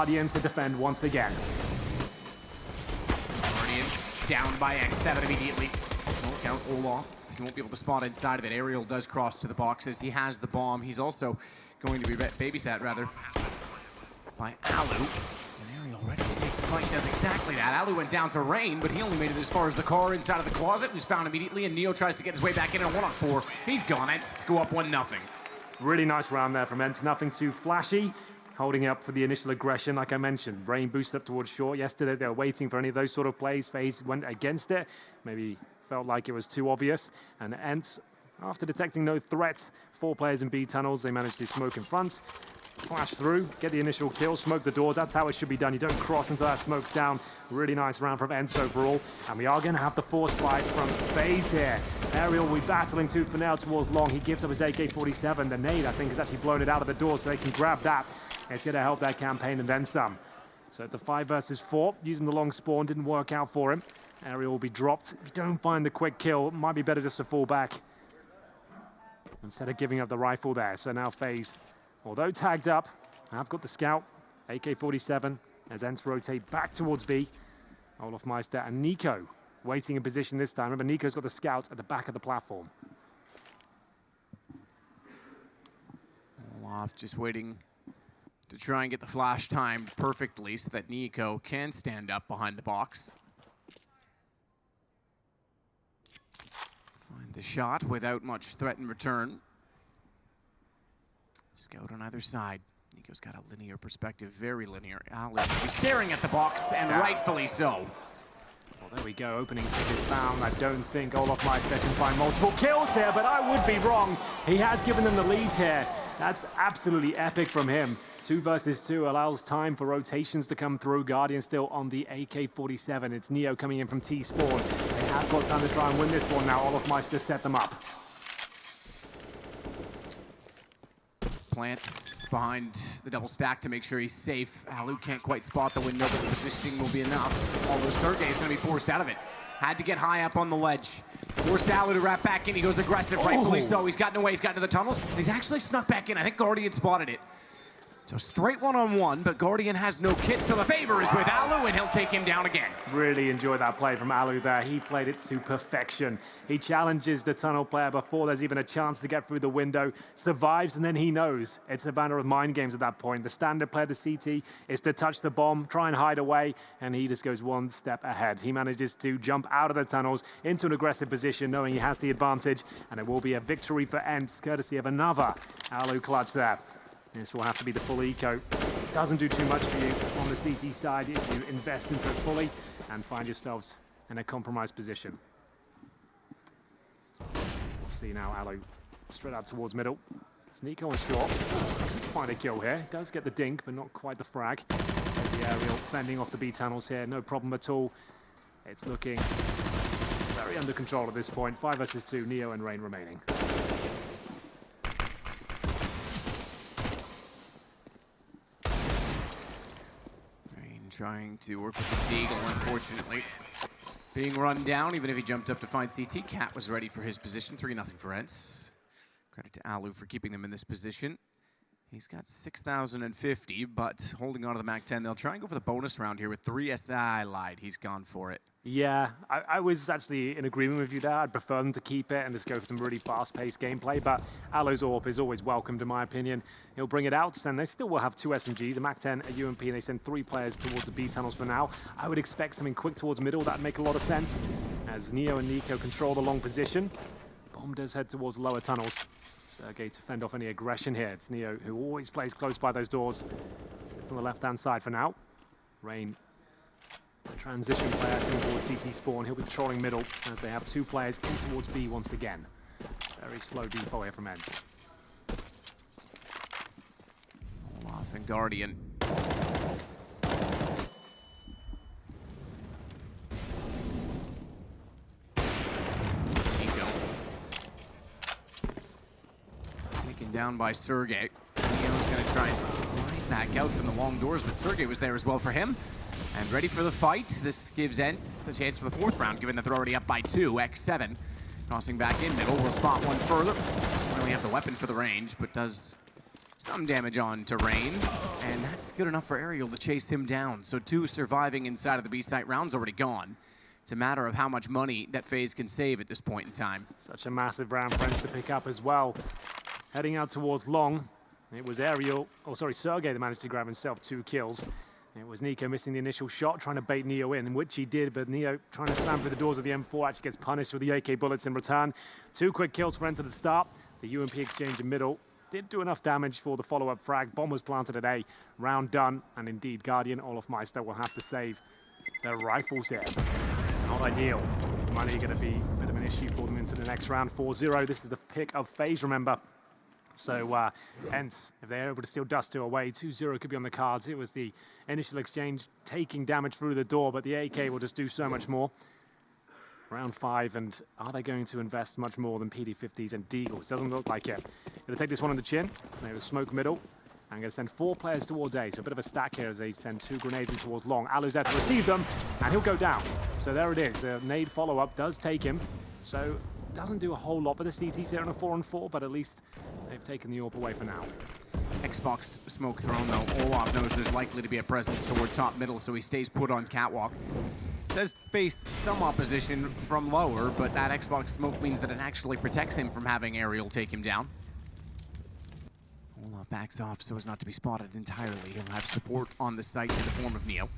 Guardian to defend once again. Guardian down by X7 immediately. Won't count Olaf. He won't be able to spot inside of it. Ariel does cross to the boxes. He has the bomb. He's also going to be babysat, rather, by Alu. And Ariel ready to take the fight, does exactly that. Alu went down to Rain, but he only made it as far as the car inside of the closet. Was found immediately, and Neo tries to get his way back in a 1-on-4. He's gone. ENCE go up 1-0. Really nice round there from ENCE. Nothing too flashy. Holding up for the initial aggression, like I mentioned. Rain boosted up towards short. Yesterday, they were waiting for any of those sort of plays. FaZe went against it. Maybe felt like it was too obvious. And ENCE, after detecting no threat, 4 players in B tunnels, they managed to smoke in front, flash through, get the initial kill, smoke the doors. That's how it should be done. You don't cross until that smoke's down. Really nice round from ENCE overall. And we are going to have the force fight from FaZe here. Ariel will be battling tooth for nail towards long. He gives up his AK-47. The nade, I think, has actually blown it out of the door, so they can grab that. It's going to help that campaign and then some. So it's a 5 versus 4. Using the long spawn didn't work out for him. Ariel will be dropped. If you don't find the quick kill, it might be better just to fall back instead of giving up the rifle there. So now FaZe, although tagged up, have got the scout, AK-47, as ENCE rotate back towards B. Olaf Meister and Nico waiting in position this time. Remember, Nico's got the scout at the back of the platform. Olaf just waiting to try and get the flash timed perfectly so that Nico can stand up behind the box. Find the shot without much threat in return. Scout on either side. Nico's got a linear perspective, very linear. Alex is staring at the box, and rightfully so. Well, there we go. Opening kick is found. I don't think Olaf Meister can find multiple kills here, but I would be wrong. He has given them the lead here. That's absolutely epic from him. 2 versus 2 allows time for rotations to come through. Guardian still on the AK-47. It's Neo coming in from T-spawn. They have got time to try and win this one now. Olaf Meister set them up. Plants behind the double stack to make sure he's safe. Alu can't quite spot the window, but the positioning will be enough. Although Sergey is going to be forced out of it. Had to get high up on the ledge. Forced Alu to wrap back in. He goes aggressive, rightfully so. He's gotten away. He's gotten to the tunnels. He's actually snuck back in. I think Guardian spotted it. So straight 1-on-1, but Guardian has no kit, so the favor is with Alu, and he'll take him down again. Really enjoyed that play from Alu there. He played it to perfection. He challenges the tunnel player before there's even a chance to get through the window, survives, and then he knows it's a matter of mind games at that point. The standard play, the CT, is to touch the bomb, try and hide away, and he just goes one step ahead. He manages to jump out of the tunnels into an aggressive position, knowing he has the advantage, and it will be a victory for ENCE, courtesy of another Alu clutch there. This will have to be the full eco. Doesn't do too much for you on the CT side if you invest into it fully and find yourselves in a compromised position. We'll see now Alu straight out towards middle. It's Nico on short. Doesn't find a kill here. Does get the dink, but not quite the frag. The Ariel fending off the B tunnels here, no problem at all. It's looking very under control at this point. 5 versus 2, Neo and Rain remaining. Trying to work with the Deagle, unfortunately. Being run down, even if he jumped up to find CT. Cat was ready for his position. 3-0 for ENCE. Credit to Alu for keeping them in this position. He's got 6,050, but holding on to the MAC-10. They'll try and go for the bonus round here with 3 SI. Lied. He's gone for it. Yeah, I was actually in agreement with you there. I'd prefer them to keep it and just go for some really fast-paced gameplay, but Alu's AWP is always welcomed, in my opinion. He'll bring it out, and they still will have 2 SMGs, a MAC-10, a UMP, and they send 3 players towards the B tunnels for now. I would expect something quick towards middle. That'd make a lot of sense, as Neo and Nico control the long position. Bomb does head towards lower tunnels. Sergey to fend off any aggression here. It's Neo who always plays close by those doors. Sits on the left-hand side for now. Rain, the transition player towards CT spawn. He'll be patrolling middle as they have 2 players in towards B once again. Very slow default here from ENCE. Olaf and Guardian. Down by Sergey. Neo's going to try and slide back out from the long doors, but Sergey was there as well for him. And ready for the fight. This gives ENCE a chance for the 4th round, given that they're already up by 2. X7 crossing back in middle. Will spot one further. Doesn't really have the weapon for the range, but does some damage on to Rain, and that's good enough for Aerial to chase him down. So 2 surviving inside of the B site. Round's already gone. It's a matter of how much money that FaZe can save at this point in time. Such a massive round for ENCE to pick up as well. Heading out towards long, it was Sergey that managed to grab himself 2 kills. It was Nico missing the initial shot, trying to bait Neo in, which he did, but Neo trying to slam through the doors of the M4 actually gets punished with the AK bullets in return. 2 quick kills for ENCE at the start. The UMP exchange in middle did do enough damage for the follow-up frag. Bomb was planted at A, round done, and indeed Guardian Olofmeister will have to save their rifles here. Not ideal. Money going to be a bit of an issue for them into the next round. 4-0, this is the pick of FaZe, remember. So ENCE, if they're able to steal Dust 2 away, 2-0 could be on the cards. It was the initial exchange taking damage through the door, but the AK will just do so much more. Round 5, and are they going to invest much more than PD50s and Deagles? Doesn't look like it. Going to take this one on the chin. They will smoke middle. And going to send 4 players towards A, so a bit of a stack here as they send 2 grenades in towards long. Alu's there to receive them, and he'll go down. So there it is. The nade follow-up does take him. So doesn't do a whole lot for the CTs here on a 4-on-4, but at least they've taken the AWP away for now. Xbox smoke thrown though. Olaf knows there's likely to be a presence toward top middle, so he stays put on catwalk. Does face some opposition from lower, but that Xbox smoke means that it actually protects him from having Aerial take him down. Olaf backs off so as not to be spotted entirely. He'll have support on the site in the form of Neo.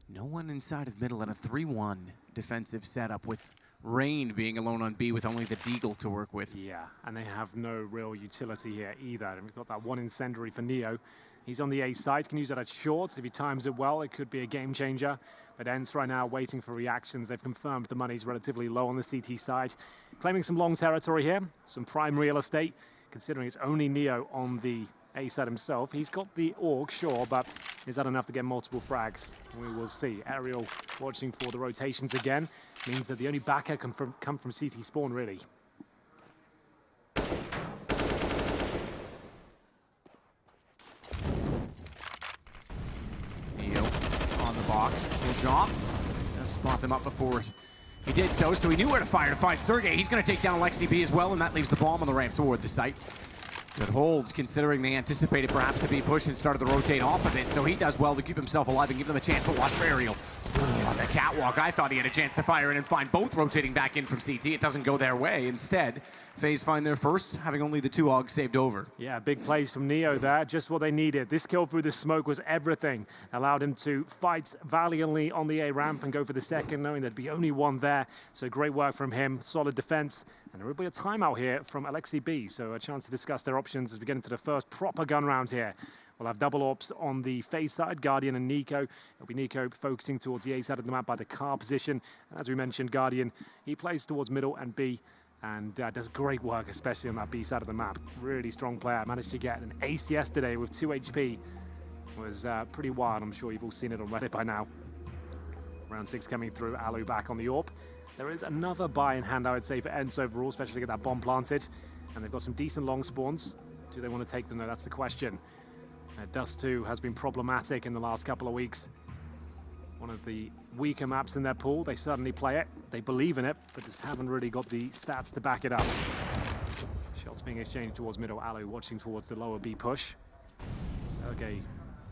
No one inside of middle in a 3-1 defensive setup, with Rain being alone on B with only the Deagle to work with. Yeah, and they have no real utility here either. And we've got that 1 incendiary for Neo. He's on the A side, can use that at short. If he times it well, it could be a game changer. But ENCE right now waiting for reactions. They've confirmed the money's relatively low on the CT side. Claiming some long territory here, some prime real estate, considering it's only Neo on the A side himself. He's got the AUG, sure, but is that enough to get multiple frags? We will see. Aerial watching for the rotations again. Means that the only backup can come from CT spawn, really. Neo on the box. He'll drop. Does spot them up before he did so he knew where to fire to find Sergey. He's going to take down Lexi B as well, and that leaves the bomb on the ramp toward the site. Good hold, considering they anticipated perhaps to be pushed and started to rotate off of it, so he does well to keep himself alive and give them a chance, but watch for Aerial. On the catwalk, I thought he had a chance to fire in and find both rotating back in from CT. It doesn't go their way. Instead, FaZe find their first, having only the 2 AUGs saved over. Yeah, big plays from Neo there, just what they needed. This kill through the smoke was everything. Allowed him to fight valiantly on the A ramp and go for the second, knowing there'd be only 1 there. So great work from him, solid defense. And there will be a timeout here from Alexi B, so a chance to discuss their options as we get into the first proper gun round here. We'll have double AWPs on the FaZe side, Guardian and Nico. It'll be Nico focusing towards the A side of the map by the car position. And as we mentioned, Guardian, he plays towards middle and B, and does great work, especially on that B side of the map. Really strong player. Managed to get an ace yesterday with 2 HP. It was pretty wild. I'm sure you've all seen it on Reddit by now. Round 6 coming through, Alu back on the AWP. There is another buy in hand, I would say, for ENCE overall, especially to get that bomb planted. And they've got some decent long spawns. Do they want to take them, though? That's the question. Dust 2 has been problematic in the last couple of weeks. One of the weaker maps in their pool. They certainly play it. They believe in it, but just haven't really got the stats to back it up. Shots being exchanged towards middle. Alu watching towards the lower B push. Sergey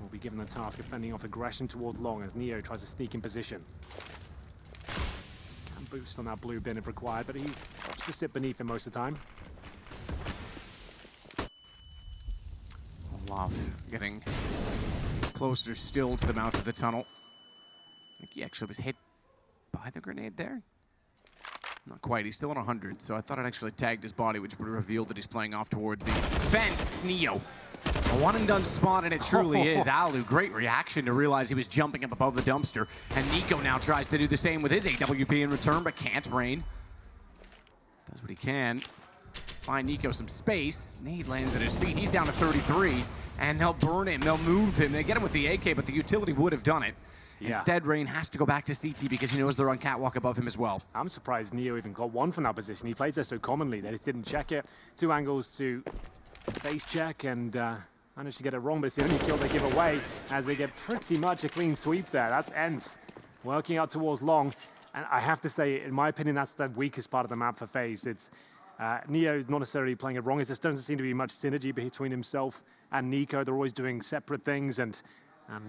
will be given the task of fending off aggression towards long as Neo tries to sneak in position. Can boost on that blue bin if required, but he opts to sit beneath him most of the time. Olaf getting closer still to the mouth of the tunnel. I think he actually was hit by the grenade there. Not quite, he's still on 100, so I thought it actually tagged his body, which would have revealed that he's playing off toward the fence. Neo. A one and done spot, and it truly is. Alu, great reaction to realize he was jumping up above the dumpster. And Nico now tries to do the same with his AWP in return, but can't. Rain does what he can. Find Nico some space. Nade lands at his feet. He's down to 33, and they'll burn him. They'll move him. They get him with the AK, but the utility would have done it. Yeah. Instead, Rain has to go back to CT because he knows they're on catwalk above him as well. I'm surprised Neo even got one from that position. He plays there so commonly. They just didn't check it. 2 angles to face check and managed to get it wrong, but it's the only kill they give away as they get pretty much a clean sweep there. That's ENCE working out towards long. And I have to say, in my opinion, that's the weakest part of the map for FaZe. It's Neo is not necessarily playing it wrong. There doesn't seem to be much synergy between himself and Nico. They're always doing separate things, and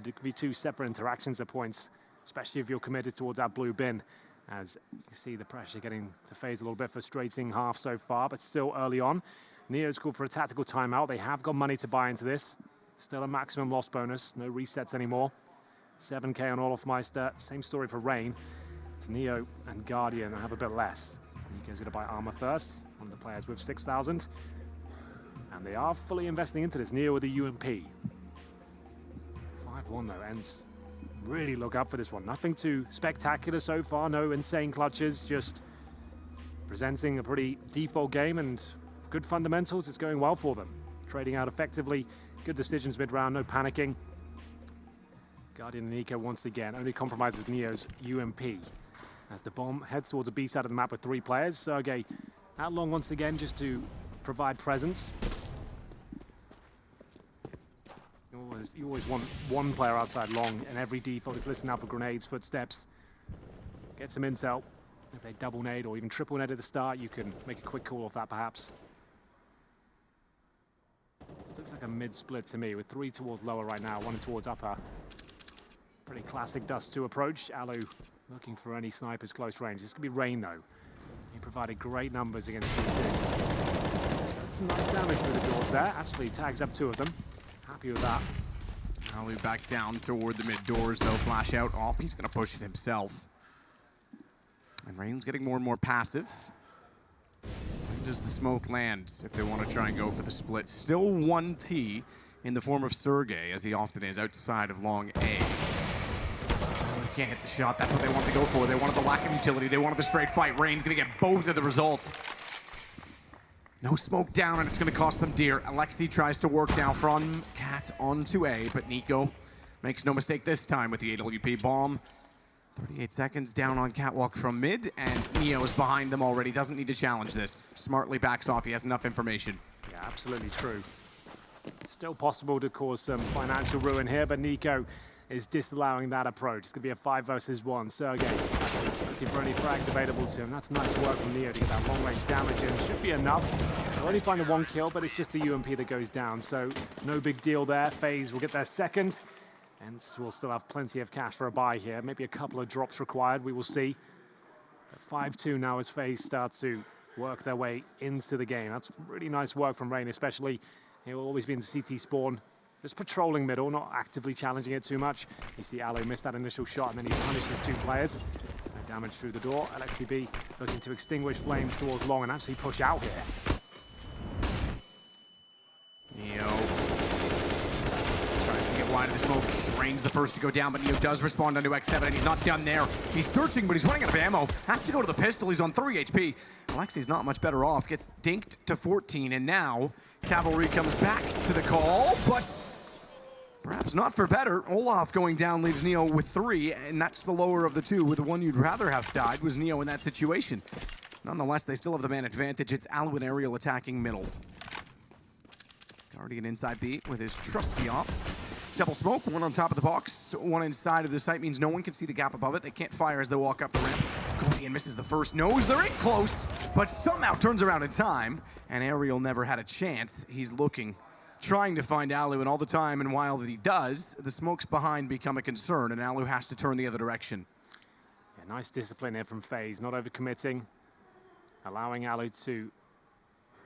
it could be two separate interactions at points, especially if you're committed towards that blue bin. As you can see, the pressure getting to FaZe a little bit frustrating half so far, but still early on. Neo's called for a tactical timeout. They have got money to buy into this. Still a maximum loss bonus. No resets anymore. 7K on Olofmeister. Same story for Rain. It's Neo and Guardian that have a bit less. Nico's going to buy armor first. One of the players with 6,000. And they are fully investing into this. Neo with the UMP. 5-1 though. ENCE really look up for this one. Nothing too spectacular so far. No insane clutches. Just presenting a pretty default game and good fundamentals. It's going well for them. Trading out effectively. Good decisions mid-round. No panicking. Guardian and Nico once again only compromises Neo's UMP. As the bomb heads towards a B side of the map with 3 players. Sergey out long once again just to provide presence. You always want one player outside long, and every default is listening out for grenades, footsteps. Get some intel. If they double nade or even triple nade at the start, you can make a quick call off that perhaps. This looks like a mid-split to me, with 3 towards lower right now, 1 towards upper. Pretty classic Dust 2 approach. Alu looking for any snipers close range. This could be Rain though. He provided great numbers against T2. That's some nice damage through the doors there. Actually tags up 2 of them. Happy with that. Alu back down toward the mid doors though. Flash out off. He's going to push it himself. And Rain's getting more and more passive. Where does the smoke land if they want to try and go for the split? Still 1T in the form of Sergey, as he often is, outside of long A. Oh, he can't hit the shot. That's what they wanted to go for. They wanted the lack of utility. They wanted the straight fight. Rain's going to get both of the result. No smoke down, and it's going to cost them dear. Alexi tries to work now from Cat onto A, but Nico makes no mistake this time with the AWP bomb. 38 seconds down on Catwalk from mid, and Neo is behind them already. Doesn't need to challenge this. Smartly backs off. He has enough information. Yeah, absolutely true. Still possible to cause some financial ruin here, but Nico is disallowing that approach. It's going to be a 5 versus 1. Sergey looking for any frags available to him. That's nice work from Neo to get that long-range damage in. Should be enough. They'll only find the 1 kill, but it's just the UMP that goes down, so no big deal there. FaZe will get their second. And we'll still have plenty of cash for a buy here. Maybe a couple of drops required, we will see. 5-2 now as FaZe start to work their way into the game. That's really nice work from Rain, especially. He will always be in the CT spawn. Just patrolling middle, not actively challenging it too much. You see Alu missed that initial shot, and then he punishes 2 players. No damage through the door. LXCB looking to extinguish flames towards long and actually push out here. Neo tries to get wide of the smoke. Rain's the first to go down, but Neo does respond onto X7, and he's not done there. He's searching, but he's running out of ammo. Has to go to the pistol. He's on 3 HP. Alexi's not much better off. Gets dinked to 14, and now Cavalry comes back to the call, but perhaps not for better. Olaf going down leaves Neo with 3, and that's the lower of the 2. With the one you'd rather have died was Neo in that situation. Nonetheless, they still have the man advantage. It's Alu and Aerial attacking middle. Guardian inside B with his trusty op. Double smoke, 1 on top of the box, 1 inside of the site means no one can see the gap above it. They can't fire as they walk up the ramp. Guardian misses the first, knows they're in close, but somehow turns around in time, and Aerial never had a chance. He's looking, trying to find Alu, and all the time, and while that he does, the smokes behind become a concern, and Alu has to turn the other direction. Yeah, nice discipline here from FaZe, not overcommitting, allowing Alu to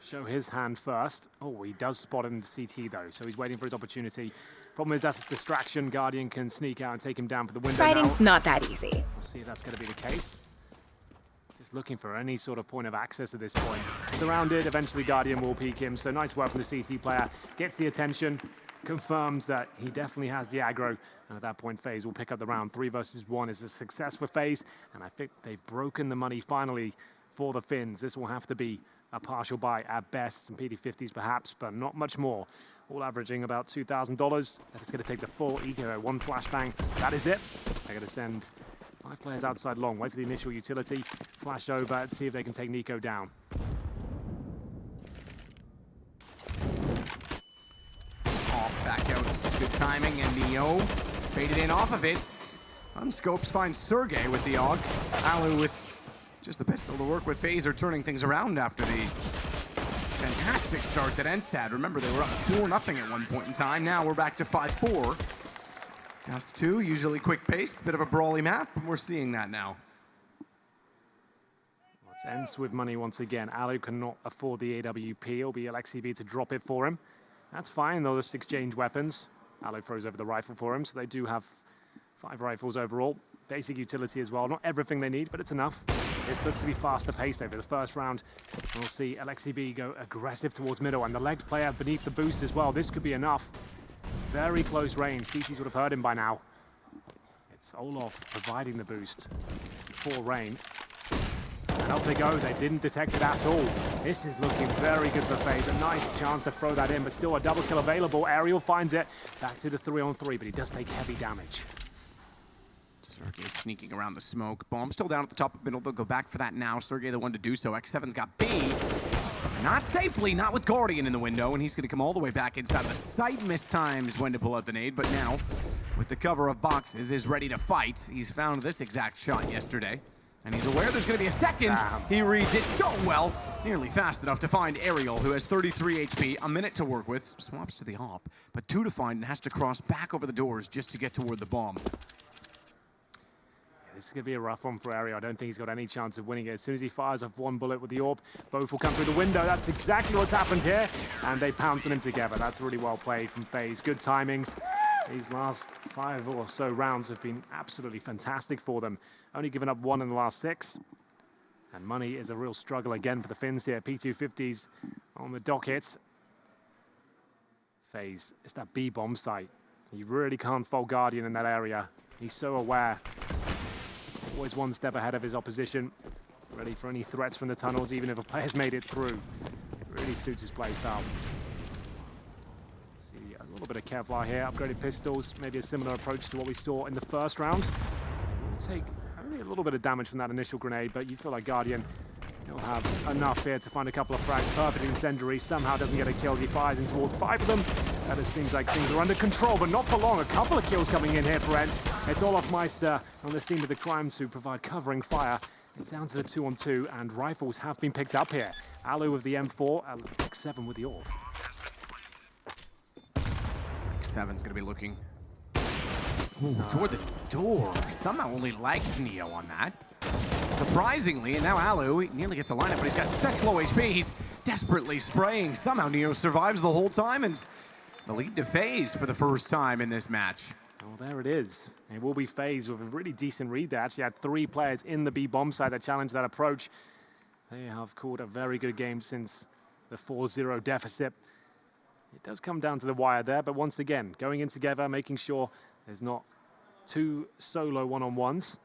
show his hand first. Oh, he does spot him in the CT though, so he's waiting for his opportunity. Problem is that's a distraction. Guardian can sneak out and take him down for the window. Fighting's not that easy. We'll see if that's going to be the case. Just looking for any sort of point of access at this point. Surrounded, eventually Guardian will peek him, so nice work from the CT player. Gets the attention, confirms that he definitely has the aggro, and at that point FaZe will pick up the round. 3 versus 1 is a success for FaZe, and I think they've broken the money finally for the Finns. This will have to be a partial buy at best, some PD50s perhaps, but not much more. All averaging about $2,000. That's going to take the full eco, 1 flashbang. That is it. They're going to send 5 players outside long, wait for the initial utility, flash over, and see if they can take Nico down. Off, back out, good timing, and Neo faded in off of it. Unscopes finds Sergey with the AUG. Alu with Just the pistol to work with. FaZe are turning things around after the fantastic start that ENCE had. Remember, they were up 4-0 at one point in time. Now we're back to 5-4. Dust 2, usually quick pace, bit of a brawly map, and we're seeing that now. It's ENCE with money once again. Alu cannot afford the AWP. It'll be LXCB to drop it for him. That's fine, they'll just exchange weapons. Alu throws over the rifle for him, so they do have 5 rifles overall. Basic utility as well. Not everything they need, but it's enough. This looks to be faster paced over the first round. We'll see LXCB go aggressive towards middle, and the legged player beneath the boost as well. This could be enough. Very close range. CTs would have heard him by now. It's Olaf providing the boost for Rain. And up they go. They didn't detect it at all. This is looking very good for FaZe. A nice chance to throw that in, but still a double kill available. Aerial finds it. Back to the 3-on-3, but he does take heavy damage. Sergey sneaking around the smoke. Bomb still down at the top of middle. They'll go back for that now. Sergey the one to do so. X7's got B. Not safely, not with Guardian in the window, and he's going to come all the way back inside the site. Missed times when to pull out the nade, but now, with the cover of boxes, is ready to fight. He's found this exact shot yesterday, and he's aware there's going to be a second. He reads it so well, nearly fast enough to find Aerial, who has 33 HP, a minute to work with. Swaps to the op, but 2 to find and has to cross back over the doors just to get toward the bomb. This is going to be a rough one for Aerial. I don't think he's got any chance of winning it. As soon as he fires off one bullet with the AWP, both will come through the window. That's exactly what's happened here. And they pounce on him together. That's really well played from FaZe. Good timings. These last 5 or so rounds have been absolutely fantastic for them. Only given up 1 in the last 6. And money is a real struggle again for the Finns here. P250s on the docket. FaZe, it's that B bomb site. You really can't fault Guardian in that area. He's so aware. Always one step ahead of his opposition, ready for any threats from the tunnels, even if a player's made it through. It really suits his play style. See a little bit of Kevlar here, upgraded pistols, maybe a similar approach to what we saw in the first round. We'll take only a little bit of damage from that initial grenade, but you feel like Guardian, he'll have enough here to find a couple of frags. Perfect incendiary, somehow doesn't get a kill. He fires in towards 5 of them. That it seems like things are under control, but not for long. A couple of kills coming in here for ENCE. It's Olaf Meister on the team with the crimes who provide covering fire. It's down to the 2-on-2, and rifles have been picked up here. Alu with the M4, X7 with the AWP. X7's gonna be looking toward the door. Somehow only lagged Neo on that. Surprisingly, and now Alu nearly gets a lineup, but he's got such low HP. He's desperately spraying. Somehow Neo survives the whole time, and the lead to FaZe for the first time in this match. Well, there it is. It will be FaZe with a really decent read there. Actually had 3 players in the B bomb side that challenged that approach. They have called a very good game since the 4-0 deficit. It does come down to the wire there, but once again, going in together, making sure there's not 2 solo one-on-ones.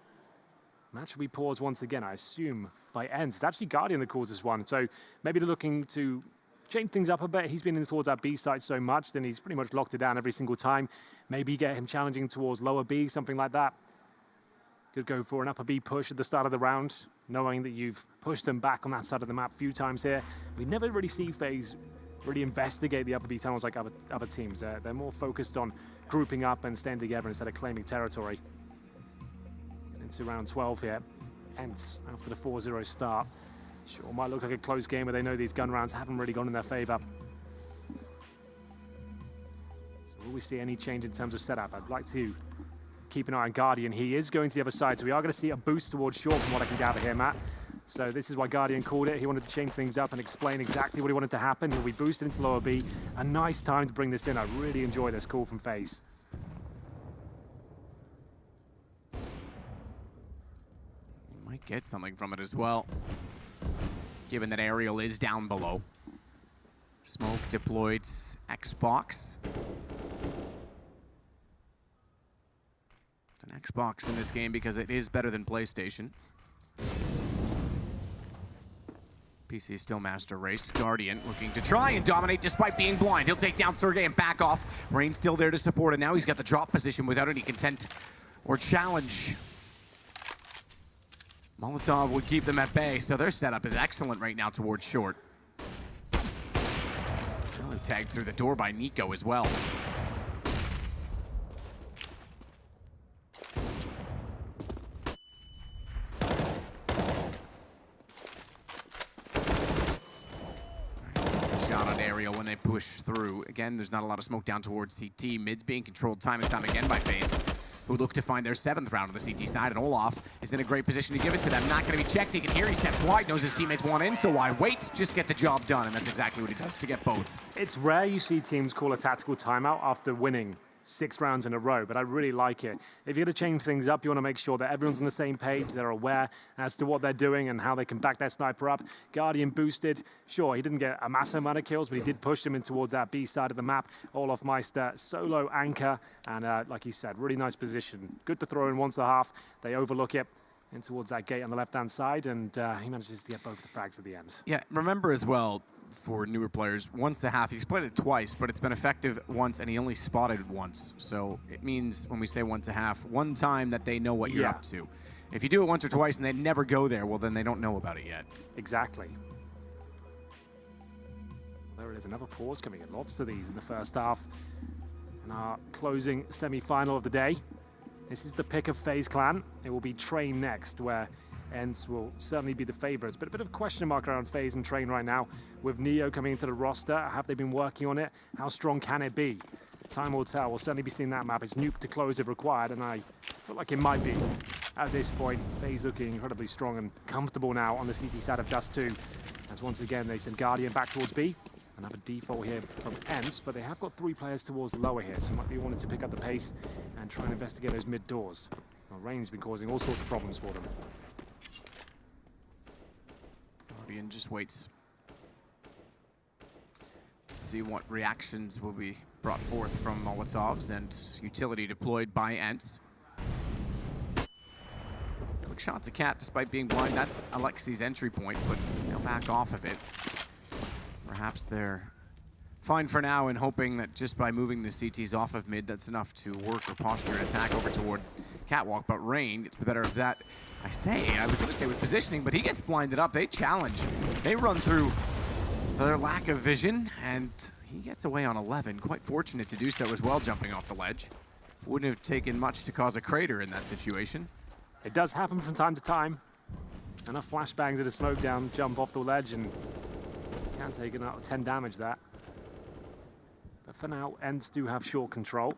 Match will be paused once again, I assume, by ENCE. It's actually Guardian that calls this one, so maybe they're looking to change things up a bit. He's been in towards that B side so much, then he's pretty much locked it down every single time. Maybe get him challenging towards lower B, something like that. Could go for an upper B push at the start of the round, knowing that you've pushed them back on that side of the map a few times here. We never really see FaZe really investigate the upper B tunnels like other teams. They're more focused on grouping up and staying together instead of claiming territory. Into round 12 here. ENCE after the 4-0 start. Sure, might look like a close game, but they know these gun rounds haven't really gone in their favor. So will we see any change in terms of setup? I'd like to keep an eye on Guardian. He is going to the other side, so we are going to see a boost towards short from what I can gather here, Matt. So this is why Guardian called it. He wanted to change things up and explain exactly what he wanted to happen. He'll be boosted into lower B. A nice time to bring this in. I really enjoy this call from FaZe. Might get something from it as well, given that Aerial is down below. Smoke deployed Xbox. It's an Xbox in this game because it is better than PlayStation. PC still master race. Guardian looking to try and dominate despite being blind. He'll take down Sergey and back off. Rain's still there to support, and now he's got the drop position without any content or challenge. Molotov would keep them at bay, so their setup is excellent right now towards short. Tagged through the door by Nico as well. scenario when they push through. Again, there's not a lot of smoke down towards CT. Mid's being controlled time and time again by FaZe, who look to find their 7th round on the CT side, and Olaf is in a great position to give it to them. Not going to be checked. He can hear he steps wide, knows his teammates want in, so why wait? Just get the job done, and that's exactly what he does to get both. It's rare you see teams call a tactical timeout after winning 6 rounds in a row, but I really like it. If you're going to change things up, you want to make sure that everyone's on the same page, they're aware as to what they're doing and how they can back their sniper up. Guardian boosted. Sure, he didn't get a massive amount of kills, but he did push them in towards that B side of the map. Olaf Meister, solo anchor, and like he said, really nice position. Good to throw in once a half. They overlook it in towards that gate on the left-hand side, and he manages to get both the frags at the end. Yeah, remember as well, for newer players, once a half, he's played it twice, but it's been effective once, and he only spotted it once. So it means when we say once a half, one time that they know what you're up to. If you do it once or twice and they never go there, well, then they don't know about it yet. Exactly. There it is, another pause coming in. Lots of these in the first half. And our closing semi-final of the day. This is the pick of FaZe Clan. It will be Train next, where ENCE will certainly be the favorites, but a bit of a question mark around FaZe and Train right now. With Neo coming into the roster, have they been working on it? How strong can it be? Time will tell. We'll certainly be seeing that map. It's nuke to close if required, and I feel like it might be. At this point, FaZe looking incredibly strong and comfortable now on the CT side of Dust 2. As once again, they send Guardian back towards B. Another default here from ENCE, but they have got 3 players towards lower here, so might be wanting to pick up the pace and try and investigate those mid doors. Well, Rain's been causing all sorts of problems for them. Guardian just waits to see what reactions will be brought forth from Molotovs and utility deployed by ENCE. Quick shot to Cat despite being blind. That's Alexi's entry point, but they'll back off of it. Perhaps they're fine for now and hoping that just by moving the CTs off of mid, that's enough to work or posture and attack over toward Catwalk. But Rain gets the better of that. I was going to say with positioning, but he gets blinded up. They challenge. They run through their lack of vision, and he gets away on 11. Quite fortunate to do so as well, jumping off the ledge. Wouldn't have taken much to cause a crater in that situation. It does happen from time to time. Enough flashbangs at a smoke down, jump off the ledge, and can take another 10 damage that. But for now, ENCE do have short control.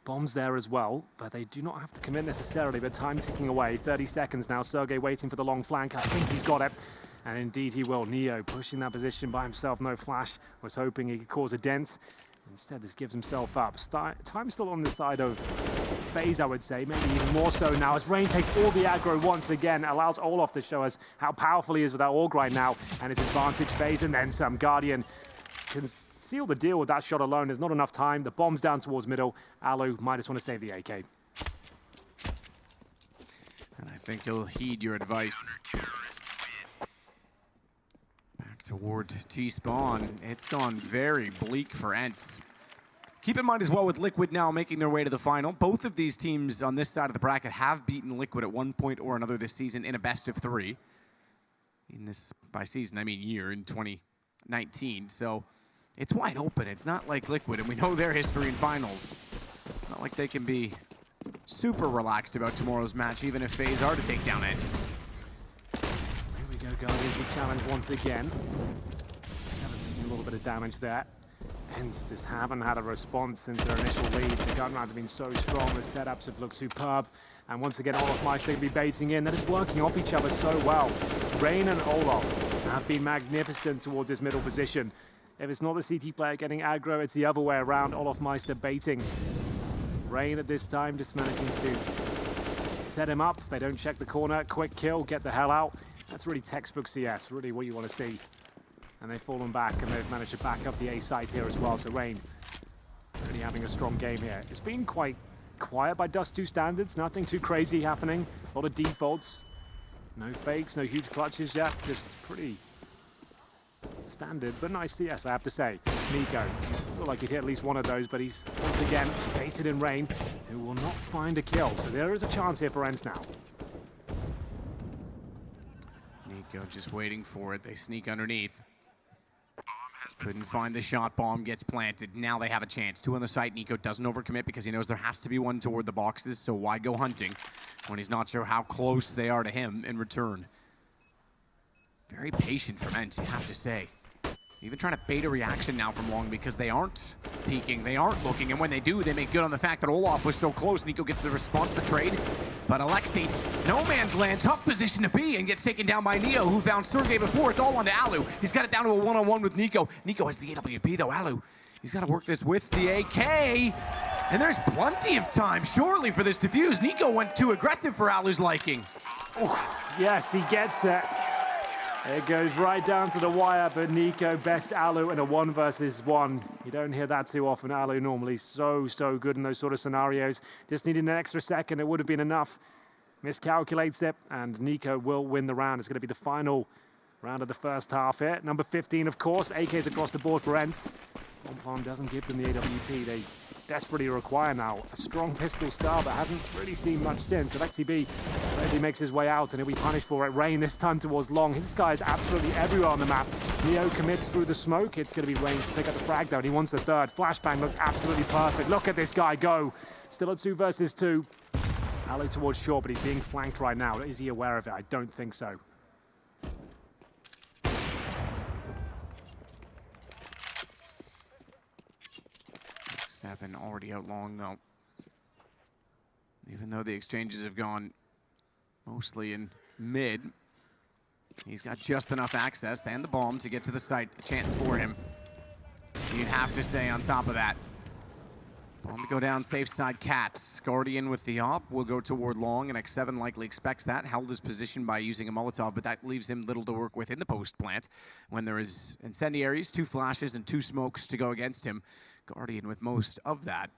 Bombs there as well, but they do not have to commit necessarily, but time ticking away. 30 seconds now. Sergey waiting for the long flank. I think he's got it. And indeed he will. Neo pushing that position by himself. No flash. Was hoping he could cause a dent. Instead, this gives himself up. Time still on the side of FaZe, I would say. Maybe even more so now as Rain takes all the aggro once again. Allows Olaf to show us how powerful he is with that Org right now. And it's advantage FaZe and then some. Guardian can seal the deal with that shot alone. There's not enough time. The bomb's down towards middle. Alu might just want to save the AK. And I think he'll heed your advice. Back toward T-spawn. It's gone very bleak for ENCE. Keep in mind as well with Liquid now making their way to the final. Both of these teams on this side of the bracket have beaten Liquid at one point or another this season in a best of 3. In this, by season, I mean year, in 2019. So it's wide open. It's not like Liquid, and we know their history in finals. It's not like they can be super relaxed about tomorrow's match, even if FaZe are to take down ENCE. Here we go, Guardians with challenge once again. A little bit of damage there. ENCE just haven't had a response since their initial lead. The gun rounds have been so strong, the setups have looked superb. And once again, Olaf Meister will be baiting in. That is working off each other so well. Rain and Olaf have been magnificent towards this middle position. If it's not the CT player getting aggro, it's the other way around. Olaf Meister baiting. Rain at this time just managing to set him up. They don't check the corner. Quick kill, get the hell out. That's really textbook CS, really what you want to see. And they've fallen back, and they've managed to back up the A side here as well. So Rain really having a strong game here. It's been quite quiet by Dust 2 standards. Nothing too crazy happening. A lot of defaults. No fakes, no huge clutches yet. Just pretty standard, but nice CS, I have to say. Nico, I feel like he'd hit at least one of those, but he's once again baited in Rain, who will not find a kill. So there is a chance here for ENCE now. Nico just waiting for it. They sneak underneath. Couldn't find the shot. Bomb gets planted. Now they have a chance. 2 on the site. Nico doesn't overcommit because he knows there has to be one toward the boxes, so why go hunting when he's not sure how close they are to him in return? Very patient from ENCE, you have to say. Even trying to bait a reaction now from Long because they aren't peeking, they aren't looking, and when they do, they make good on the fact that Olaf was so close. Nico gets the response to trade, but Alexi, no man's land, tough position to be, and gets taken down by Neo, who found Sergey before. It's all onto Alu. He's got it down to a one-on-one with Nico. Nico has the AWP though. Alu, he's got to work this with the AK, and there's plenty of time, surely, for this defuse. Nico went too aggressive for Alu's liking. Ooh, yes, he gets it. It goes right down to the wire, but Nico bests Alu in a 1 versus 1. You don't hear that too often. Alu normally so good in those sort of scenarios. Just needed an extra second, it would have been enough. Miscalculates it, and Nico will win the round. It's going to be the final round of the first half here. Number 15, of course. AKs across the board for ENCE. Bonpon doesn't give them the AWP. They desperately require now a strong pistol star, but haven't really seen much since. Alexi B maybe makes his way out, and he'll be punished for it. Rain this time towards Long. This guy is absolutely everywhere on the map. Neo commits through the smoke. It's going to be Rain to pick up the frag, though, and he wants the third. Flashbang looks absolutely perfect. Look at this guy go. Still a 2 versus 2. Alu towards short, but he's being flanked right now. Is he aware of it? I don't think so. 7 already out Long, though. Even though the exchanges have gone mostly in mid, he's got just enough access and the bomb to get to the site. A chance for him. You'd have to stay on top of that. Bomb to go down safe side. Cat. Guardian with the op will go toward Long, and X7 likely expects that. Held his position by using a Molotov, but that leaves him little to work with in the post plant when there is incendiaries, 2 flashes, and 2 smokes to go against him. Guardian with most of that.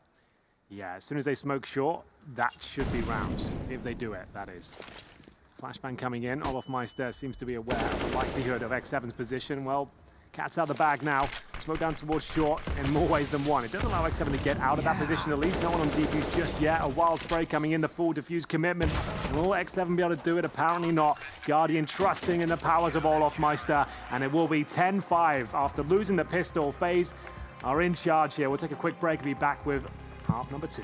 Yeah, as soon as they smoke short, that should be round. If they do it, that is. Flashbang coming in. Olofmeister seems to be aware of the likelihood of X7's position. Well, Cat's out the bag now. Smoke down towards short in more ways than one. It doesn't allow X7 to get out of that position at least. No one on defuse just yet. A wild spray coming in, the full defuse commitment. Will X7 be able to do it? Apparently not. Guardian trusting in the powers of Olofmeister, and it will be 10-5 after losing the pistol. FaZe are in charge here. We'll take a quick break and be back with half number 2.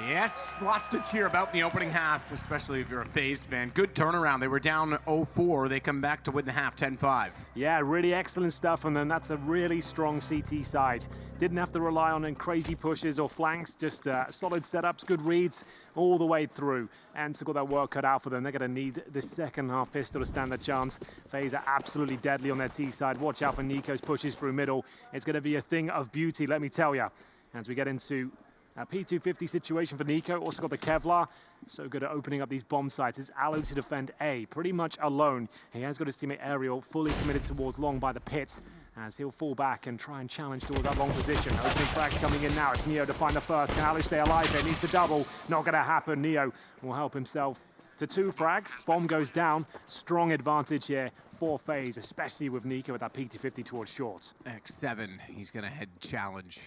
Yes, lots to cheer about in the opening half, especially if you're a FaZe fan. Good turnaround. They were down 0-4. They come back to win the half 10-5. Yeah, really excellent stuff, and then that's a really strong CT side. Didn't have to rely on crazy pushes or flanks, just solid setups, good reads all the way through. And to got that work cut out for them, they're going to need this second half pistol to stand a chance. FaZe are absolutely deadly on their T side. Watch out for Nico's pushes through middle. It's going to be a thing of beauty, let me tell you. As we get into a P250 situation for Nico, also got the Kevlar. So good at opening up these bomb sites. It's Alu to defend A, pretty much alone. He has got his teammate Ariel fully committed towards long by the pit, as he'll fall back and try and challenge towards that long position. Opening frags coming in now. It's Neo to find the first. Can Alu stay alive there? Needs to double. Not going to happen. Neo will help himself to 2 frags. Bomb goes down. Strong advantage here for FaZe, especially with Nico with that P250 towards short. X7, he's going to head challenge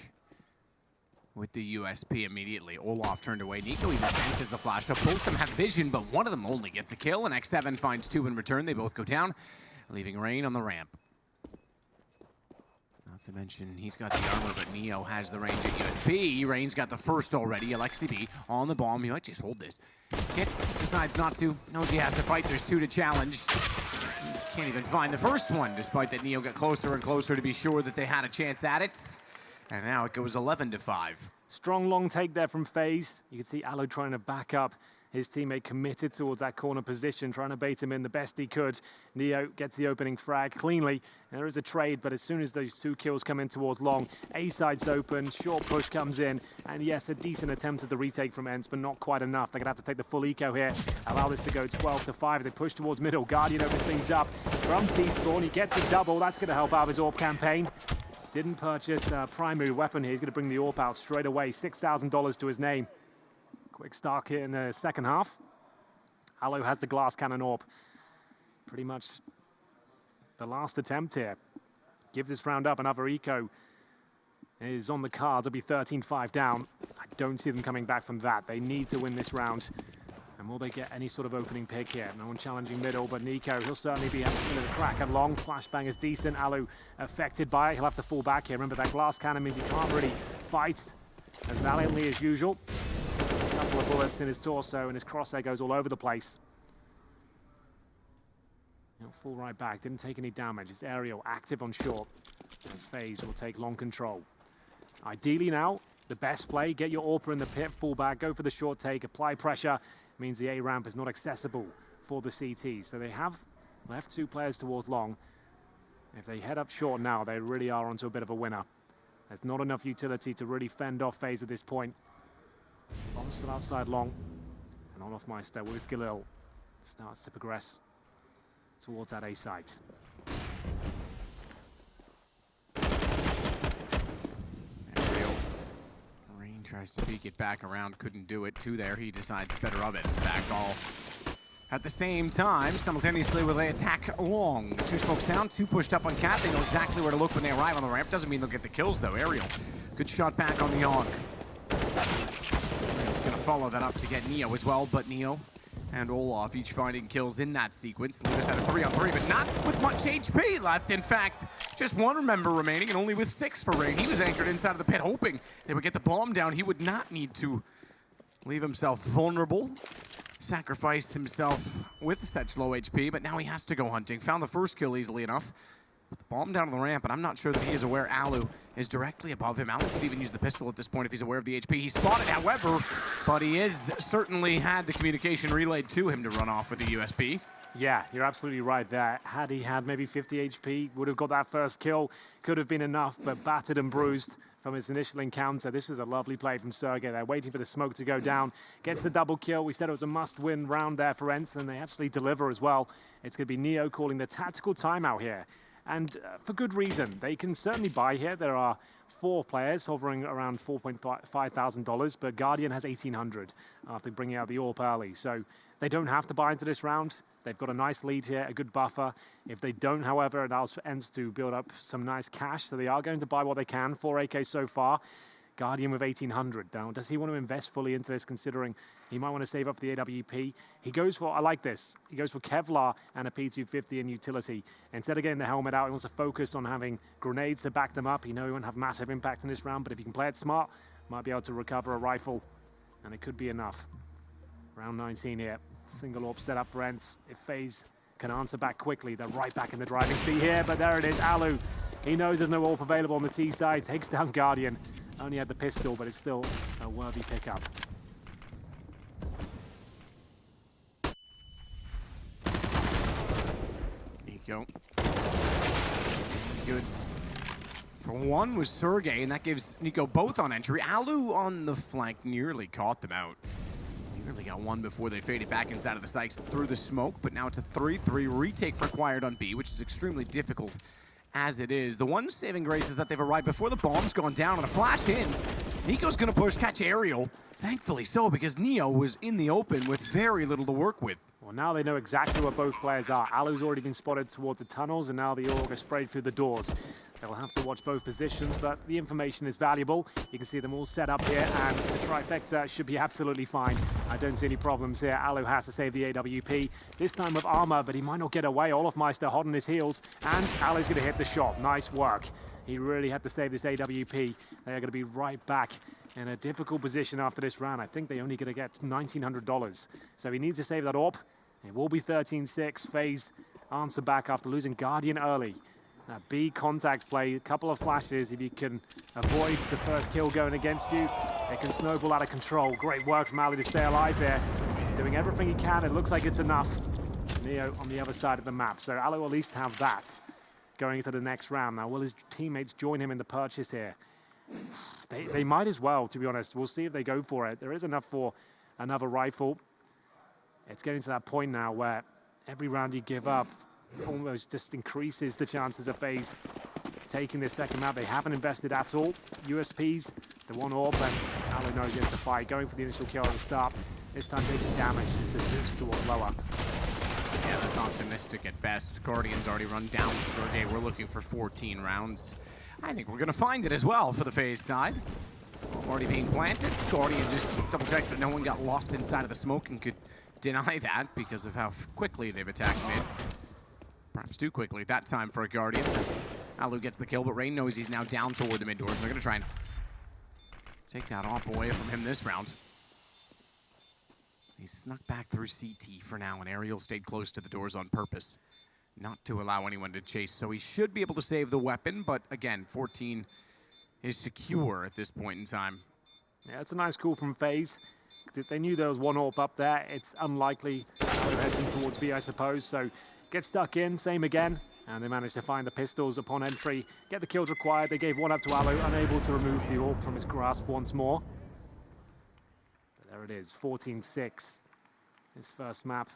with the USP immediately. Olaf turned away. Nico even senses the flash. So both of them have vision, but one of them only gets a kill, and X7 finds 2 in return. They both go down, leaving Rain on the ramp. Not to mention, he's got the armor, but Neo has the range at USP. Rain's got the first already. LXDB on the bomb. He might just hold this. Kit decides not to. Knows he has to fight. There's 2 to challenge. Can't even find the first one, despite that Neo got closer and closer to be sure that they had a chance at it. And now it goes 11-5. Strong long take there from FaZe. You can see Alu trying to back up his teammate, committed towards that corner position, trying to bait him in the best he could. Neo gets the opening frag cleanly. And there is a trade, but as soon as those 2 kills come in towards long, A side's open, short push comes in, and yes, a decent attempt at the retake from ENCE, but not quite enough. They're going to have to take the full eco here, allow this to go 12-5. They push towards middle. Guardian opens things up from T-Spawn. He gets a double. That's going to help out his AWP campaign. Didn't purchase a primary weapon here. He's going to bring the AWP out straight away. $6,000 to his name. Quick start here in the second half. Alu has the glass cannon AWP. Pretty much the last attempt here. Give this round up. Another eco is on the cards. It'll be 13-5 down. I don't see them coming back from that. They need to win this round. And will they get any sort of opening pick here? No one challenging middle, but Nico, he'll certainly be having a crack at long. Flashbang is decent. Alu affected by it. He'll have to fall back here. Remember, that glass cannon means he can't really fight as valiantly as usual. A couple of bullets in his torso, and his crosshair goes all over the place. He'll fall right back. Didn't take any damage. It's Ariel active on short, as FaZe will take long control. Ideally now, the best play, get your AWPer in the pit, fall back, go for the short take, apply pressure. Means the A ramp is not accessible for the CT. So they have left 2 players towards long. If they head up short now, they really are onto a bit of a winner. There's not enough utility to really fend off FaZe at this point. Bomb still outside long. And on off Meister with Galil starts to progress towards that A site. Tries to peek it back around, couldn't do it. 2 there, he decides better of it. Back all at the same time, simultaneously will they attack long. 2 smokes down, 2 pushed up on Cat. They know exactly where to look when they arrive on the ramp. Doesn't mean they'll get the kills though. Ariel, good shot back on the Yonk. Ariel's gonna follow that up to get Neo as well, but Neo and Olaf each finding kills in that sequence. Leave us at a 3-on-3, but not with much HP left. In fact, just 1 member remaining, and only with 6 for Rain. He was anchored inside of the pit, hoping they would get the bomb down. He would not need to leave himself vulnerable. Sacrificed himself with such low HP, but now he has to go hunting. Found the first kill easily enough. Put the bomb down to the ramp, and I'm not sure that he is aware Alu is directly above him. Alu could even use the pistol at this point if he's aware of the HP. He's spotted, however, but he is certainly had the communication relayed to him to run off with the USB. Yeah, you're absolutely right there. Had he had maybe 50 HP, would have got that first kill. Could have been enough, but battered and bruised from his initial encounter. This was a lovely play from Sergey there, waiting for the smoke to go down. Gets the double kill. We said it was a must-win round there for ENCE, and they actually deliver as well. It's going to be Neo calling the tactical timeout here. And for good reason. They can certainly buy here. There are 4 players hovering around $4,500, but Guardian has 1,800 after bringing out the AWP early. So they don't have to buy into this round. They've got a nice lead here, a good buffer. If they don't, however, it allows for ENCE to build up some nice cash. So they are going to buy what they can. 4 AK so far. Guardian with 1,800. Now, does he want to invest fully into this, considering he might want to save up for the AWP? He goes for, I like this, he goes for Kevlar and a P250 in utility. Instead of getting the helmet out, he wants to focus on having grenades to back them up. He knows he won't have massive impact in this round, but if he can play it smart, might be able to recover a rifle and it could be enough. Round 19 here. Single AWP set up for ENCE. If FaZe can answer back quickly, they're right back in the driving seat here, but there it is, Alu. He knows there's no AWP available on the T side, takes down Guardian. Only had the pistol, but it's still a worthy pickup. Nico. Good. For one was Sergey, and that gives Nico both on entry. Alu on the flank nearly caught them out. Nearly got one before they faded back inside of the sights through the smoke, but now it's a 3-3 retake required on B, which is extremely difficult as it is. The one saving grace is that they've arrived before the bomb's gone down on a flash in. Nico's gonna push, catch Aerial. Thankfully so, because Neo was in the open with very little to work with. Well, now they know exactly where both players are. Alu's already been spotted towards the tunnels, and now the AUG are sprayed through the doors. They'll have to watch both positions, but the information is valuable. You can see them all set up here, and the trifecta should be absolutely fine. I don't see any problems here. Alu has to save the AWP, this time with armor, but he might not get away. Olofmeister hot on his heels, and Alu's going to hit the shot. Nice work. He really had to save this AWP. They are going to be right back in a difficult position after this round. I think they only going to get $1,900. So he needs to save that AWP. It will be 13-6. FaZe answer back after losing Guardian early. That B contact play, a couple of flashes. If you can avoid the first kill going against you, it can snowball out of control. Great work from Ali to stay alive here. Doing everything he can. It looks like it's enough. Neo on the other side of the map. So Ali will at least have that going into the next round. Now, will his teammates join him in the purchase here? They might as well, to be honest. We'll see if they go for it. There is enough for another rifle. It's getting to that point now where every round you give up almost just increases the chances of FaZe taking this second map. They haven't invested at all. USPs, the one AWP, and Alu knows he has to fight. Going for the initial kill at the start. This time taking damage as the Zeus towards lower. Yeah, that's optimistic at best. Guardian's already run down Sergey. We're looking for 14 rounds. I think we're going to find it as well for the FaZe side. Already being planted. Guardian just double checks that no one got lost inside of the smoke and could deny that because of how quickly they've attacked mid. Perhaps too quickly that time for a Guardian as Alu gets the kill, but Rain knows he's now down toward the mid doors. They're going to try and take that off away from him this round. He snuck back through CT for now, and Aerial stayed close to the doors on purpose, not to allow anyone to chase. So he should be able to save the weapon, but again, 14 is secure at this point in time. Yeah, it's a nice call from FaZe. If they knew there was one AWP up there, it's unlikely Alu heading towards B, I suppose. So get stuck in, same again, and they managed to find the pistols upon entry, get the kills required. They gave one up to Alu, unable to remove the AWP from his grasp once more. But there it is, 14-6. His first map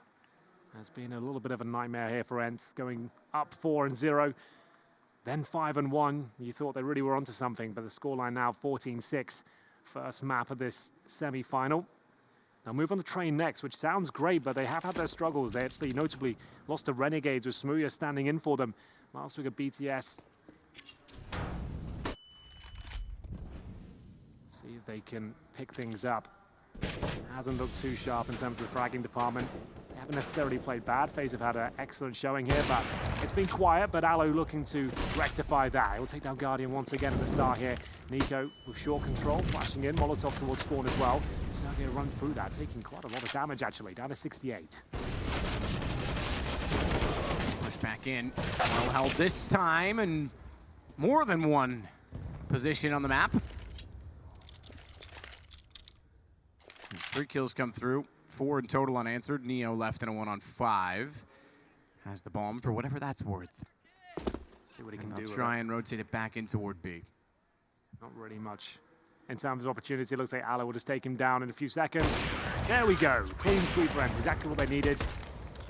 has been a little bit of a nightmare here for ENCE, going up 4-0, then 5-1. You thought they really were onto something, but the scoreline now 14-6. First map of this semi-final. They'll move on to Train next, which sounds great, but they have had their struggles. They actually notably lost to Renegades with Smooya standing in for them. Last week at BTS. See if they can pick things up. Hasn't looked too sharp in terms of the fragging department. They haven't necessarily played bad. FaZe have had an excellent showing here, but it's been quiet. But Alu looking to rectify that. He'll take down Guardian once again at the start here. Nico with short control, flashing in. Molotov towards spawn as well. Sergey run through that, taking quite a lot of damage actually, down to 68. Push back in. Well held this time, and more than one position on the map. 3 kills come through, 4 in total unanswered. Neo left in a 1-on-5. Has the bomb for whatever that's worth. See what he can do. Try and rotate it back in toward B. Not really much in terms of opportunity. It looks like Alu will just take him down in a few seconds. There we go. Clean sweep rounds, exactly what they needed.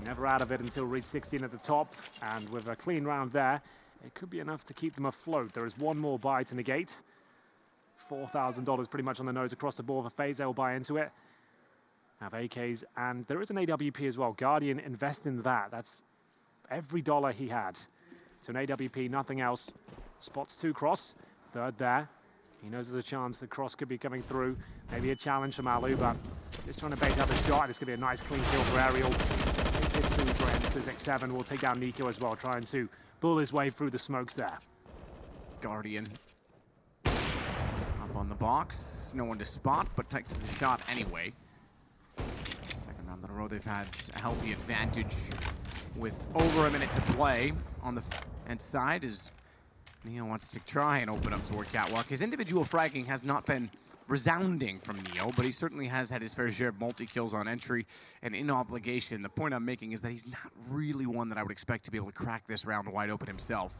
Never out of it until reach 16 at the top. And with a clean round there, it could be enough to keep them afloat. There is one more buy to negate. $4,000 pretty much on the nose across the board for FaZe. They'll buy into it. Have AKs, and there is an AWP as well. Guardian invest in that. That's every dollar he had. So an AWP, nothing else. Spots 2 cross. Third there. He knows there's a chance the cross could be coming through. Maybe a challenge from Alu, but just trying to bait out the shot. It's going to be a nice clean kill for Aerial. X7 will take down Nico as well, trying to bull his way through the smokes there. Guardian up on the the box. No one to spot, but takes the shot anyway. Second round in a row, they've had a healthy advantage with over a minute to play. On the end side as Neo wants to try and open up toward Catwalk. His individual fragging has not been resounding from Neo, but he certainly has had his fair share of multi-kills on entry and in obligation. The point I'm making is that he's not really one that I would expect to be able to crack this round wide open himself.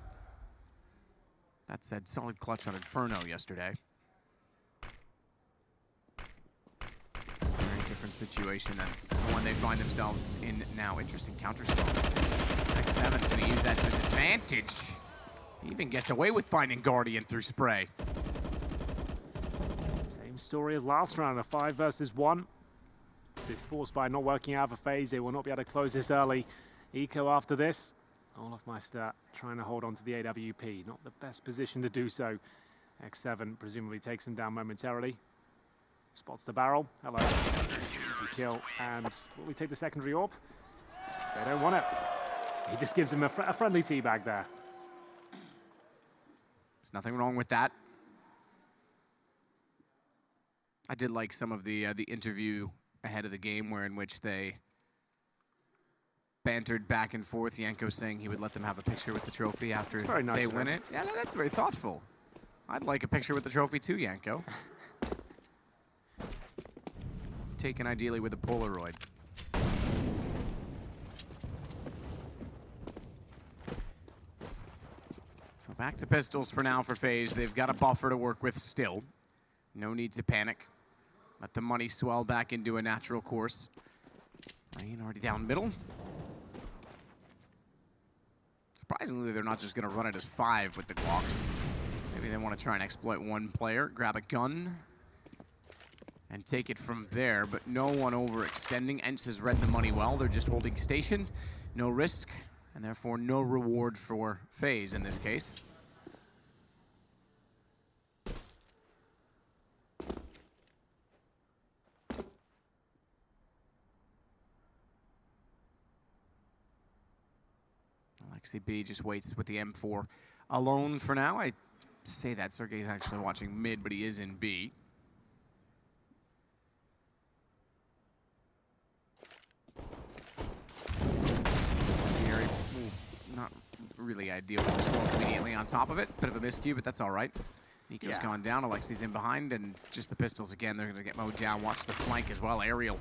That said, solid clutch on Inferno yesterday. Very different situation than the one they find themselves in now. Interesting counter spell. X7's going to use that to his advantage. He even gets away with finding Guardian through spray. Same story as last round, a 5 versus 1. This force by not working out for FaZe, they will not be able to close this early. Eco after this. Olofmeister trying to hold on to the AWP. Not the best position to do so. X7 presumably takes him down momentarily. Spots the barrel. Hello. Easy kill. And will we take the secondary orb? They don't want it. He just gives him a friendly teabag there. There's nothing wrong with that. I did like some of the interview ahead of the game in which they bantered back and forth. Yanko saying he would let them have a picture with the trophy after nice they win it. Yeah, that's very thoughtful. I'd like a picture with the trophy too, Yanko. Taken ideally with a Polaroid. So back to pistols for now for FaZe. They've got a buffer to work with still. No need to panic. Let the money swell back into a natural course. Ryan already down middle. Surprisingly, they're not just going to run it as 5 with the Glocks. Maybe they want to try and exploit one player, grab a gun, and take it from there, but no one overextending. ENCE has read the money well. They're just holding station, no risk, and therefore no reward for FaZe in this case. Alexi B just waits with the M4 alone for now. I say that Sergey's actually watching mid, but he is in B. Not really ideal with the smoke immediately on top of it. Bit of a miscue, but that's all right. Nico's gone down. Alexi's in behind, and just the pistols again. They're going to get mowed down. Watch the flank as well. Aerial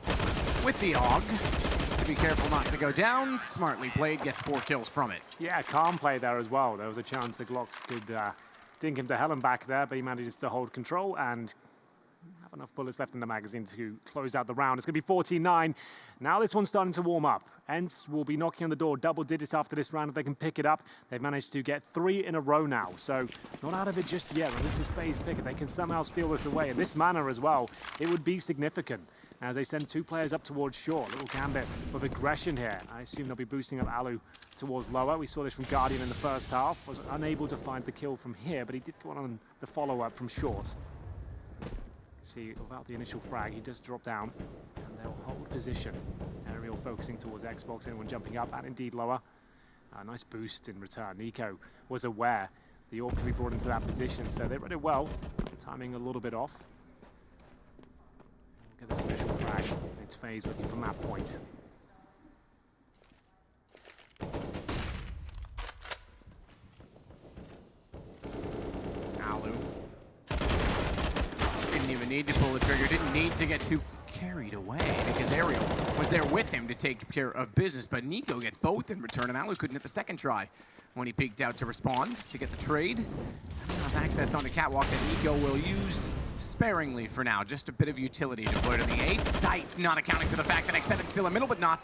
with the AUG. To be careful not to go down. Smartly played. Gets 4 kills from it. Yeah, calm play there as well. There was a chance the Glocks could dink him to hell and back there, but he manages to hold control and have enough bullets left in the magazine to close out the round. It's going to be 14-9. Now this one's starting to warm up. ENCE will be knocking on the door double digits after this round if they can pick it up. They've managed to get 3 in a row now, so not out of it just yet. And this is FaZe pick. If they can somehow steal this away in this manner as well, it would be significant. As they send 2 players up towards short. Little gambit of aggression here. I assume they'll be boosting up Alu towards lower. We saw this from Guardian in the first half. Was unable to find the kill from here, but he did go on the follow-up from short. See, without the initial frag, he does drop down, and they'll hold position. Aerial focusing towards Xbox, anyone jumping up, and indeed lower. Nice boost in return. Nico was aware the AUG could be brought into that position, so they read it well. Timing a little bit off. Look at this initial frag. It's FaZe looking from that point. Alu. Didn't even need to pull the trigger, didn't need to get too carried away because Ariel was there with him to take care of business, but Nico gets both in return, and Alu couldn't hit the second try when he peeked out to respond to get the trade. There's access on the catwalk that Nico will use sparingly for now. Just a bit of utility deployed on the ace. Sight, not accounting for the fact that X7's still in middle, but not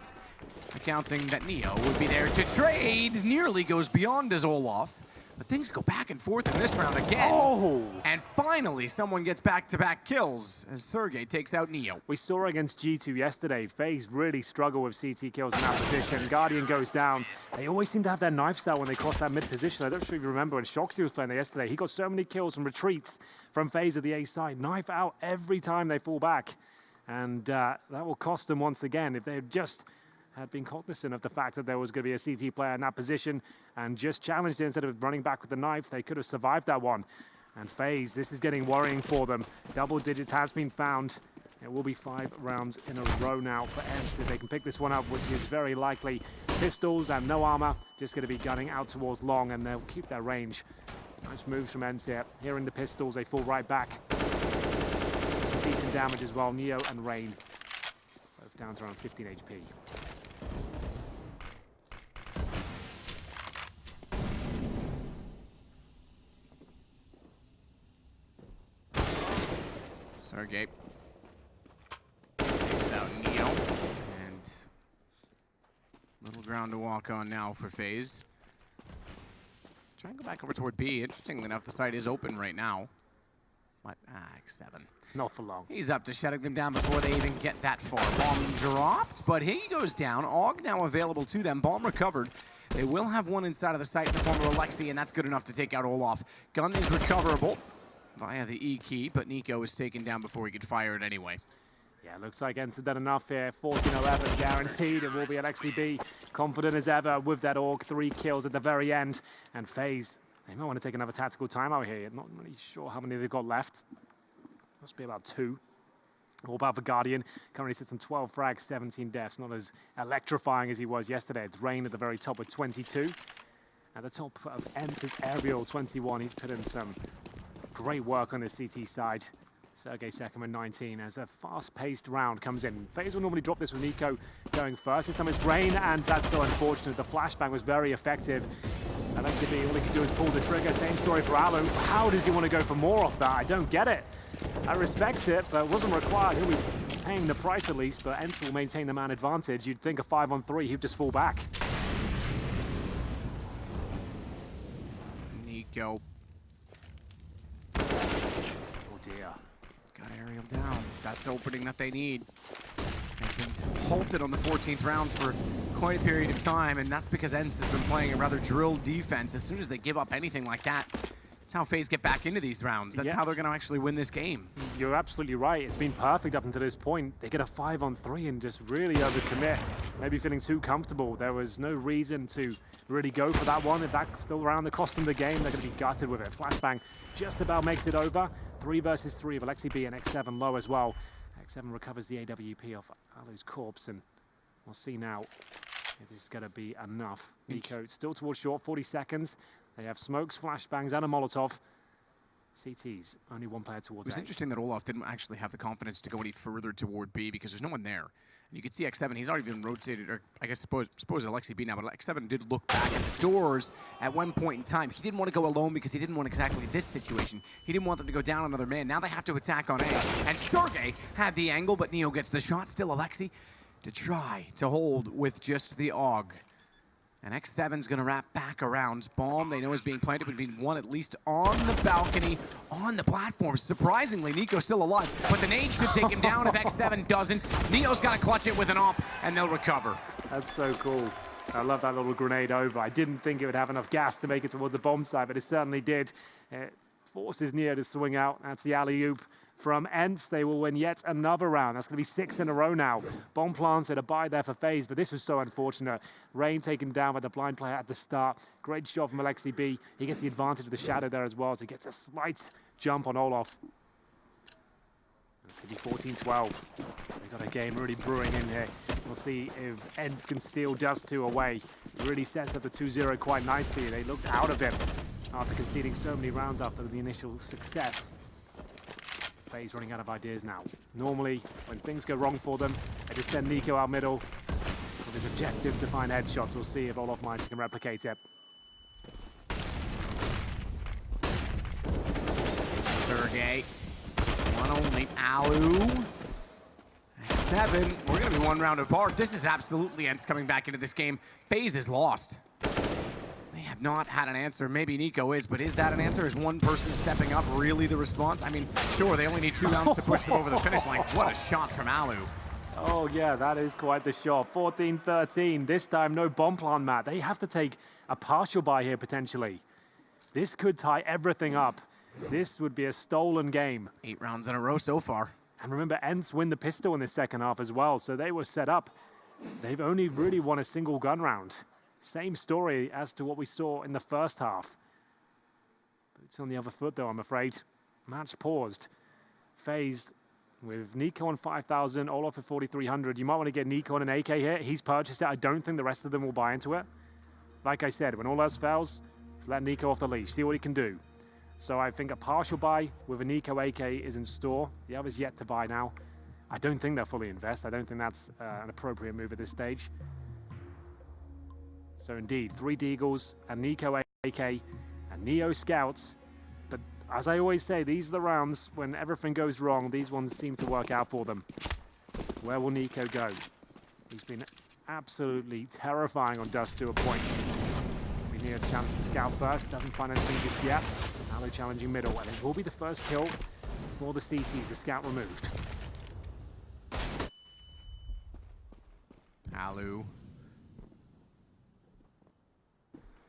accounting that Neo would be there to trade. Nearly goes beyond his Olaf. But things go back and forth in this round again. Oh! And finally, someone gets back-to-back kills as Sergey takes out Neo. We saw against G2 yesterday. FaZe really struggle with CT kills in that position. Guardian goes down. They always seem to have their knife style when they cross that mid position. I don't sure if you remember when Shoxy was playing there yesterday. He got so many kills from retreats from FaZe at the A side. Knife out every time they fall back. And that will cost them once again if they just had been cognizant of the fact that there was going to be a CT player in that position and just challenged it instead of running back with the knife. They could have survived that one. And FaZe, this is getting worrying for them. Double digits has been found. It will be 5 rounds in a row now for ENCE if they can pick this one up, which is very likely. Pistols and no armor, just going to be gunning out towards long, and they'll keep their range. Nice moves from ENCE here. Hearing the pistols, they fall right back. Some decent damage as well. Neo and Rain, both down to around 15 HP. Sergey takes out Neo, and little ground to walk on now for FaZe. Try and go back over toward B. Interestingly enough, the site is open right now. But, X7. Not for long. He's up to shutting them down before they even get that far. Bomb dropped, but he goes down. AUG now available to them. Bomb recovered. They will have one inside of the site in the form of Alexi, and that's good enough to take out Olaf. Gun is recoverable via the E key, but Nico is taken down before he could fire it anyway. Yeah, looks like ENCE have done enough here. 14-11 guaranteed. It will be Alexi B. Confident as ever with that AUG. 3 kills at the very end. And FaZe, they might want to take another tactical timeout here. Not really sure how many they've got left. Must be about 2. All about the Guardian. Currently sits on 12 frags, 17 deaths. Not as electrifying as he was yesterday. It's Rain at the very top with 22. At the top of ENCE's Aerial, 21. He's put in some great work on the CT side. Sergey second with 19 as a fast-paced round comes in. FaZe will normally drop this with Nico going first. This time it's Rain, and that's so unfortunate. The flashbang was very effective. Alexi B, all he could do is pull the trigger. Same story for Alu. How does he want to go for more off that? I don't get it. I respect it, but it wasn't required. He'll be paying the price at least, but ENCE will maintain the man advantage. You'd think a 5-on-3, he'd just fall back. Nico. Oh dear. Got Aerial down. That's the opening that they need. They've been halted on the 14th round for quite a period of time, and that's because ENCE has been playing a rather drilled defense. As soon as they give up anything like that, that's how FaZe get back into these rounds. That's how they're going to actually win this game. You're absolutely right. It's been perfect up until this point. They get a 5-on-3 and just really overcommit. Maybe feeling too comfortable. There was no reason to really go for that one. If that's still around the cost of the game, they're going to be gutted with it. Flashbang just about makes it over. 3 versus 3 of Alexi B and X7 low as well. X7 recovers the AWP off Alu's corpse, and we'll see now if this is going to be enough. Nico still towards short, 40 seconds. They have smokes, flashbangs, and a Molotov. CTs, only one player towards It was interesting that Olaf didn't actually have the confidence to go any further toward B because there's no one there. And you can see X7, he's already been rotated, or I guess suppose Alexi B now, but X7 did look back at the doors at one point in time. He didn't want to go alone because he didn't want exactly this situation. He didn't want them to go down another man. Now they have to attack on A. And Sergey had the angle, but Neo gets the shot. Still Alexi to try to hold with just the AUG. And X7's going to wrap back around. Bomb, they know is being planted, but being one at least on the balcony, on the platform. Surprisingly, Nico's still alive, but the nade should take him down if X7 doesn't. Neo's got to clutch it with an op, and they'll recover. That's so cool. I love that little grenade over. I didn't think it would have enough gas to make it towards the bomb site, but it certainly did. It forces Neo to swing out. That's the alley-oop from ENCE. They will win yet another round. That's going to be 6 in a row now. Bomb planted, a buy there for FaZe, but this was so unfortunate. Rain taken down by the blind player at the start. Great shot from Alexi B. He gets the advantage of the shadow there as well, so he gets a slight jump on Olaf. It's going to be 14-12. They've got a game really brewing in here. We'll see if ENCE can steal just 2 away. It really sets up the 2-0 quite nicely. They looked out of it after conceding so many rounds after the initial success. FaZe running out of ideas now. Normally, when things go wrong for them, they just send Nico out middle with his objective to find headshots. We'll see if Olaf Mines can replicate it. Sergey, one only. Alu. X7, we're going to be 1 round apart. This is absolutely ENCE coming back into this game. FaZe is lost. They have not had an answer. Maybe Nico is, but is that an answer? Is one person stepping up really the response? I mean, sure, they only need 2 rounds to push them over the finish line. What a shot from Alu. Oh, yeah, that is quite the shot. 14-13. This time, no bomb plant, Matt. They have to take a partial buy here, potentially. This could tie everything up. This would be a stolen game. 8 rounds in a row so far. And remember, ENCE win the pistol in the second half as well, so they were set up. They've only really won a single gun round. Same story as to what we saw in the first half. It's on the other foot, though, I'm afraid. Match paused. FaZe with Nico on 5,000, Olaf at 4,300. You might want to get Nico on an AK here. He's purchased it. I don't think the rest of them will buy into it. Like I said, when all else fails, just let Nico off the leash. See what he can do. So I think a partial buy with a Nico AK is in store. The other's yet to buy now. I don't think they'll fully invest. I don't think that's an appropriate move at this stage. So indeed, 3 Deagles, a Nico AK, and Neo Scouts. But as I always say, these are the rounds when everything goes wrong. These ones seem to work out for them. Where will Nico go? He's been absolutely terrifying on Dust to a point. We need a chance to scout first. Doesn't find anything just yet. Alu challenging middle, and it will be the first kill for the CT. The scout removed. Alu.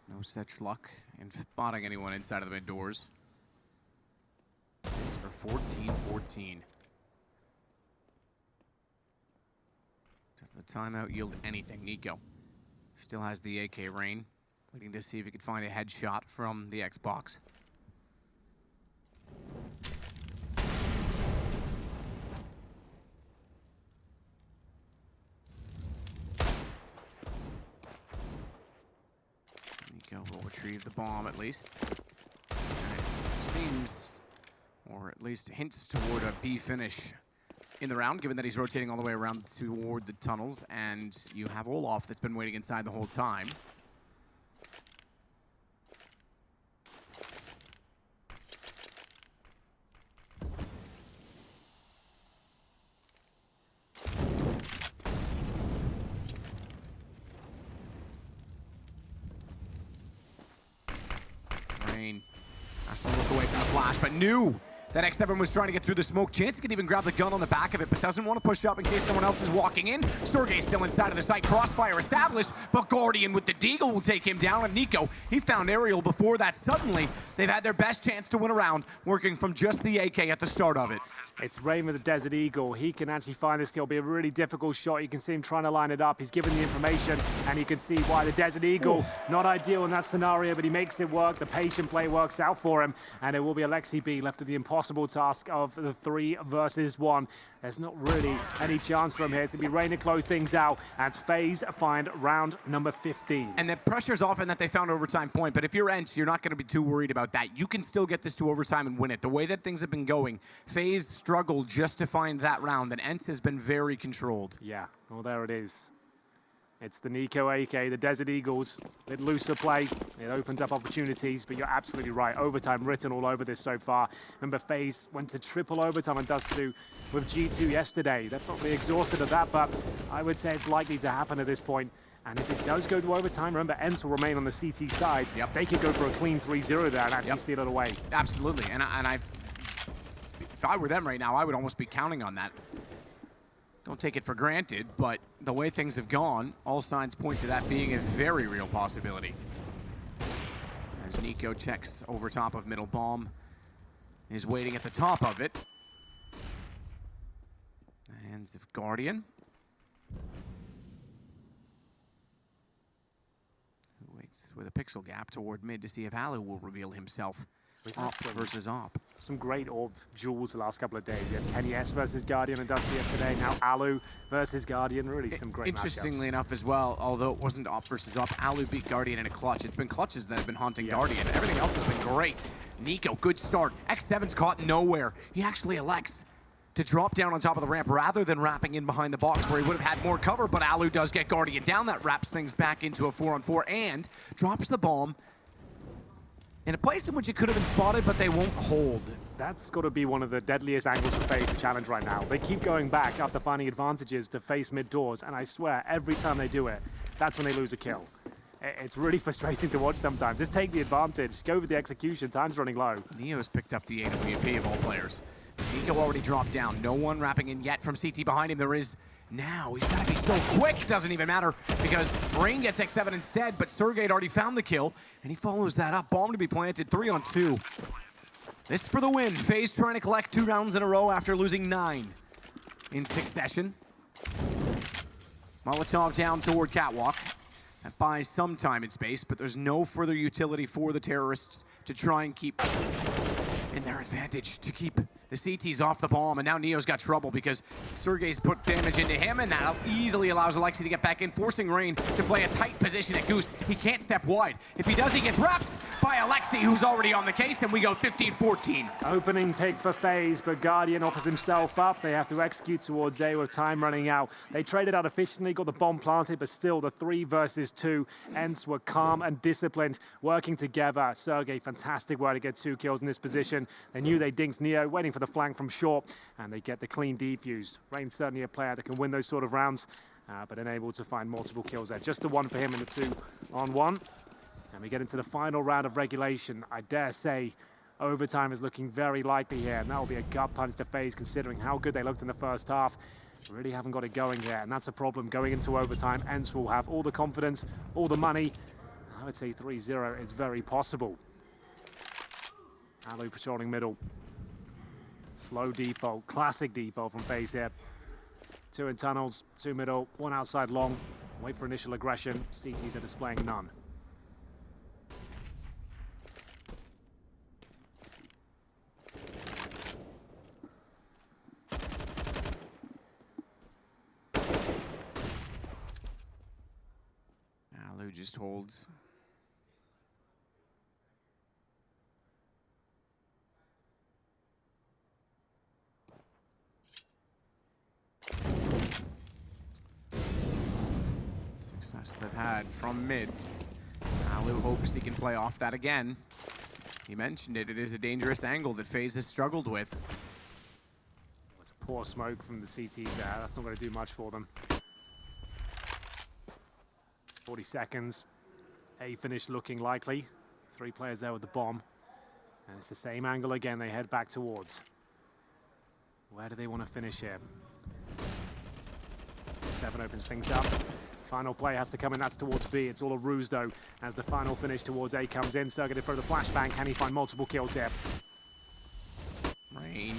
No such luck in spotting anyone inside of the mid doors. This for 14-14. Does the timeout yield anything? Nico still has the AK rain, waiting to see if he could find a headshot from the Xbox. Nico will retrieve the bomb at least. And it seems, or at least hints toward a B finish in the round, given that he's rotating all the way around toward the tunnels, and you have Olaf that's been waiting inside the whole time. Rain has to look away from the flash, but knew that X7 was trying to get through the smoke. Chance could even grab the gun on the back of it, but doesn't want to push up in case someone else is walking in. Sergey's still inside of the site. Crossfire established, but Guardian with the Deagle will take him down. And Nico, he found Aerial before that. Suddenly, they've had their best chance to win a round, working from just the AK at the start of it. It's Rain with the Desert Eagle. He can actually find this kill. Be a really difficult shot. You can see him trying to line it up. He's given the information, and you can see why the Desert Eagle, not ideal in that scenario, but he makes it work. The patient play works out for him, and it will be Alexi B left with the impossible task of the 3 versus 1. There's not really any chance for him here. It's going to be Rain to close things out, and FaZe find round number 15. And the pressure's off in that they found overtime point, but if you're ENCE, you're not going to be too worried about that. You can still get this to overtime and win it. The way that things have been going, FaZe struggled just to find that round, and ENCE has been very controlled. Yeah, well, there it is. It's the Nico AK, the Desert Eagles. A bit looser play. It opens up opportunities, but you're absolutely right. Overtime written all over this so far. Remember, FaZe went to triple overtime on Dust 2 with G2 yesterday. They're probably exhausted of that, but I would say it's likely to happen at this point. And if it does go to overtime, remember, ENCE will remain on the CT side. Yep. They could go for a clean 3-0 there and actually steal it away. Absolutely, and if I were them right now, I would almost be counting on that. Don't take it for granted, but the way things have gone, all signs point to that being a very real possibility. As Nico checks over top of middle bomb, is waiting at the top of it. The hands of Guardian. Who waits with a pixel gap toward mid to see if Alu will reveal himself. Op versus Op. Some great orb duels the last couple of days. You had Kenny S versus Guardian and Dusty yesterday. Now Alu versus Guardian. Really some great Interestingly matchups. enough as well, although it wasn't Op versus Op, Alu beat Guardian in a clutch. It's been clutches that have been haunting Guardian. Everything else has been great. Nico, good start. X7's caught nowhere. He actually elects to drop down on top of the ramp rather than wrapping in behind the box where he would have had more cover, but Alu does get Guardian down. That wraps things back into a 4-on-4 and drops the bomb in a place in which it could have been spotted, but they won't hold. That's got to be one of the deadliest angles for FaZe to challenge right now. They keep going back after finding advantages to face mid-doors, and I swear, every time they do it, that's when they lose a kill. It's really frustrating to watch sometimes. Just take the advantage, go with the execution, time's running low. Neo's picked up the AWP of all players. Nico already dropped down. No one wrapping in yet from CT behind him. There is now. He's got to be so quick. Doesn't even matter because Rain gets X7 instead, but Sergey had already found the kill, and he follows that up. Bomb to be planted, 3-on-2. This is for the win. FaZe trying to collect 2 rounds in a row after losing 9 in succession. Molotov down toward Catwalk. That buys some time and space, but there's no further utility for the terrorists to try and keep in their advantage, to keep the CTs off the bomb. And now Neo's got trouble because Sergey's put damage into him, and that easily allows Alexi to get back in, forcing Rain to play a tight position at Goose. He can't step wide. If he does, he gets wrapped by Alexi, who's already on the case, and we go 15-14. Opening pick for FaZe, but Guardian offers himself up. They have to execute towards A with time running out. They traded out efficiently, got the bomb planted, but still the 3 versus 2. ENCE were calm and disciplined, working together. Sergey, fantastic work to get 2 kills in this position. They knew they dinked Neo, waiting for the flank from short, and they get the clean defuse. Rain's certainly a player that can win those sort of rounds, but unable to find multiple kills there. Just the 1 for him in the 2-on-1. And we get into the final round of regulation. I dare say overtime is looking very likely here, and that will be a gut punch to FaZe considering how good they looked in the first half. Really haven't got it going here, and that's a problem going into overtime. ENCE will have all the confidence, all the money. I would say 3-0 is very possible. Alu patrolling middle. Slow default, classic default from FaZe here. 2 in tunnels, 2 middle, 1 outside long. Wait for initial aggression. CTs are displaying none. Alu just holds. Success they've had from mid. Alu hopes he can play off that again. He mentioned it. It is a dangerous angle that FaZe has struggled with. It's a poor smoke from the CT there. That's not going to do much for them. 40 seconds. A finish looking likely. 3 players there with the bomb. And it's the same angle again they head back towards. Where do they want to finish here? 7 opens things up. Final play has to come in, that's towards B. It's all a ruse though, as the final finish towards A comes in. Sergey to throw the flashbang. Can he find multiple kills here? Rain.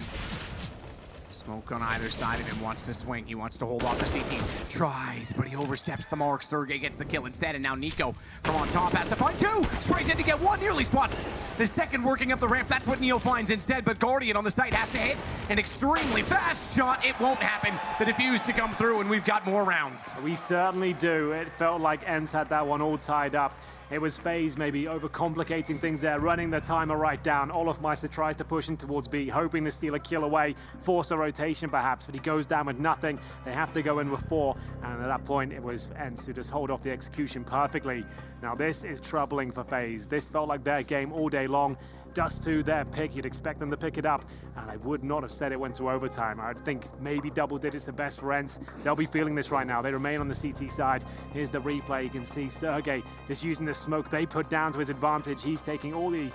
Smoke on either side of him, wants to swing. He wants to hold off the CT. Tries, but he oversteps the mark. Sergey gets the kill instead, and now Nico from on top has to find 2. Sprays in to get 1, nearly spots the second working up the ramp. That's what Neo finds instead, but Guardian on the site has to hit an extremely fast shot. It won't happen. The defuse to come through, and we've got more rounds. We certainly do. It felt like ENCE had that one all tied up. It was FaZe maybe overcomplicating things there, running the timer right down. Olofmeister tries to push in towards B, hoping to steal a kill away, force a rotation perhaps, but he goes down with nothing. They have to go in with 4, and at that point it was ENCE who just hold off the execution perfectly. Now this is troubling for FaZe. This felt like their game all day long. Dust to their pick, you'd expect them to pick it up, and I would not have said it went to overtime. I'd think maybe double digits the best for ENCE. They'll be feeling this right now. They remain on the CT side. Here's the replay. You can see Sergey just using the smoke they put down to his advantage. He's taking all the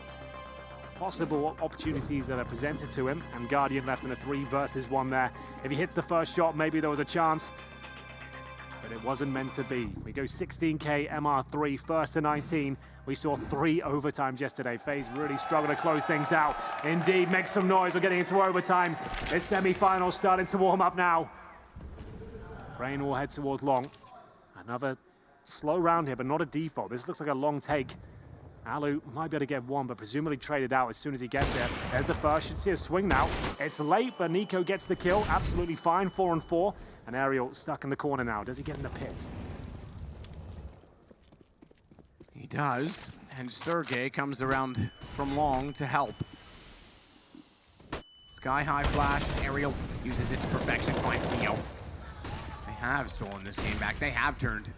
possible opportunities that are presented to him, and Guardian left in a 3 versus 1 there. If he hits the first shot, maybe there was a chance, but it wasn't meant to be. We go 16K MR3, 1st to 19. We saw 3 overtimes yesterday. FaZe really struggled to close things out. Indeed, make some noise. We're getting into overtime. This semi-final starting to warm up now. Rain will head towards long. Another slow round here, but not a default. This looks like a long take. Alu might be able to get 1, but presumably traded out as soon as he gets there. There's the first. Should see a swing now. It's late, but Nico gets the kill. Absolutely fine. 4-on-4. And Ariel stuck in the corner now. Does he get in the pit? He does, and Sergey comes around from long to help. Sky high flash. Ariel uses it to perfection. Finds Neo. They have stolen this game back. They have turned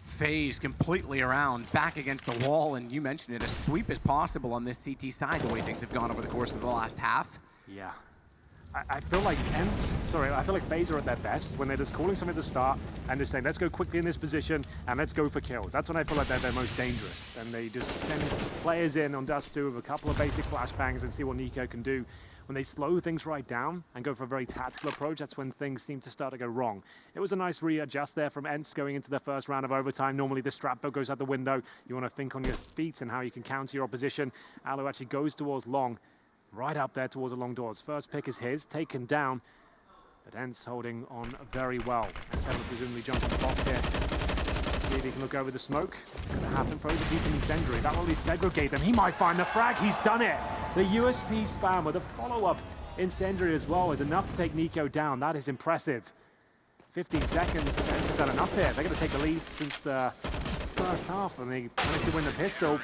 FaZe completely around, back against the wall, and you mentioned it, a sweep is possible on this CT side, the way things have gone over the course of the last half. Yeah. I feel like FaZe are at their best when they're just calling something at the start and just saying, let's go quickly in this position and let's go for kills. That's when I feel like they're most dangerous. And they just send players in on Dust 2 with a couple of basic flashbangs and see what Nico can do. When they slow things right down and go for a very tactical approach, that's when things seem to start to go wrong. It was a nice readjust there from ENCE going into the first round of overtime. Normally the strap bow goes out the window. You want to think on your feet and how you can counter your opposition. Alu actually goes towards long. Right up there towards the long doors. First pick is his, taken down, but ENCE holding on very well. ENCE having to presumably jump on the box here. See if he can look over the smoke. It's going to happen. Throws a decent incendiary. That will at least segregate them. He might find the frag. He's done it. The USP spam with a follow-up incendiary as well is enough to take Nico down. That is impressive. 15 seconds. They've done enough here. They're going to take the lead since the first half, and they managed to win the pistol.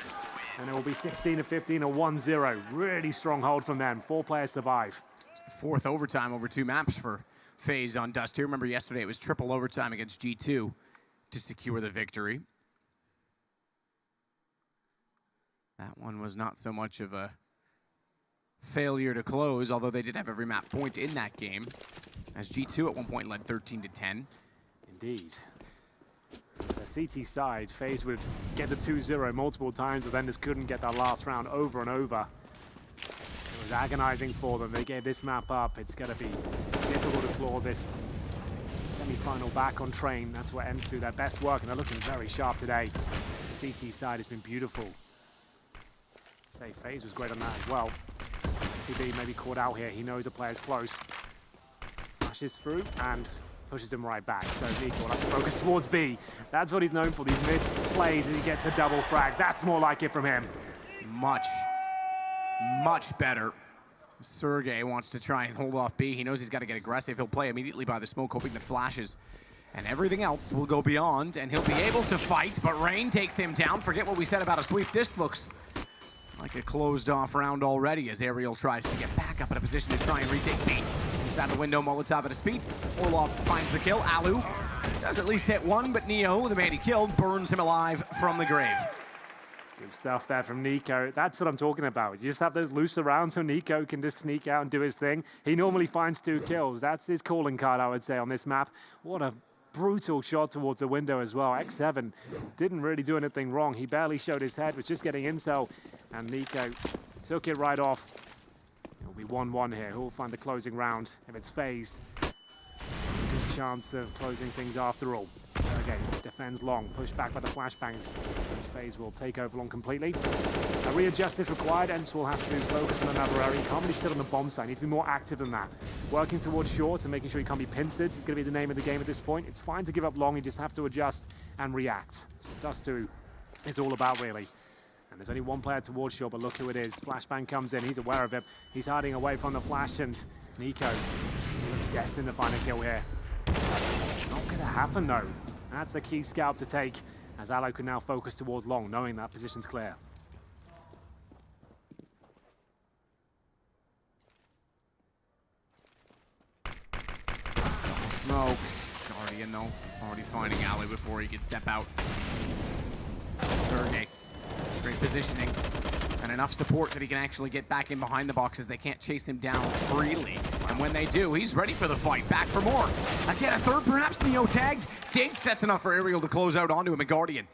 And it will be 16-15 or 1-0. Really strong hold from them. 4 players survive. It's the 4th overtime over 2 maps for FaZe on Dust 2. Remember yesterday it was triple overtime against G2 to secure the victory. That one was not so much of a failure to close, although they did have every map point in that game, as G2 at one point led 13-10. Indeed. The CT side, FaZe would get the 2-0 multiple times, but then just couldn't get that last round over and over. It was agonizing for them. They gave this map up. It's going to be difficult to claw this semi-final back on train. That's what ENCE do their best work, and they're looking very sharp today. The CT side has been beautiful. I'd say FaZe was great on that as well. TB maybe caught out here. He knows the player's close. Flashes through and pushes him right back. So Nico will have to focus towards B. That's what he's known for, these mid plays, and he gets a double frag. That's more like it from him. Much better. Sergey wants to try and hold off B. He knows he's got to get aggressive. He'll play immediately by the smoke, hoping that flashes and everything else will go beyond, and he'll be able to fight, but Rain takes him down. Forget what we said about a sweep. This looks like a closed off round already as Aerial tries to get back up in a position to try and retake B. Inside the window, Molotov at his feet. Orlov finds the kill. Alu does at least hit one, but Neo, the man he killed, burns him alive from the grave. Good stuff there from Nico. That's what I'm talking about. You just have those loose rounds so Nico can just sneak out and do his thing. He normally finds 2 kills. That's his calling card, I would say, on this map. What a brutal shot towards the window as well. X7 didn't really do anything wrong. He barely showed his head, was just getting intel, and Nico took it right off. It'll be 1-1 here. Who'll find the closing round? If it's FaZe, good chance of closing things after all. Again, defends long, pushed back by the flashbangs. FaZe will take over long completely. A readjust if required. ENCE will have to focus on another area. He can't really sit on the bomb site. He needs to be more active than that. Working towards short and making sure he can't be pincered. It's going to be the name of the game at this point. It's fine to give up long. You just have to adjust and react. That's what Dust 2 is all about, really. And there's only one player towards short, but look who it is. Flashbang comes in. He's aware of it. He's hiding away from the flash, and Nico looks destined to find a kill here. Not going to happen, though. That's a key scalp to take, as Alo can now focus towards long, knowing that position's clear. Smoke. Guardian, though. Already finding Ali before he can step out. Sergey. Great positioning. And enough support that he can actually get back in behind the boxes. They can't chase him down freely. And when they do, he's ready for the fight. Back for more. Again, a third, perhaps. Neo tagged. Dinked. That's enough for Aerial to close out onto him. A Guardian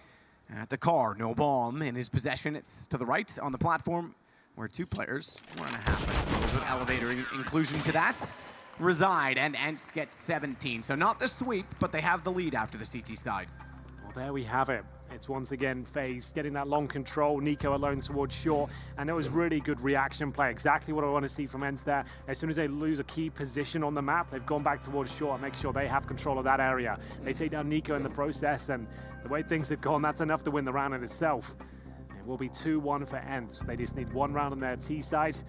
at the car. No bomb in his possession. It's to the right on the platform where 2 players, 1.5, I suppose, with elevator inclusion to that, reside. And ENCE gets 17. So not the sweep, but they have the lead after the CT side. Well, there we have it. It's once again FaZe getting that long control, Nico alone towards short, and it was really good reaction play. Exactly what I want to see from ENCE there. As soon as they lose a key position on the map, they've gone back towards short and make sure they have control of that area. They take down Nico in the process, and the way things have gone, that's enough to win the round in itself. It will be 2-1 for ENCE. They just need 1 round on their T side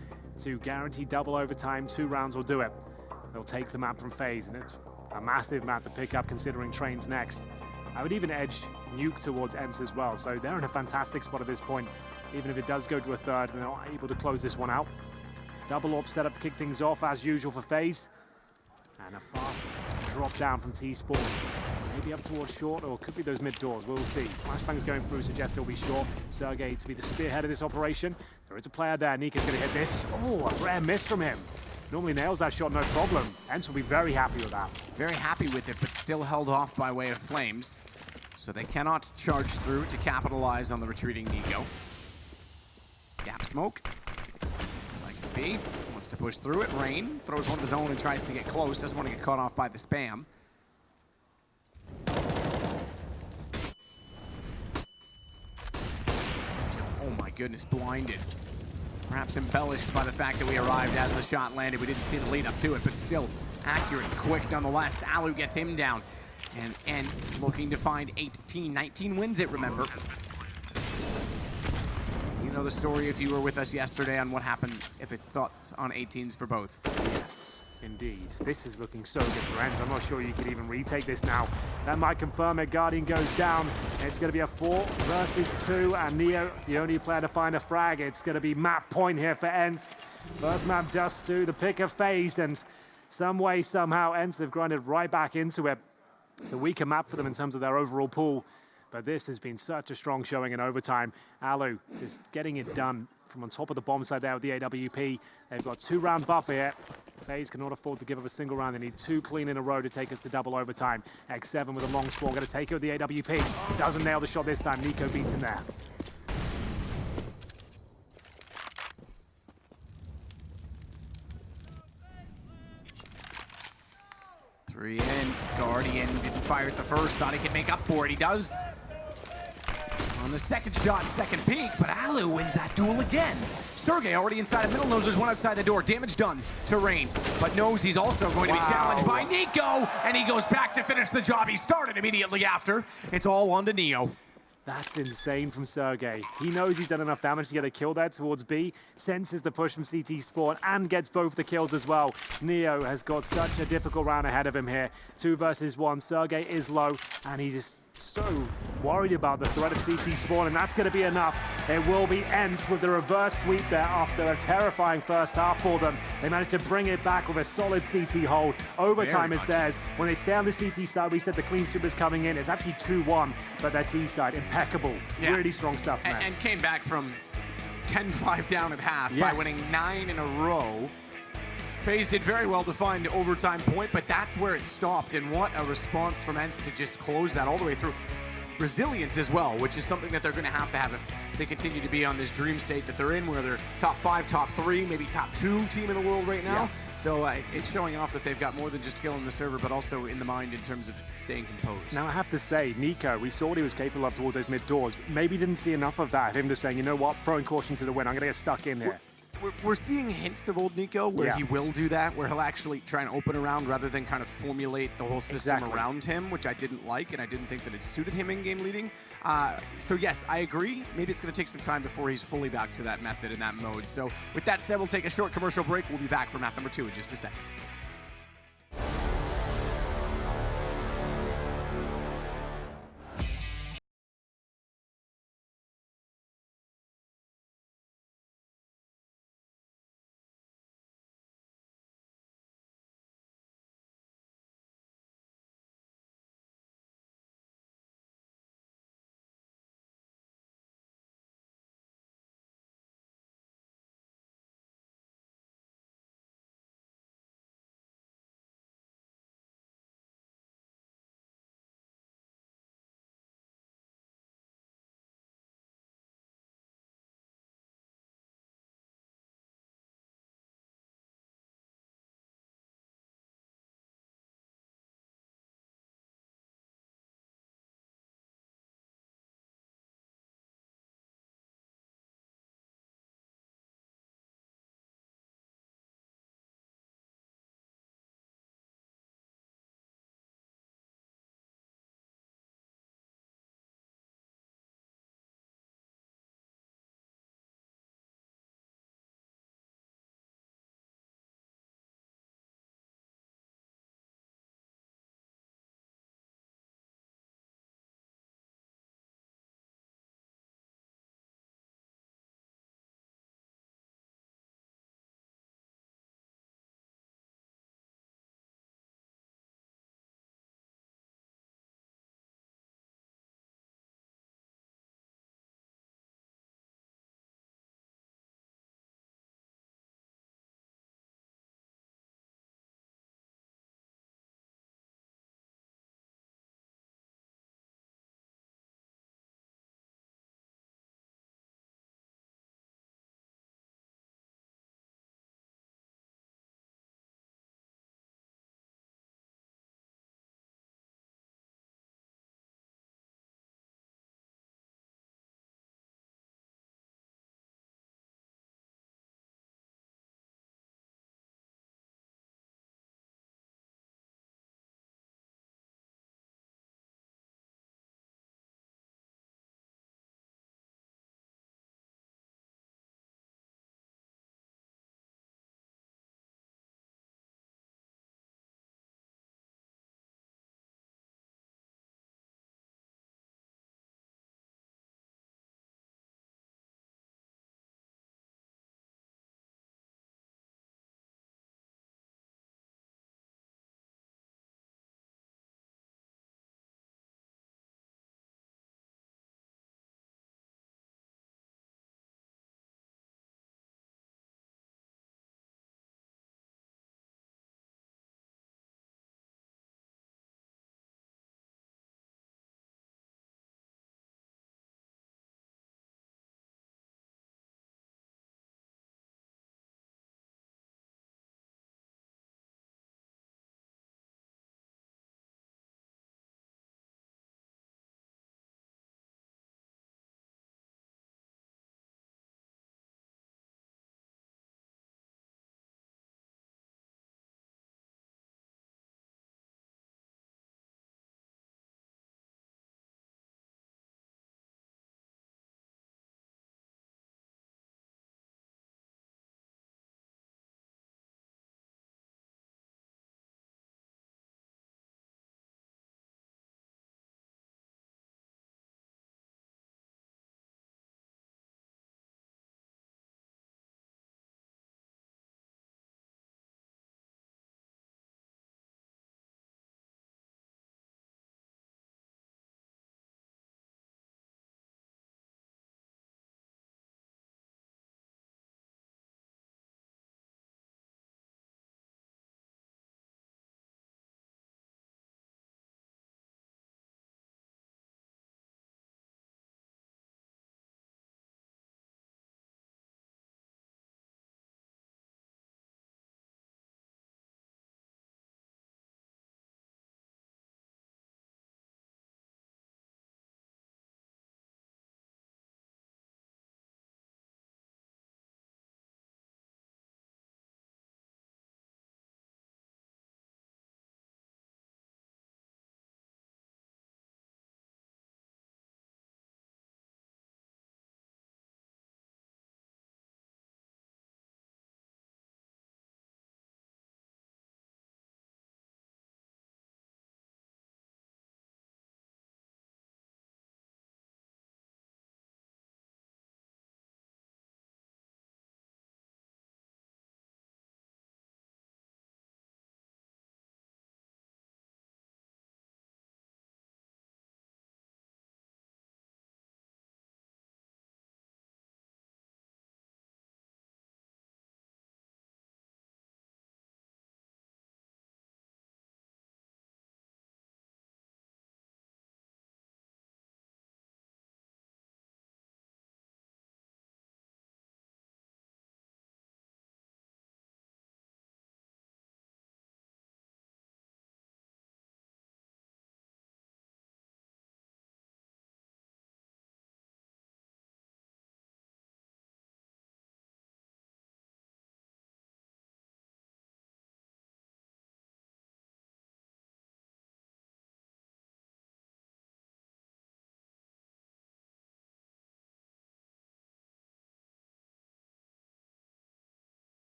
to guarantee double overtime. 2 rounds will do it. They'll take the map from FaZe, and it's a massive map to pick up considering Train's next. I would even edge Nuke towards ENCE as well, so they're in a fantastic spot at this point. Even if it does go to a third, they're not able to close this one out. Double AWP set up to kick things off as usual for FaZe. And a fast drop down from T-Spawn. Maybe up towards short, or could be those mid doors, we'll see. Flashbangs going through suggest it'll be short. Sergey to be the spearhead of this operation. There is a player there, Nika's gonna hit this. Oh, a rare miss from him. Normally nails that shot, no problem. ENCE will be very happy with that. Very happy with it, but still held off by way of flames. So they cannot charge through to capitalize on the retreating Nico. Gap smoke. Likes the B. Wants to push through it. Rain throws one of his own and tries to get close. Doesn't want to get caught off by the spam. Oh my goodness, blinded. Perhaps embellished by the fact that we arrived as the shot landed. We didn't see the lead up to it, but still accurate and quick nonetheless. Alu gets him down. And ENCE looking to find 18, 19 wins it, remember. You know the story if you were with us yesterday on what happens if it starts on 18s for both. Yes, indeed. This is looking so good for ENCE. I'm not sure you could even retake this now. That might confirm it. Guardian goes down. It's going to be a 4 versus 2, and Neo, the only player to find a frag. It's going to be map point here for ENCE. First map Dust 2, the pick of FaZe, and some way, somehow, ENCE have grinded right back into it. It's a weaker map for them in terms of their overall pool, but this has been such a strong showing in overtime. Alu is getting it done from on top of the bomb side there with the AWP. They've got 2-round buffer here. FaZe cannot afford to give up a single round. They need 2 clean in a row to take us to double overtime. X7 with a long spawn, going to take it with the AWP. Doesn't nail the shot this time. Nico beats him there. Three in. Guardian didn't fire at the first. Thought he could make up for it. He does. On the second shot, second peek, but Alu wins that duel again. Sergey already inside of middle, knows there's one outside the door. Damage done to Rain, but knows he's also going to be challenged by Nico, and he goes back to finish the job he started immediately after. It's all on to Neo. That's insane from Sergey. He knows he's done enough damage to get a kill there towards B, senses the push from CT spawn, and gets both the kills as well. Neo has got such a difficult round ahead of him here. 2 versus 1. Sergey is low, and he just so worried about the threat of CT spawn, and that's going to be enough. It will be ENCE with the reverse sweep there after a terrifying first half for them. They managed to bring it back with a solid CT hold. Overtime is theirs. When they stay on the CT side, we said the clean sweep is coming in. It's actually 2-1, but their T side, impeccable. Yeah. Really strong stuff, man. And came back from 10-5 down at half by winning 9 in a row. FaZe did very well to find overtime point, but that's where it stopped. And what a response from ENCE to just close that all the way through. Resilient as well, which is something that they're going to have if they continue to be on this dream state that they're in, where they're top 5, top 3, maybe top 2 team in the world right now. Yeah. So it's showing off that they've got more than just skill in the server, but also in the mind in terms of staying composed. Now, I have to say, Nico, we saw what he was capable of towards those mid doors. Maybe didn't see enough of that. Him just saying, you know what, throwing caution to the wind. I'm going to get stuck in here. We're seeing hints of old Nico where he will do that, where he'll actually try and open around rather than kind of formulate the whole system around him, which I didn't like, and I didn't think that it suited him in game leading. So yes, I agree. Maybe it's going to take some time before he's fully back to that method and that mode. So with that said, we'll take a short commercial break. We'll be back for map number 2 in just a second.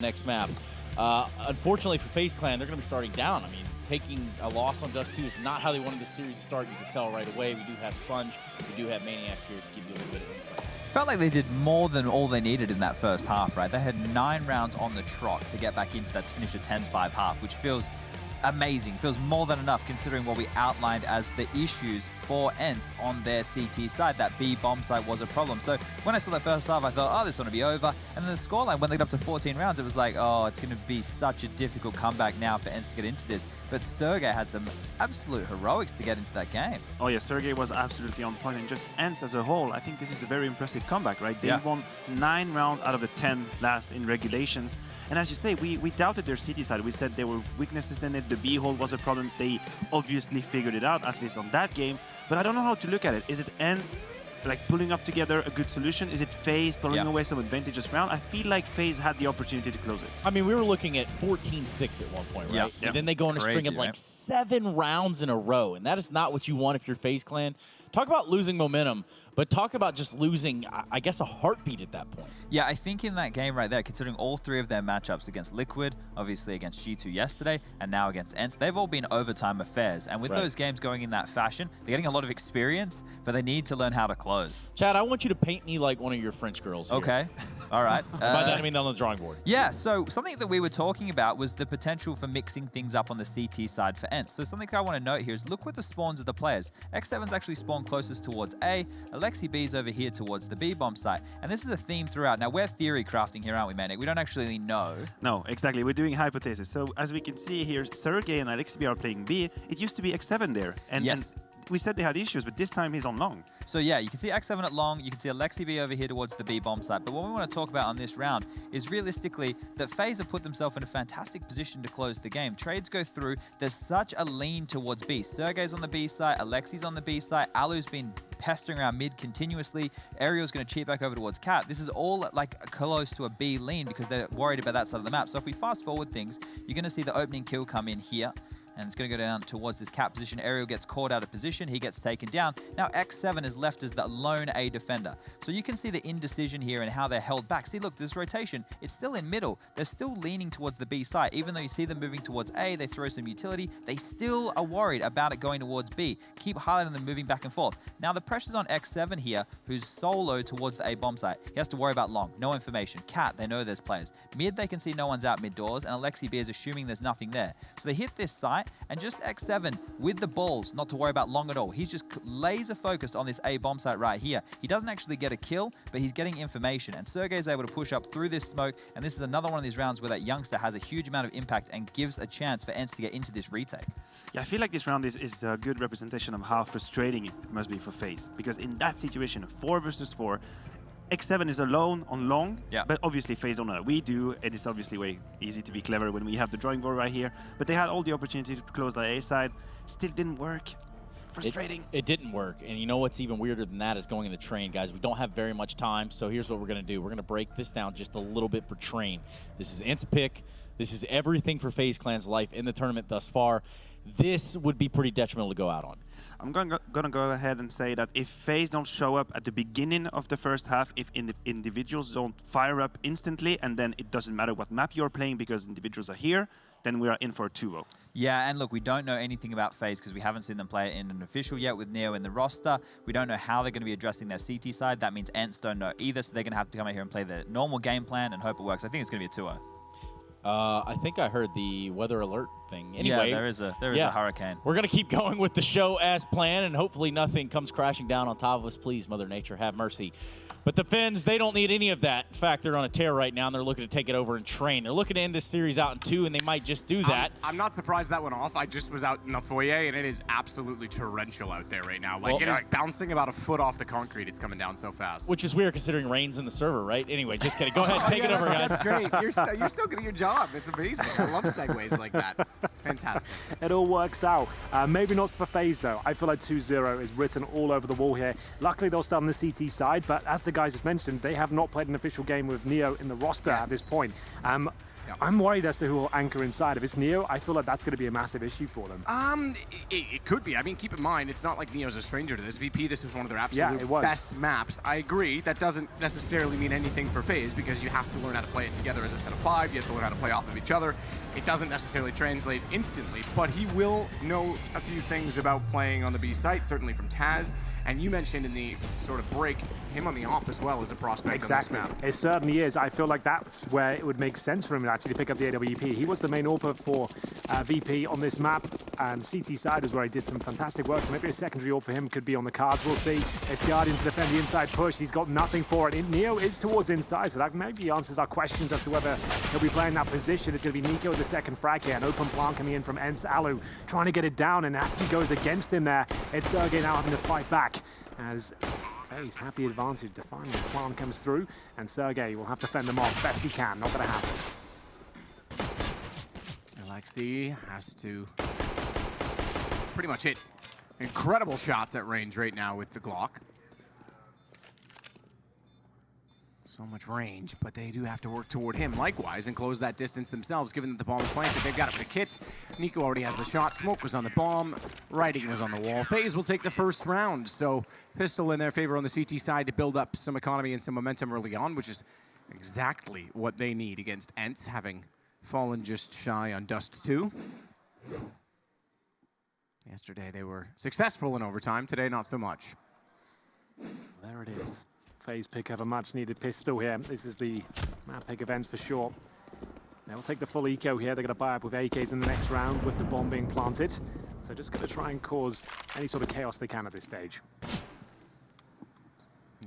next map. Unfortunately for FaZe Clan, they're going to be starting down. I mean, taking a loss on Dust 2 is not how they wanted the series to start. You can tell right away. We do have Sponge. We do have Maniac here to give you a little bit of insight. Felt like they did more than all they needed in that first half, right? They had 9 rounds on the trot to get back into that to finish a 10-5 half, which feels amazing. Feels more than enough considering what we outlined as the issues for ENCE on their CT side. That B bomb site was a problem. So when I saw that first half, I thought, oh, this is going to be over. And then the scoreline, when they got up to 14 rounds, it was like, oh, it's going to be such a difficult comeback now for ENCE to get into this. But Sergey had some absolute heroics to get into that game. Oh yeah, Sergey was absolutely on point, and just ENCE as a whole, I think this is a very impressive comeback, right? They won 9 rounds out of the 10 last in regulations. And as you say, we doubted their CT side. We said there were weaknesses in it. The B hole was a problem. They obviously figured it out, at least on that game. But I don't know how to look at it. Is it ENCE like pulling up together a good solution? Is it FaZe throwing away some advantages round? I feel like FaZe had the opportunity to close it. I mean, we were looking at 14-6 at one point, right? And then they go on a string of like 7 rounds in a row, and that is not what you want if you're FaZe Clan. Talk about losing momentum, but talk about just losing, I guess, a heartbeat at that point. Yeah, I think in that game right there, considering all 3 of their matchups against Liquid, obviously against G2 yesterday, and now against ENCE, they've all been overtime affairs. And with those games going in that fashion, they're getting a lot of experience, but they need to learn how to close. Chad, I want you to paint me like one of your French girls here. Okay, all right. By that I mean on the drawing board. Yeah, so something that we were talking about was the potential for mixing things up on the CT side for ENCE. So something I want to note here is look what the spawns of the players. X7's actually spawned closest towards A, Alexi B's over here towards the B bomb site. And this is a theme throughout. Now, we're theory crafting here, aren't we, Manic? We don't actually know. No, exactly. We're doing hypothesis. So as we can see here, Sergey and Alexi B are playing B. It used to be X7 there. And we said they had issues, but this time he's on long. So yeah, you can see X7 at long, you can see Alexi B over here towards the B bomb site. But what we want to talk about on this round is realistically that FaZe have put themselves in a fantastic position to close the game. Trades go through, there's such a lean towards B. Sergey's on the B site, Alexi's on the B site, Alu's been pestering around mid continuously, Ariel's going to cheat back over towards Cat. This is all like close to a B lean because they're worried about that side of the map. So if we fast forward things, you're going to see the opening kill come in here. And it's going to go down towards this Cat position. Ariel gets caught out of position. He gets taken down. Now X7 is left as the lone A defender. So you can see the indecision here and how they're held back. See, look, this rotation, it's still in middle. They're still leaning towards the B side. Even though you see them moving towards A, they throw some utility. They still are worried about it going towards B. Keep highlighting them moving back and forth. Now the pressure's on X7 here, who's solo towards the A bomb site. He has to worry about long. No information. Cat, they know there's players. Mid, they can see no one's out mid doors. And Alexi B is assuming there's nothing there. So they hit this site and just X7 with the balls, not to worry about long at all. He's just laser focused on this A bomb site right here. He doesn't actually get a kill, but he's getting information. And Sergey is able to push up through this smoke. And this is another one of these rounds where that youngster has a huge amount of impact and gives a chance for ENCE to get into this retake. Yeah, I feel like this round is a good representation of how frustrating it must be for FaZe. Because in that situation, 4 versus 4, X7 is alone on long, but obviously FaZe don't know that we do, and it's obviously way easy to be clever when we have the drawing board right here. But they had all the opportunity to close the A side, still didn't work. Frustrating. It didn't work, and you know what's even weirder than that is going into Train, guys. We don't have very much time, so here's what we're going to do. We're going to break this down just a little bit for Train. This is ENCE pick. This is everything for FaZe Clan's life in the tournament thus far. This would be pretty detrimental to go out on. I'm gonna go ahead and say that if FaZe don't show up at the beginning of the first half, if individuals don't fire up instantly, and then it doesn't matter what map you're playing because individuals are here, then we are in for a 2-0. Yeah, and look, we don't know anything about FaZe because we haven't seen them play it in an official yet with Neo in the roster. We don't know how they're going to be addressing their CT side. That means ENCE don't know either, so they're going to have to come out here and play the normal game plan and hope it works. I think it's going to be a 2-0. I think I heard the weather alert thing. Anyway, yeah, there is a hurricane. We're going to keep going with the show as planned, and hopefully nothing comes crashing down on top of us. Please, Mother Nature, have mercy. But the Finns, they don't need any of that. In fact, they're on a tear right now, and they're looking to take it over and Train. They're looking to end this series out in 2, and they might just do that. I'm not surprised that went off. I just was out in the foyer, and it is absolutely torrential out there right now. Like, it is bouncing about a foot off the concrete. It's coming down so fast. Which is weird considering rain's in the server, right? Anyway, just kidding. Go ahead, take it over, guys. That's great. You're still good at your job. It's amazing. I love segues like that. It's fantastic. It all works out. Maybe not for FaZe, though. I feel like 2-0 is written all over the wall here. Luckily, they'll start on the CT side, but that's the guys just mentioned, they have not played an official game with Neo in the roster at this point. I'm worried as to who will anchor inside. If it's Neo, I feel like that's going to be a massive issue for them. It could be. I mean, keep in mind, it's not like Neo's a stranger to this. VP, this was one of their absolute best maps. I agree. That doesn't necessarily mean anything for FaZe because you have to learn how to play it together as a set of 5. You have to learn how to play off of each other. It doesn't necessarily translate instantly, but he will know a few things about playing on the B site, certainly from Taz. And you mentioned in the sort of break, him on the off as well as a prospect. Exactly. On this map. It certainly is. I feel like that's where it would make sense for him to actually pick up the AWP. He was the main AWP for VP on this map, and CT side is where he did some fantastic work. So maybe a secondary AWP for him could be on the cards. We'll see. It's Guardian to defend the inside push. He's got nothing for it. Neo is towards inside, so that maybe answers our questions as to whether he'll be playing that position. It's going to be Nico with the second frag here. An open plant coming in from ENCE. Alu trying to get it down, and as he goes against him there, it's Sergey now having to fight back. As FaZe have the advantage to find the plant comes through, and Sergey will have to fend them off best he can. Not going to happen. Alexi has to pretty much hit incredible shots at range right now with the Glock. So much range, but they do have to work toward him likewise and close that distance themselves, given that the bomb is planted. They've got it with a kit. Nico already has the shot. Smoke was on the bomb. Writing was on the wall. FaZe will take the first round. So pistol in their favor on the CT side to build up some economy and some momentum early on, which is exactly what they need against ENCE, having fallen just shy on Dust 2. Yesterday they were successful in overtime. Today, not so much. There it is. FaZe pick up a much-needed pistol here. This is the map pick events for sure. They'll take the full eco here. They're going to buy up with AKs in the next round with the bomb being planted. So just going to try and cause any sort of chaos they can at this stage.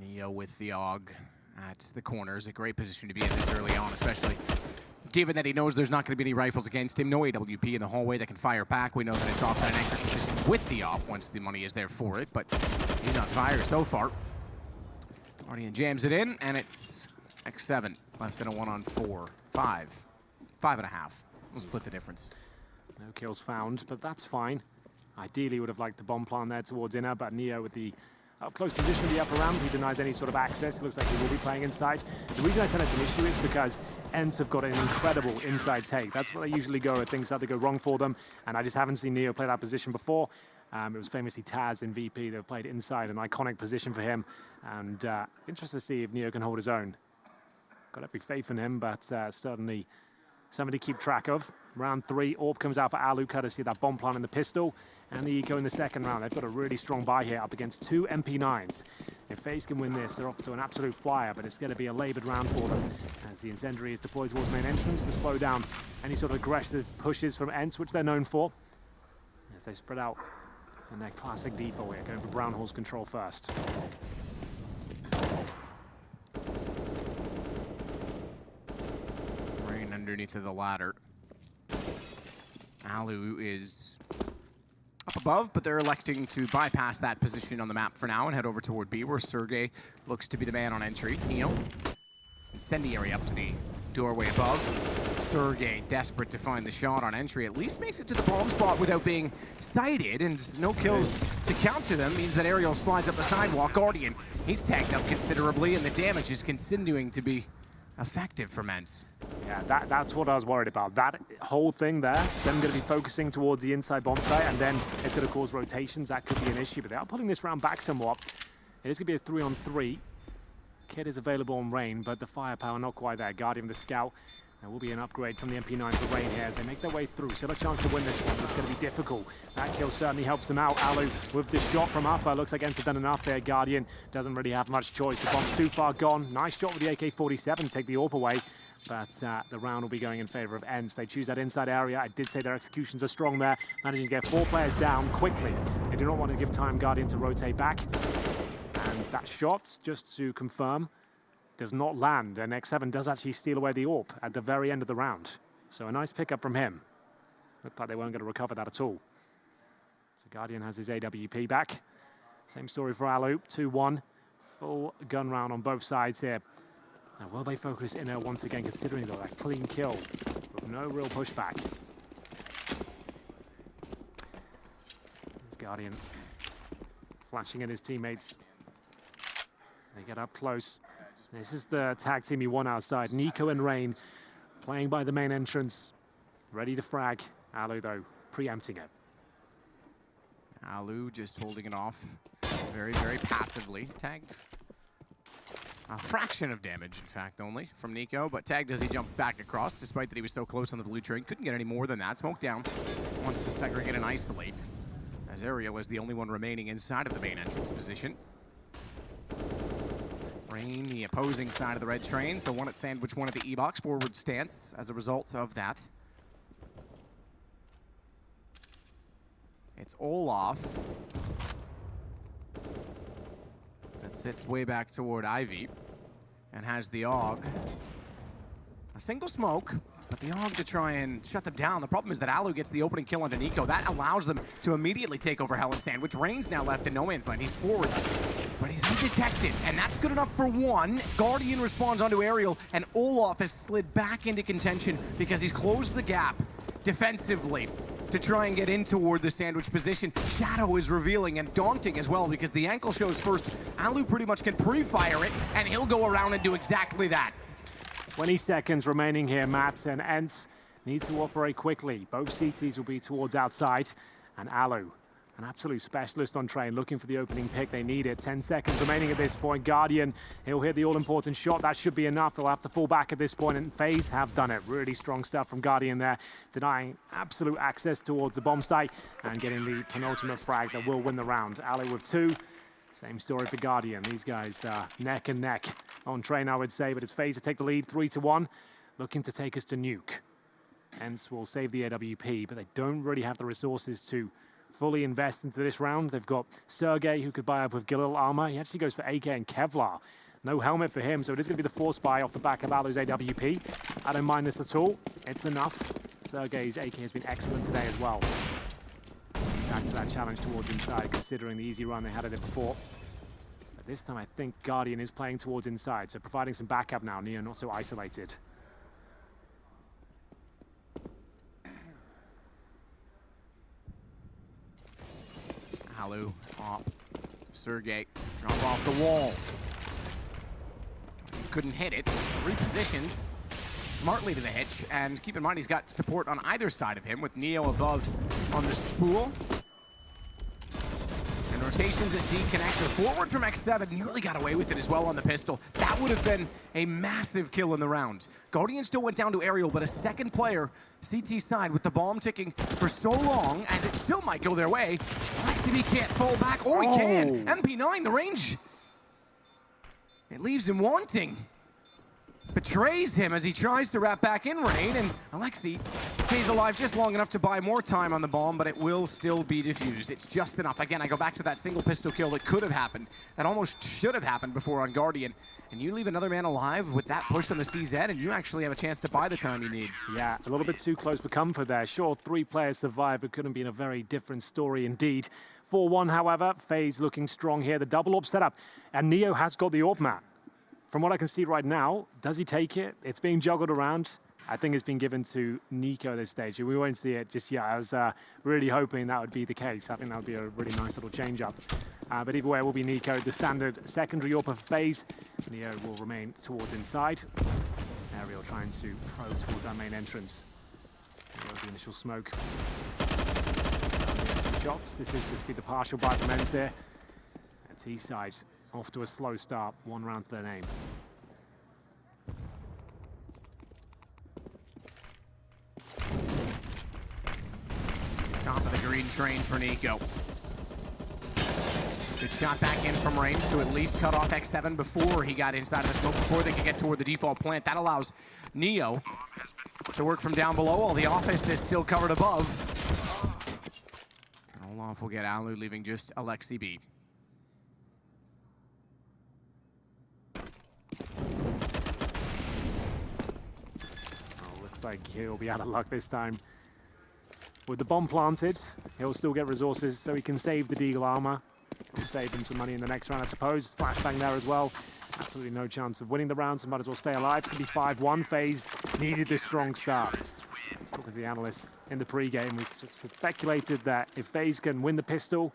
Neo with the AUG at the corners. A great position to be in this early on, especially given that he knows there's not going to be any rifles against him. No AWP in the hallway that can fire back. We know that it's off at an anchor position with the op once the money is there for it, but he's not fired so far. Guardian jams it in, and it's X7. Less than a 1-on-4. 5.5. We'll split the difference. No kills found, but that's fine. Ideally would have liked the bomb plant there towards inner, but Neo with the up-close position of the upper ramp, he denies any sort of access. It looks like he will be playing inside. The reason I said it's an issue is because ENCE have got an incredible inside take. That's what they usually go if things start to go wrong for them, and I just haven't seen Neo play that position before. It was famously Taz in VP that played inside, an iconic position for him. And interested to see if Neo can hold his own. Got every faith in him, but certainly somebody to keep track of. Round 3, AWP comes out for Alu, courtesy of that bomb plant in the pistol. And the eco in the second round. They've got a really strong buy here up against 2 MP9s. If FaZe can win this, they're off to an absolute flyer, but it's going to be a laboured round for them as the incendiary is deployed towards main entrance to slow down any sort of aggressive pushes from ENCE, which they're known for, as they spread out in their classic default here, going for Brown Hall's control first. Rain underneath of the ladder. Alu is up above, but they're electing to bypass that position on the map for now and head over toward B, where Sergey looks to be the man on entry. Neo, incendiary up to the doorway above. Sergey, desperate to find the shot on entry, at least makes it to the bomb spot without being sighted, and no kills to count to them means that Aerial slides up the sidewalk. Guardian, he's tagged up considerably, and the damage is continuing to be effective for ENCE. Yeah, that's what I was worried about. That whole thing there, them going to be focusing towards the inside bomb site, and then it's going to cause rotations. That could be an issue, but they are pulling this round back somewhat. It is going to be a 3-on-3. Kid is available on Rain, but the firepower not quite there. Guardian with the scout. There will be an upgrade from the MP9 for Rain here as they make their way through. Still a chance to win this one. It's going to be difficult. That kill certainly helps them out. Alu with the shot from upper. Looks like ENCE have done enough there. Guardian doesn't really have much choice. The bomb's too far gone. Nice shot with the AK-47 to take the AWP away. But the round will be going in favor of ENCE. They choose that inside area. I did say their executions are strong there. Managing to get 4 players down quickly. They do not want to give time Guardian to rotate back. And that shot, just to confirm, does not land, and X7 does actually steal away the AWP at the very end of the round. So a nice pickup from him. Looked like they weren't going to recover that at all. So Guardian has his AWP back. Same story for Alu, 2-1. Full gun round on both sides here. Now will they focus inner once again, considering though that clean kill with no real pushback. There's Guardian flashing at his teammates. They get up close. This is the tag team you want outside. Nico and Rain playing by the main entrance. Ready to frag. Alu, though, preempting it. Alu just holding it off very, very passively. Tagged a fraction of damage, in fact, only from Nico, but tagged as he jumped back across, despite that he was so close on the blue train. Couldn't get any more than that. Smoke down. Wants to segregate and isolate, as Ariel is the only one remaining inside of the main entrance position. Rain, the opposing side of the red train, so one at sandwich, one at the E-box. Forward stance as a result of that. It's Olaf. That sits way back toward Ivy and has the AUG. A single smoke, but the AUG to try and shut them down. The problem is that Alu gets the opening kill onto Nico. That allows them to immediately take over Hell and Sandwich. Rain's now left in no man's land. He's forward, but he's undetected, and that's good enough for one. Guardian responds onto Ariel, and Olaf has slid back into contention because he's closed the gap defensively to try and get in toward the sandwich position. Shadow is revealing and daunting as well because the ankle shows first. Alu pretty much can pre-fire it, and he'll go around and do exactly that. 20 seconds remaining here, Matt, and ENCE needs to operate quickly. Both CTs will be towards outside, and Alu, an absolute specialist on train, looking for the opening pick. They need it. 10 seconds remaining at this point. Guardian, he'll hit the all-important shot. That should be enough. They'll have to fall back at this point, and FaZe have done it. Really strong stuff from Guardian there, denying absolute access towards the bomb site and getting the penultimate frag that will win the round. Alu with 2. Same story for Guardian. These guys neck and neck on train, I would say, but it's FaZe to take the lead 3-1, looking to take us to nuke. ENCE will save the AWP, but they don't really have the resources to fully invest into this round. They've got Sergey, who could buy up with Galil armor. He actually goes for AK and Kevlar. No helmet for him, so it is going to be the force buy off the back of Alu's AWP. I don't mind this at all. It's enough. Sergey's AK has been excellent today as well. Back to that challenge towards inside, considering the easy run they had at it before. But this time, I think Guardian is playing towards inside, so providing some backup now. Neo not so isolated. Alu up. Sergey drop off the wall. He couldn't hit it. Repositions smartly to the hitch, and keep in mind he's got support on either side of him with Neo above on the spool. And rotations at D connector forward from X7. Nearly got away with it as well on the pistol. That would have been a massive kill in the round. Guardian still went down to Ariel, but a second player, CT side, with the bomb ticking for so long as it still might go their way. XTB can't fall back, or he can. MP9, the range. It leaves him wanting. Betrays him as he tries to wrap back in Rain, and Alexi stays alive just long enough to buy more time on the bomb, but it will still be defused. It's just enough. Again, I go back to that single pistol kill that could have happened, that almost should have happened before on Guardian, and you leave another man alive with that push on the CZ, and you actually have a chance to buy the time you need. Yeah, a little bit too close for comfort there. Sure, 3 players survived, but could have been a very different story indeed. 4-1, however, FaZe looking strong here. The double AWP setup, and Neo has got the AWP map. From what I can see right now, does he take it? It's being juggled around. I think it's been given to Nico at this stage. We won't see it just yet. I was really hoping that would be the case. I think that would be a really nice little change-up. But either way, it will be Nico. The standard secondary AWP of FaZe. Neo will remain towards inside. Ariel trying to probe towards our main entrance. There goes the initial smoke. Shots. This is just be the partial buy from ENCE here. At T side. Off to a slow start, 1 round to their name. Top of the green train for Nico. Good shot back in from Rain to at least cut off X7 before he got inside of the smoke, before they could get toward the default plant. That allows Neo to work from down below while the office is still covered above. And Olaf will get Alu, leaving just Alexi B. Like he'll be out of luck this time. With the bomb planted, he'll still get resources so he can save the Deagle armor. It'll save him some money in the next round, I suppose. Flashbang there as well. Absolutely no chance of winning the round, so might as well stay alive. Could be 5-1. FaZe needed this strong start. Talking to the analysts in the pre-game, we speculated that if FaZe can win the pistol,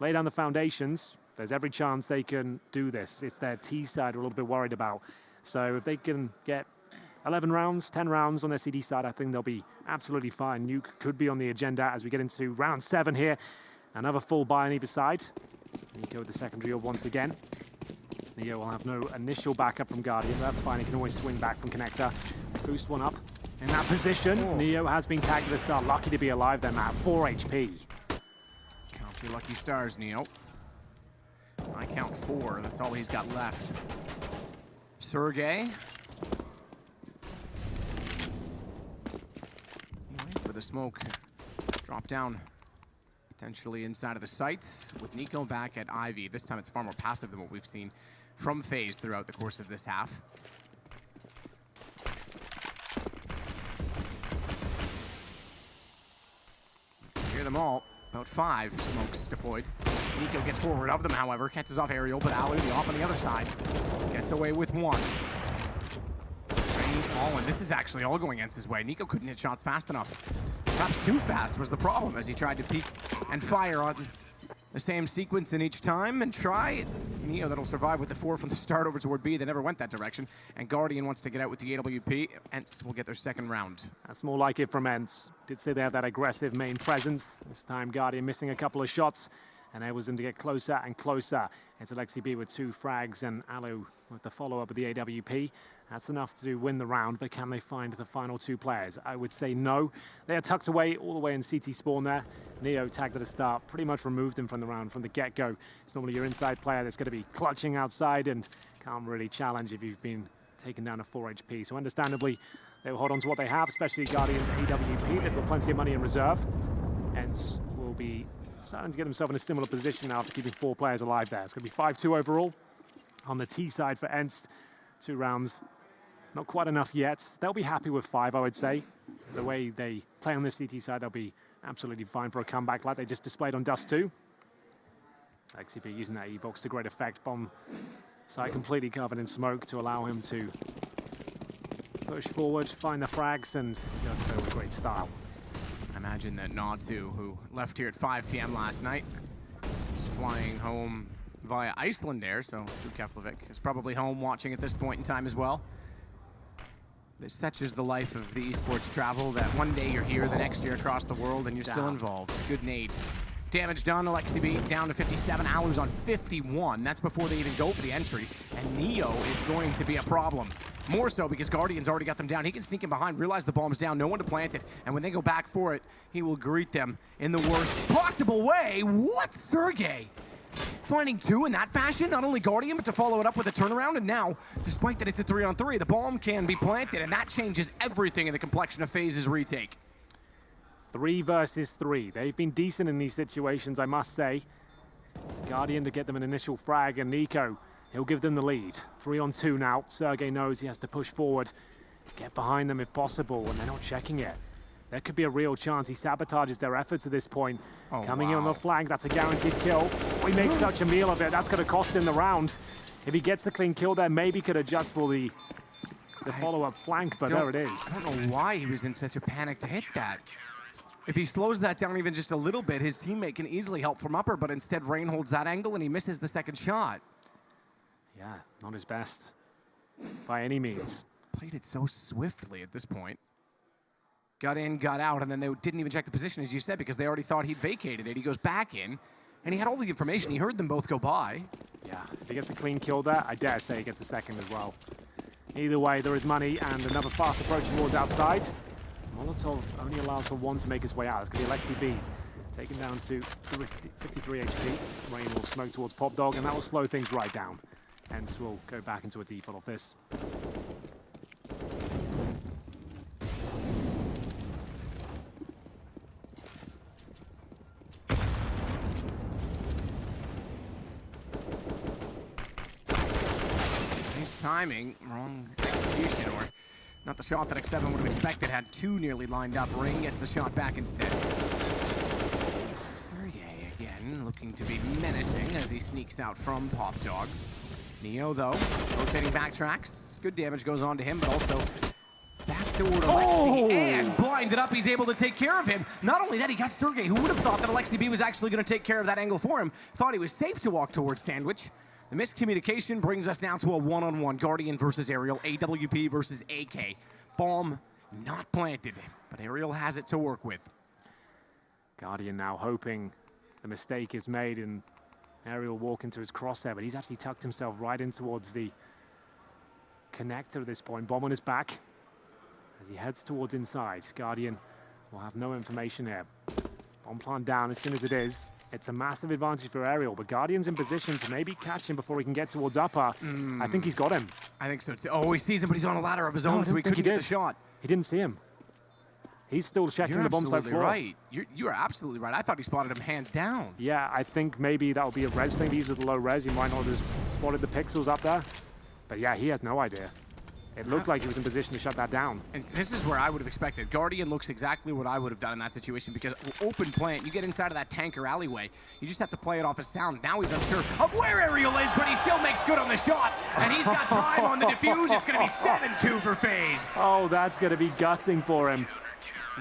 lay down the foundations, There's every chance they can do this. It's their T side we're a little bit worried about. So if they can get 11 rounds, 10 rounds on their CD side, I think they'll be absolutely fine. Nuke could be on the agenda as we get into round 7 here. Another full buy on either side. Nico with the secondary orb once again. Neo will have no initial backup from Guardian, but that's fine. He can always swing back from Connector. Boost one up in that position. Oh. Neo has been tagged at the start. Lucky to be alive there, Matt. 4 HP. Count your lucky stars, Neo. I count 4. That's all he's got left. Sergey. He waits for the smoke. Drop down. Potentially inside of the sights with Nico back at Ivy. This time it's far more passive than what we've seen from FaZe throughout the course of this half. Hear them all. About 5 smokes deployed. Nico gets forward of them, however. Catches off Aerial, but Alu off on the other side. Gets away with 1. He's fallen. This is actually all going ENCE's way. Nico couldn't hit shots fast enough. Perhaps too fast was the problem as he tried to peek and fire on the same sequence in each time and try. It's Neo that'll survive with the 4 from the start over toward B. They never went that direction. And Guardian wants to get out with the AWP. ENCE will get their second round. That's more like it from ENCE. Did say they have that aggressive main presence. This time Guardian missing a couple of shots. And enables them to get closer and closer. It's Alexi B with 2 frags and Alu with the follow-up of the AWP. That's enough to win the round, but can they find the final 2 players? I would say no. They are tucked away all the way in CT spawn there. Neo tagged at the start, pretty much removed him from the round from the get-go. It's normally your inside player that's going to be clutching outside and can't really challenge if you've been taken down to 4 HP. So understandably, they will hold on to what they have, especially Guardian's AWP. They've got plenty of money in reserve. ENCE will be starting to get himself in a similar position now after keeping 4 players alive there. It's going to be 5-2 overall on the T side for ENCE. 2 rounds, not quite enough yet. They'll be happy with 5, I would say. The way they play on the CT side, they'll be absolutely fine for a comeback like they just displayed on Dust 2. XCP using that E-box to great effect. Bomb site completely covered in smoke to allow him to push forward, find the frags, and he does so with great style. I imagine that Nadu, who left here at 5 p.m. last night, is flying home via Iceland Air, so Keflavik is probably home watching at this point in time as well. This such is the life of the esports travel, that one day you're here, the next year across the world, and you're still involved. Good nade. Damage done, Alexi B down to 57, Alu's on 51. That's before they even go for the entry, and Neo is going to be a problem. More so because Guardian's already got them down. He can sneak in behind, realize the bomb's down, no one to plant it, and when they go back for it, he will greet them in the worst possible way. What, Sergey? Finding 2 in that fashion, not only Guardian, but to follow it up with a turnaround, and now, despite that it's a 3-on-3, the bomb can be planted, and that changes everything in the complexion of FaZe's retake. 3 versus 3. They've been decent in these situations, I must say. It's Guardian to get them an initial frag, and Nico, he'll give them the lead. 3-on-2 now. Sergey knows he has to push forward, get behind them if possible, and they're not checking it. There could be a real chance he sabotages their efforts at this point. Coming in on the flank, that's a guaranteed kill. He makes such a meal of it, that's going to cost him the round. If he gets the clean kill there, maybe could adjust for the follow-up flank, but there it is. I don't know why he was in such a panic to hit that. If he slows that down even just a little bit, his teammate can easily help from upper, but instead Rain holds that angle and he misses the second shot. Yeah, not his best by any means. Played it so swiftly at this point. Got in, got out, and then they didn't even check the position, as you said, because they already thought he'd vacated it. He goes back in, and he had all the information. He heard them both go by. Yeah, if he gets a clean kill there, I dare say he gets a second as well. Either way, there is money and another fast approach towards outside. Molotov only allows for 1 to make his way out. It's going to be Alexi B, taken down to 53 HP. Rain will smoke towards Pop Dog, and that will slow things right down. Hence, we'll go back into a default of this. Timing, wrong execution, or not the shot that X7 would have expected. Had 2 nearly lined up. Ring gets the shot back instead. Sergey again looking to be menacing as he sneaks out from Pop Dog. Neo, though, rotating backtracks. Good damage goes on to him, but also backed toward Alexi and blinded up. He's able to take care of him. Not only that, he got Sergey, who would have thought that Alexi B was actually going to take care of that angle for him. Thought he was safe to walk towards Sandwich. The miscommunication brings us now to a one-on-one. Guardian versus Aerial, AWP versus AK. Bomb not planted, but Aerial has it to work with. Guardian now hoping the mistake is made and Aerial walk into his crosshair, but he's actually tucked himself right in towards the connector at this point. Bomb on his back as he heads towards inside. Guardian will have no information here. Bomb plant down as soon as it is. It's a massive advantage for Aerial, but Guardian's in position to maybe catch him before he can get towards upper. I think he's got him. I think so too. Oh, he sees him, but he's on a ladder of his own, so he couldn't get the shot. He didn't see him. He's still checking the bomb site floor. Right. You are absolutely right. I thought he spotted him hands down. Yeah, I think maybe that would be a res thing. These are the low res. He might not have spotted the pixels up there. But yeah, he has no idea. It looked like he was in position to shut that down. And this is where I would have expected. Guardian looks exactly what I would have done in that situation, because open plant, you get inside of that tanker alleyway, you just have to play it off a sound. Now he's unsure of where Aerial is, but he still makes good on the shot. And he's got time on the defuse. It's going to be 7-2 for FaZe. Oh, that's going to be gutting for him.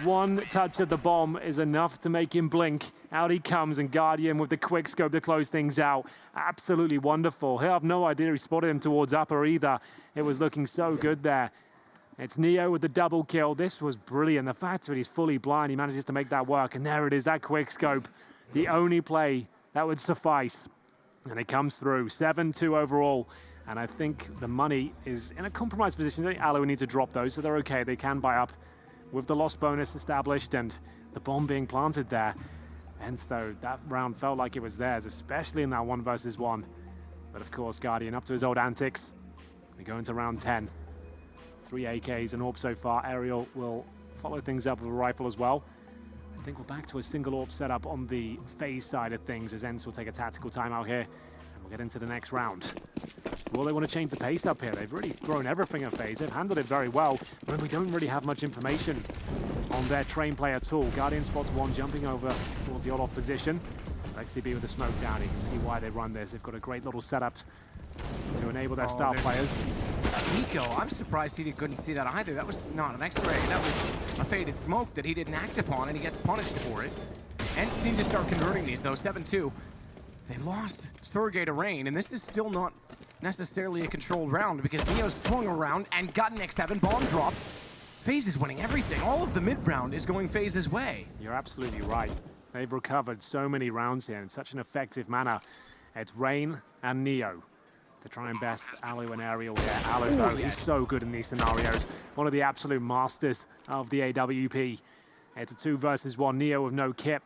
One touch of the bomb is enough to make him blink. Out he comes, and Guardian with the quick scope to close things out. Absolutely wonderful. He'll have no idea he spotted him towards upper either. It was looking so good there. It's Neo with the double kill. This was brilliant. The fact that he's fully blind, he manages to make that work. And there it is, that quick scope. The only play that would suffice. And it comes through. 7-2 overall. And I think the money is in a compromised position. I think Allo needs to drop those, so they're okay. They can buy up with the loss bonus established and the bomb being planted there. Hence, though, that round felt like it was theirs, especially in that 1 versus 1. But of course, Guardian up to his old antics. We go into round 10. 3 AKs and AWP so far. Aerial will follow things up with a rifle as well. I think we're back to a single AWP setup on the FaZe side of things, as ENCE will take a tactical timeout here. And we'll get into the next round. Will they want to change the pace up here? They've really thrown everything at FaZe. They've handled it very well, but we don't really have much information on their train play at all. Guardian spots one jumping over towards the all-off position. Alexi B with the smoke down. You can see why they run this. They've got a great little setup to enable their star players. Nico, I'm surprised he couldn't see that either. That was not an X-ray. That was a faded smoke that he didn't act upon, and he gets punished for it. ENCE need to start converting these, though. 7-2. They've lost Sergey to Rain, and this is still not necessarily a controlled round, because Neo's swung around and got an X7 bomb dropped. FaZe is winning everything. All of the mid-round is going FaZe's way. You're absolutely right. They've recovered so many rounds here in such an effective manner. It's Rain and Neo to try and best Allo and Aerial here. Allo, though, he's so good in these scenarios. One of the absolute masters of the AWP. It's a 2 versus 1. Neo with no kit.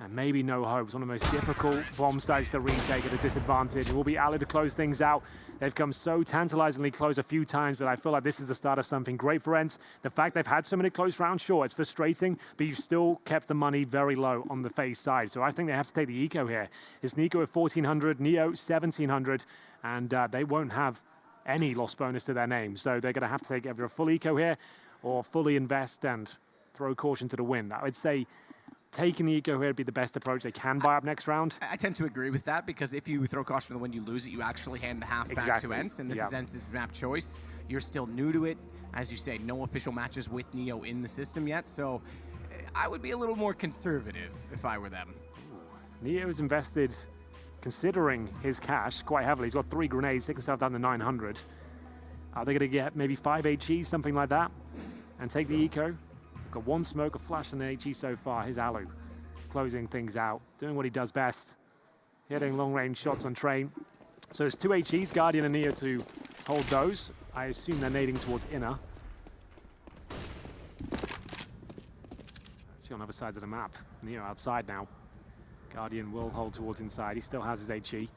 And maybe no hope. It's one of the most difficult bomb sites to retake at a disadvantage. It will be Allo to close things out. They've come so tantalizingly close a few times, but I feel like this is the start of something great for ENCE. The fact they've had so many close rounds, sure, it's frustrating, but you've still kept the money very low on the FaZe side. So I think they have to take the eco here. It's Nico at 1,400, Neo 1,700, and they won't have any loss bonus to their name. So they're going to have to take either a full eco here or fully invest and throw caution to the wind. I would say taking the eco here would be the best approach. They can buy up next round. I tend to agree with that, because if you throw caution to the wind, you lose it. You actually hand the half back to ENCE, and this is ENCE's map choice. You're still new to it. As you say, no official matches with Neo in the system yet, so I would be a little more conservative if I were them. Neo is invested, considering his cash, quite heavily. He's got 3 grenades, taking himself down to 900. Are they going to get maybe 5 HEs, something like that, and take the eco? Got 1 smoke, a flash, and an HE so far. Here's Allo, closing things out, doing what he does best, hitting long-range shots on train. So it's 2 HEs, Guardian and Neo to hold those. I assume they're nading towards inner. Actually on other sides of the map. Neo outside now. Guardian will hold towards inside. He still has his HE.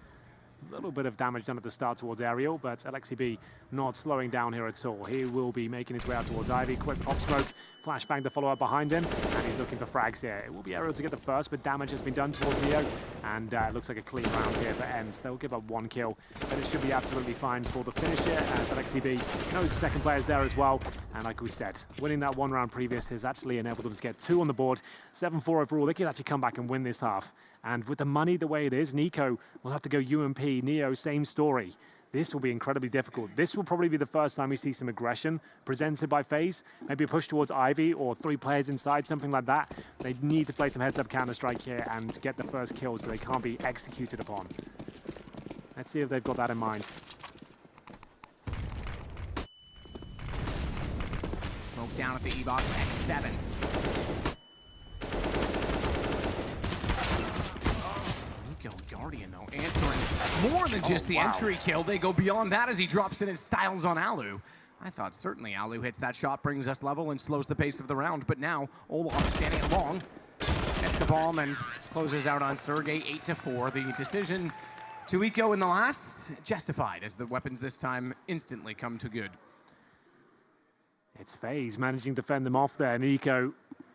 A little bit of damage done at the start towards Aerial, but Alexi B not slowing down here at all. He will be making his way out towards Ivy. Quick pop smoke, flashbang to follow up behind him, and he's looking for frags here. It will be Aerial to get the first, but damage has been done towards Neo, and it looks like a clean round here for ENCE. They'll give up 1 kill, but it should be absolutely fine for the finish here, as Alexi B knows the second player's there as well, and like we said, winning that 1 round previous has actually enabled them to get 2 on the board. 7-4 overall. They could actually come back and win this half. And with the money the way it is, Nico will have to go UMP. Neo, same story. this will be incredibly difficult. This will probably be the first time we see some aggression presented by FaZe. Maybe a push towards Ivy or 3 players inside, something like that. They need to play some heads-up Counter-Strike here and get the first kill so they can't be executed upon. Let's see if they've got that in mind. Smoke down at the E-Box, X7. Guardian, though, answering more than just the entry kill. They go beyond that as he drops it and styles on Alu. I thought certainly Alu hits that shot, brings us level, and slows the pace of the round. But now, Olaf standing along, gets the bomb and closes out on Sergey, 8-4. The decision to eco in the last, justified, as the weapons this time instantly come to good. It's FaZe managing to fend them off there. Nico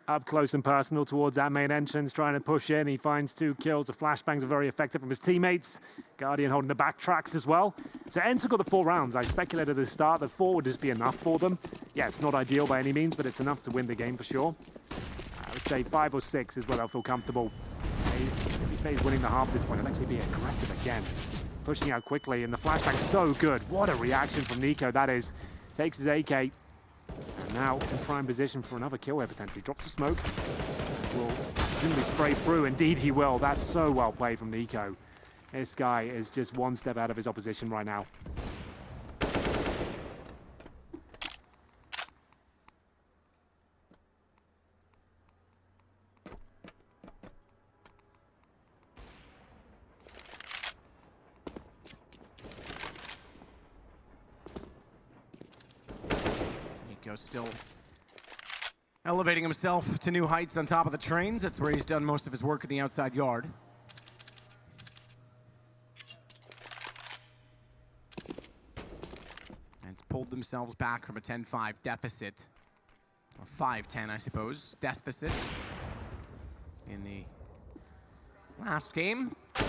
up close and personal towards that main entrance, trying to push in. He finds 2 kills. The flashbangs are very effective from his teammates. Guardian holding the backtracks as well. So ENCE got the 4 rounds. I speculated at the start that 4 would just be enough for them. Yeah, it's not ideal by any means, but it's enough to win the game for sure. I would say 5 or 6 is where they'll feel comfortable. Maybe FaZe winning the half at this point. It'll actually be aggressive again. Pushing out quickly, and the flashbang's so good. What a reaction from Nico that is. Takes his AK. And now in prime position for another kill here potentially. Drops the smoke. Will presumably spray through. Indeed he will. That's so well played from Nico. This guy is just 1 step out of his opposition right now. Still elevating himself to new heights on top of the trains. That's where he's done most of his work in the outside yard. And it's pulled themselves back from a 10-5 deficit, or 5-10, I suppose, deficit in the last game. So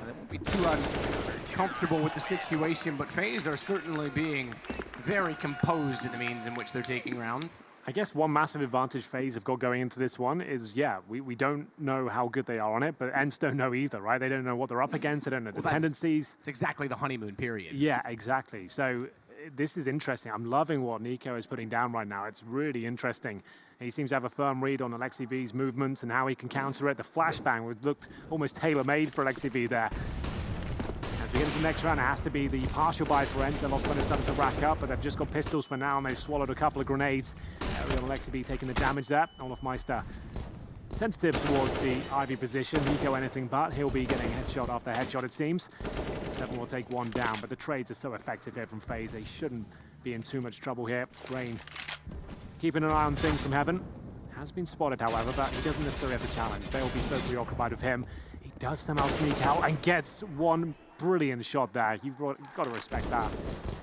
they won't be too uncomfortable with the situation, but FaZe are certainly being very composed in the means in which they're taking rounds. I guess one massive advantage FaZe have got going into this one is, yeah, we don't know how good they are on it, but ENCE don't know either, right? They don't know what they're up against. They don't know the tendencies. It's exactly the honeymoon period. Yeah, exactly. So this is interesting. I'm loving what Nico is putting down right now. It's really interesting. He seems to have a firm read on Alexi V's movements and how he can counter it. The flashbang looked almost tailor-made for Alexi V there. As we get into the next round, it has to be the partial buy for ENCE. Lost Gunner starting to rack up, but they've just got pistols for now, and they've swallowed a couple of grenades. Real Alexi V taking the damage there. Olaf Meister sensitive towards the Ivy position. Nico anything but. He'll be getting headshot after headshot, it seems. 7 will take 1 down, but the trades are so effective here from FaZe. They shouldn't be in too much trouble here. Rain keeping an eye on things from heaven. Has been spotted, however, but he doesn't necessarily have the challenge. They'll be so preoccupied with him. He does somehow sneak out and gets 1 brilliant shot there. You've got to respect that.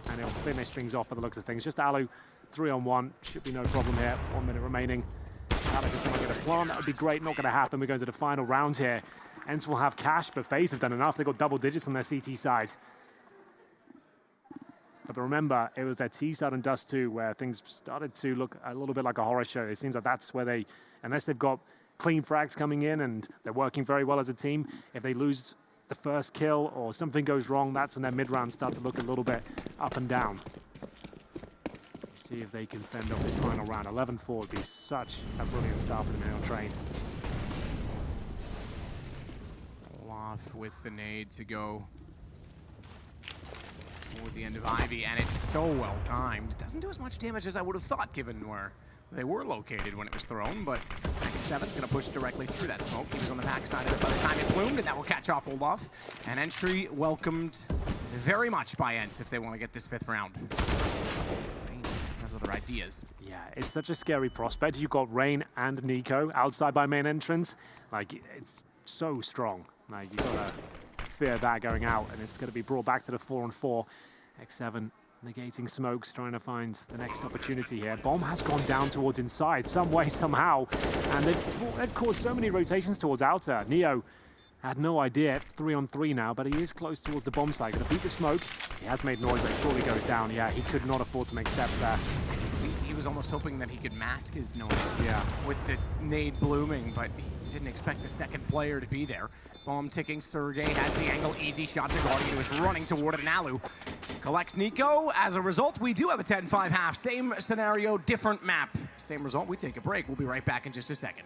And he'll finish things off by the looks of things. Just Alu, 3-on-1. Should be no problem here. 1 minute remaining. Alu, can someone get a plant? That would be great. Not going to happen. We're going to the final round here. ENCE will have cash, but FaZe have done enough. They've got double digits on their CT side. But remember, it was their T side and Dust 2 where things started to look a little bit like a horror show. It seems like that's where they, unless they've got clean frags coming in and they're working very well as a team, if they lose the first kill or something goes wrong, that's when their mid-rounds start to look a little bit up and down. See if they can fend off this final round. 11-4 would be such a brilliant start for the Middle Train. Olaf with the nade to go toward the end of Ivy, and it's so well timed. It doesn't do as much damage as I would have thought, given where they were located when it was thrown, but X7's going to push directly through that smoke. He was on the backside of it by the time it bloomed, and that will catch off Olaf. An entry welcomed very much by ENCE if they want to get this 5th round. Rain has other ideas. Yeah, it's such a scary prospect. You've got Rain and Nico outside by main entrance. Like, it's so strong. Like, you've got to fear that going out, and it's going to be brought back to the 4-on-4. X7 negating smokes, trying to find the next opportunity here. Bomb has gone down towards inside, some way, somehow. And they've caused so many rotations towards outer. Neo had no idea. 3-on-3 now, but he is close towards the bomb site. Gonna beat the smoke. He has made noise that surely goes down. Yeah, he could not afford to make steps there. He was almost hoping that he could mask his noise with the nade blooming, but he didn't expect the second player to be there. Bomb ticking, Sergey has the angle, easy shot to Guardian, who is running toward it, and Alu collects Nico. As a result, we do have a 10-5 half. Same scenario, different map. Same result, we take a break. We'll be right back in just a second.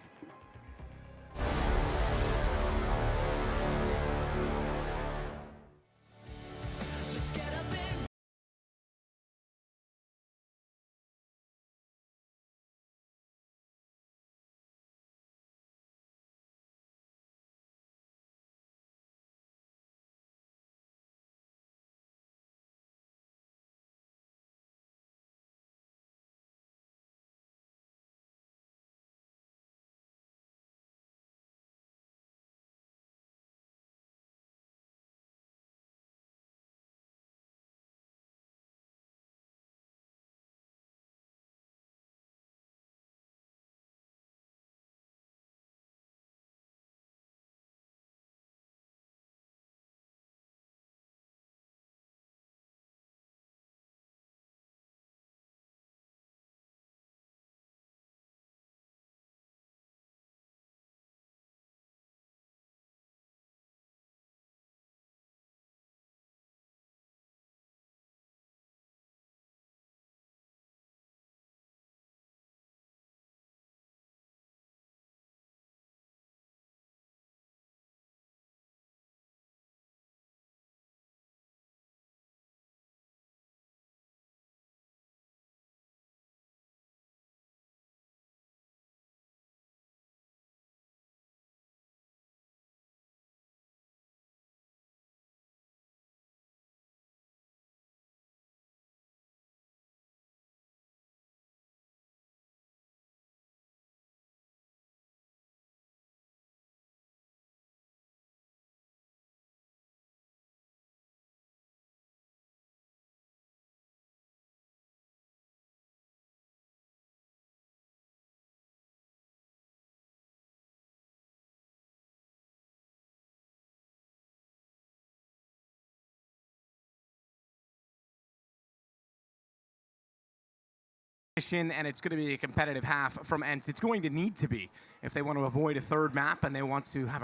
And it's going to be a competitive half from ENCE. It's going to need to be if they want to avoid a third map and they want to have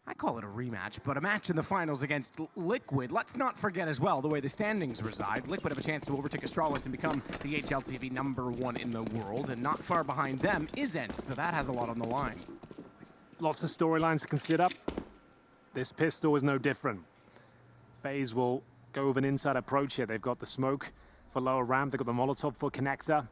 I call it a rematch, but a match in the finals against Liquid. Let's not forget as well the way the standings reside. Liquid have a chance to overtake Astralis and become the HLTV #1 in the world, and not far behind them is ENCE, so that has a lot on the line. Lots of storylines to consider. This pistol is no different. FaZe will go with an inside approach here. They've got the smoke for lower ramp. They've got the Molotov for connector.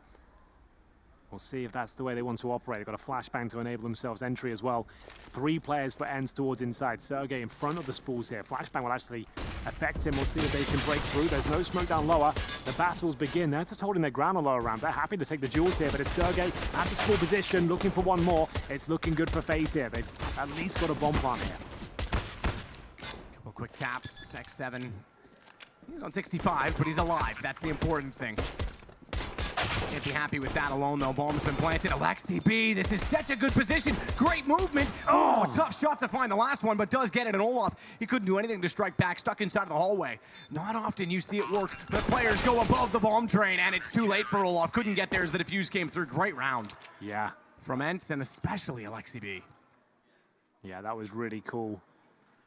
We'll see if that's the way they want to operate. They've got a flashbang to enable themselves entry as well. 3 players for ENCE towards inside. Sergey in front of the spools here. Flashbang will actually affect him. We'll see if they can break through. There's no smoke down lower. The battles begin. They're just holding their ground on lower ramp. They're happy to take the duels here, but it's Sergey at the spool position, looking for one more. It's looking good for FaZe here. They've at least got a bomb plant here. Couple quick taps. X7. He's on 65, but he's alive. That's the important thing. Can't be happy with that alone, though. Bomb's been planted. Alexi B, this is such a good position. Great movement. Oh, tough shot to find the last one, but does get it. And Olaf, he couldn't do anything to strike back, stuck inside of the hallway. Not often you see it work, but players go above the bomb train, and it's too late for Olaf. Couldn't get there as the defuse came through. Great round. Yeah. From ENCE, and especially Alexi B. Yeah, that was really cool.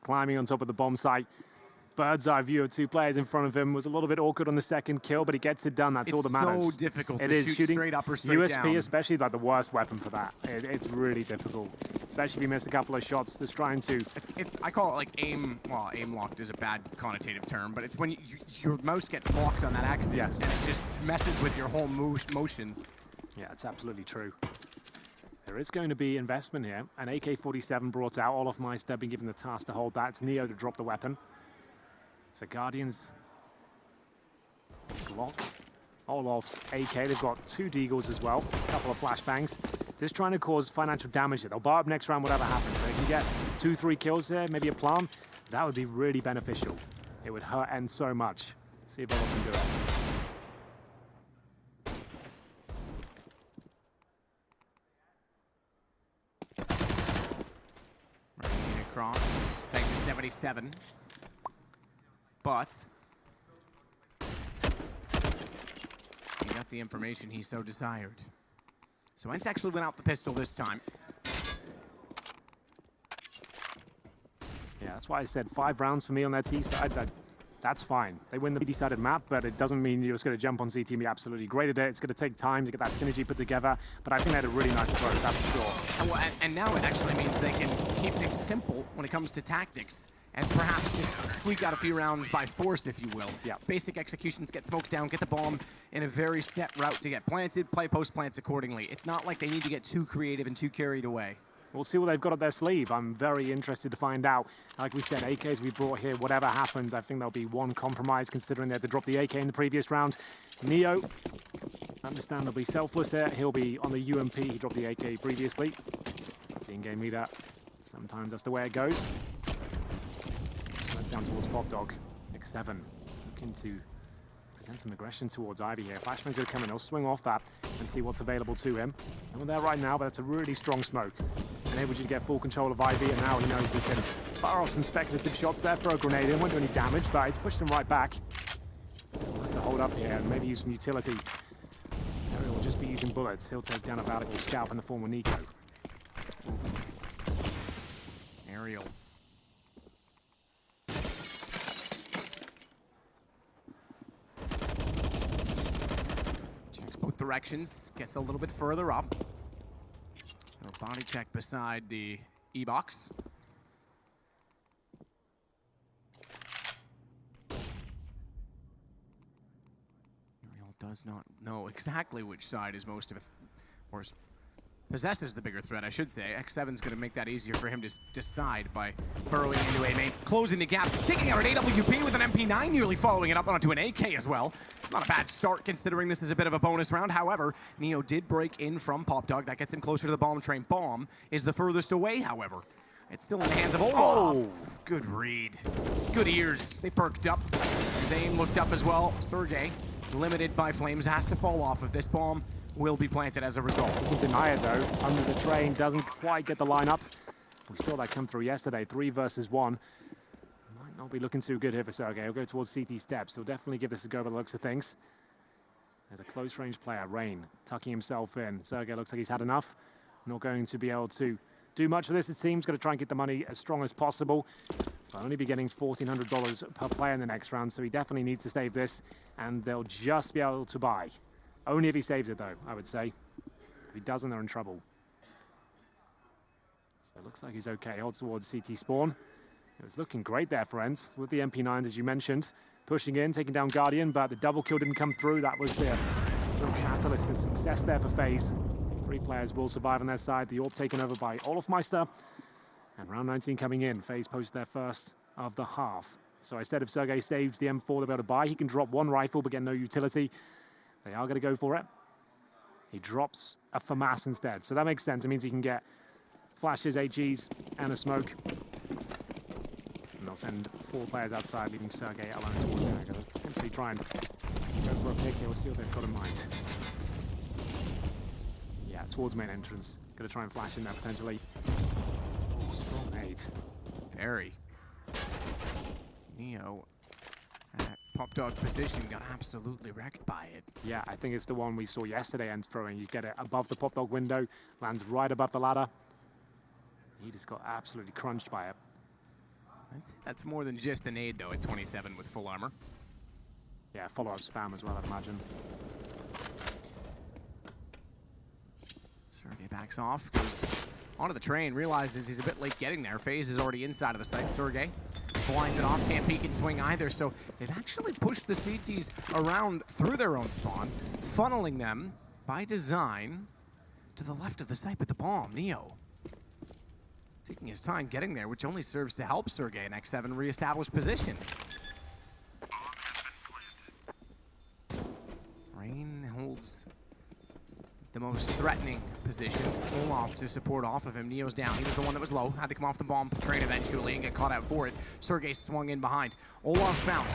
Climbing on top of the bomb site. Bird's eye view of 2 players in front of him was a little bit awkward on the second kill, but he gets it done. That's all that matters. It's so difficult it to is shoot shooting straight up or straight USP down. especially like the worst weapon for that. It's really difficult, especially if you miss a couple of shots. Just trying to. I call it like aim. Well, aim locked is a bad connotative term, but it's when your mouse gets locked on that axis, and it just messes with your whole motion. Yeah, it's absolutely true. There is going to be investment here. An AK-47 brought out. Olaf Meister being given the task to hold that. It's Neo to drop the weapon. So Guardians, Glock, Olaf's AK. They've got 2 Deagles as well, a couple of flashbangs. Just trying to cause financial damage there. They'll bar up next round, whatever happens. They can get 2-3 kills there, maybe a plant. That would be really beneficial. It would hurt ENCE so much. Let's see if Olaf can do it. Running across, back to 77. But he got the information he so desired. So ENCE actually went out the pistol this time. Yeah, that's why I said 5 rounds for me on their T side. That's fine. They win the B-sided map, but it doesn't mean you're just going to jump on CT and be absolutely great at it. It's going to take time to get that synergy put together, but I think they had a really nice approach, that's for sure. And now it actually means they can keep things simple when it comes to tactics, and perhaps just squeak out a few rounds by force, if you will. Yeah. Basic executions, get smokes down, get the bomb in a very set route to get planted, play post plants accordingly. It's not like they need to get too creative and too carried away. We'll see what they've got up their sleeve. I'm very interested to find out. Like we said, AKs we brought here, whatever happens, I think there'll be one compromise considering they had to drop the AK in the previous round. Neo, understandably selfless there. He'll be on the UMP. He dropped the AK previously. The in-game leader, sometimes that's the way it goes. Down towards Pop Dog. X7 looking to present some aggression towards Ivy here. Flashbang's going to come in. He'll swing off that and see what's available to him. No one there right now, but it's a really strong smoke. Enabled you to get full control of Ivy, and now he knows he can fire off some speculative shots there, throw a grenade in. Won't do any damage, but it's pushed him right back. He'll have to hold up here and maybe use some utility. Ariel will just be using bullets. He'll take down a valuable scalp in the form of Nico. Ariel. Checks both directions, gets a little bit further up. A body check beside the E-box. Ariel does not know exactly which side is most of it, or possesses the bigger threat, I should say. X7's going to make that easier for him to decide by burrowing into a main, closing the gap, taking out an AWP with an MP9, nearly following it up onto an AK as well. It's not a bad start considering this is a bit of a bonus round. However, Neo did break in from Pop Dog. That gets him closer to the bomb train. Bomb is the furthest away, however. It's still in the hands of Olaf. Oh, good read. Good ears. They perked up. His aim looked up as well. Sergey, limited by flames, has to fall off of this bomb. Will be planted as a result. He can deny it though. Under the train, doesn't quite get the lineup. We saw that come through yesterday, 3 versus 1. Might not be looking too good here for Sergey. He'll go towards CT steps. He'll definitely give this a go by the looks of things. There's a close range player, Rain, tucking himself in. Sergey looks like he's had enough. Not going to be able to do much of this, it seems. Going to try and get the money as strong as possible. But only be getting $1,400 per player in the next round, so he definitely needs to save this, and they'll just be able to buy. Only if he saves it, though, I would say. If he doesn't, they're in trouble. So it looks like he's okay. Holds towards CT spawn. It was looking great there for ENCE with the MP9s, as you mentioned. Pushing in, taking down Guardian, but the double kill didn't come through. That was the real catalyst and success there for FaZe. 3 players will survive on their side. The AWP taken over by Olafmeister. And round 19 coming in. FaZe post their first of the half. So I said if Sergey saves the M4 they'll be able to buy, he can drop 1 rifle but get no utility. They are going to go for it. He drops a FAMAS instead. So that makes sense. It means he can get flashes, HEs, and a smoke. And they'll send 4 players outside, leaving Sergey alone towards it. I'm going to potentially try and go for a pick here. We'll see what they've got in mind. Yeah, towards main entrance. Going to try and flash in there potentially. Oh, strong nade. Very. Neo at Pop Dog position got absolutely wrecked by it. Yeah, I think it's the one we saw yesterday, ENCE throwing. You get it above the Pop Dog window, lands right above the ladder. He just got absolutely crunched by it. That's more than just a nade, though, at 27 with full armor. Yeah, follow-up spam as well, I'd imagine. Sergey backs off, goes onto the train, realizes he's a bit late getting there. FaZe is already inside of the site. Sergey blinded off, can't peek and swing either, so they've actually pushed the CTs around through their own spawn, funneling them by design to the left of the site with the bomb. Neo taking his time getting there, which only serves to help Sergey and X7 reestablish position. Rain holds the most threatening position. Olaf to support off of him. Neo's down. He was the one that was low. Had to come off the bomb train eventually and get caught out for it. Sergey swung in behind. Olaf's found.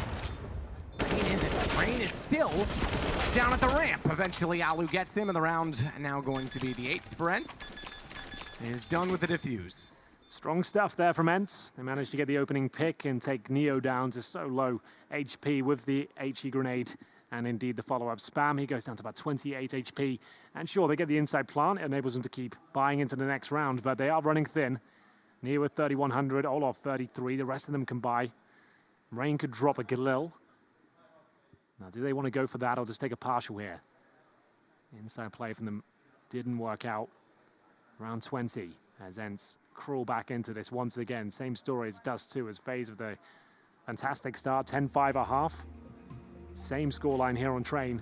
Rain isn't. Rain is still down at the ramp. Eventually, Alu gets him, and the round now going to be the 8th for ENCE. Is done with the defuse. Strong stuff there from ENCE. They managed to get the opening pick and take Neo down to so low HP with the HE grenade And indeed, the follow-up spam, he goes down to about 28 HP. And sure, they get the inside plant. It enables them to keep buying into the next round, but they are running thin. Near with 3,100, Olaf 33. The rest of them can buy. Rain could drop a Galil. Now, do they want to go for that or just take a partial here? Inside play from them didn't work out. Round 20 as ENCE crawl back into this once again. Same story as Dust 2 as FaZe with a fantastic start. 10-5 a half. Same scoreline here on Train.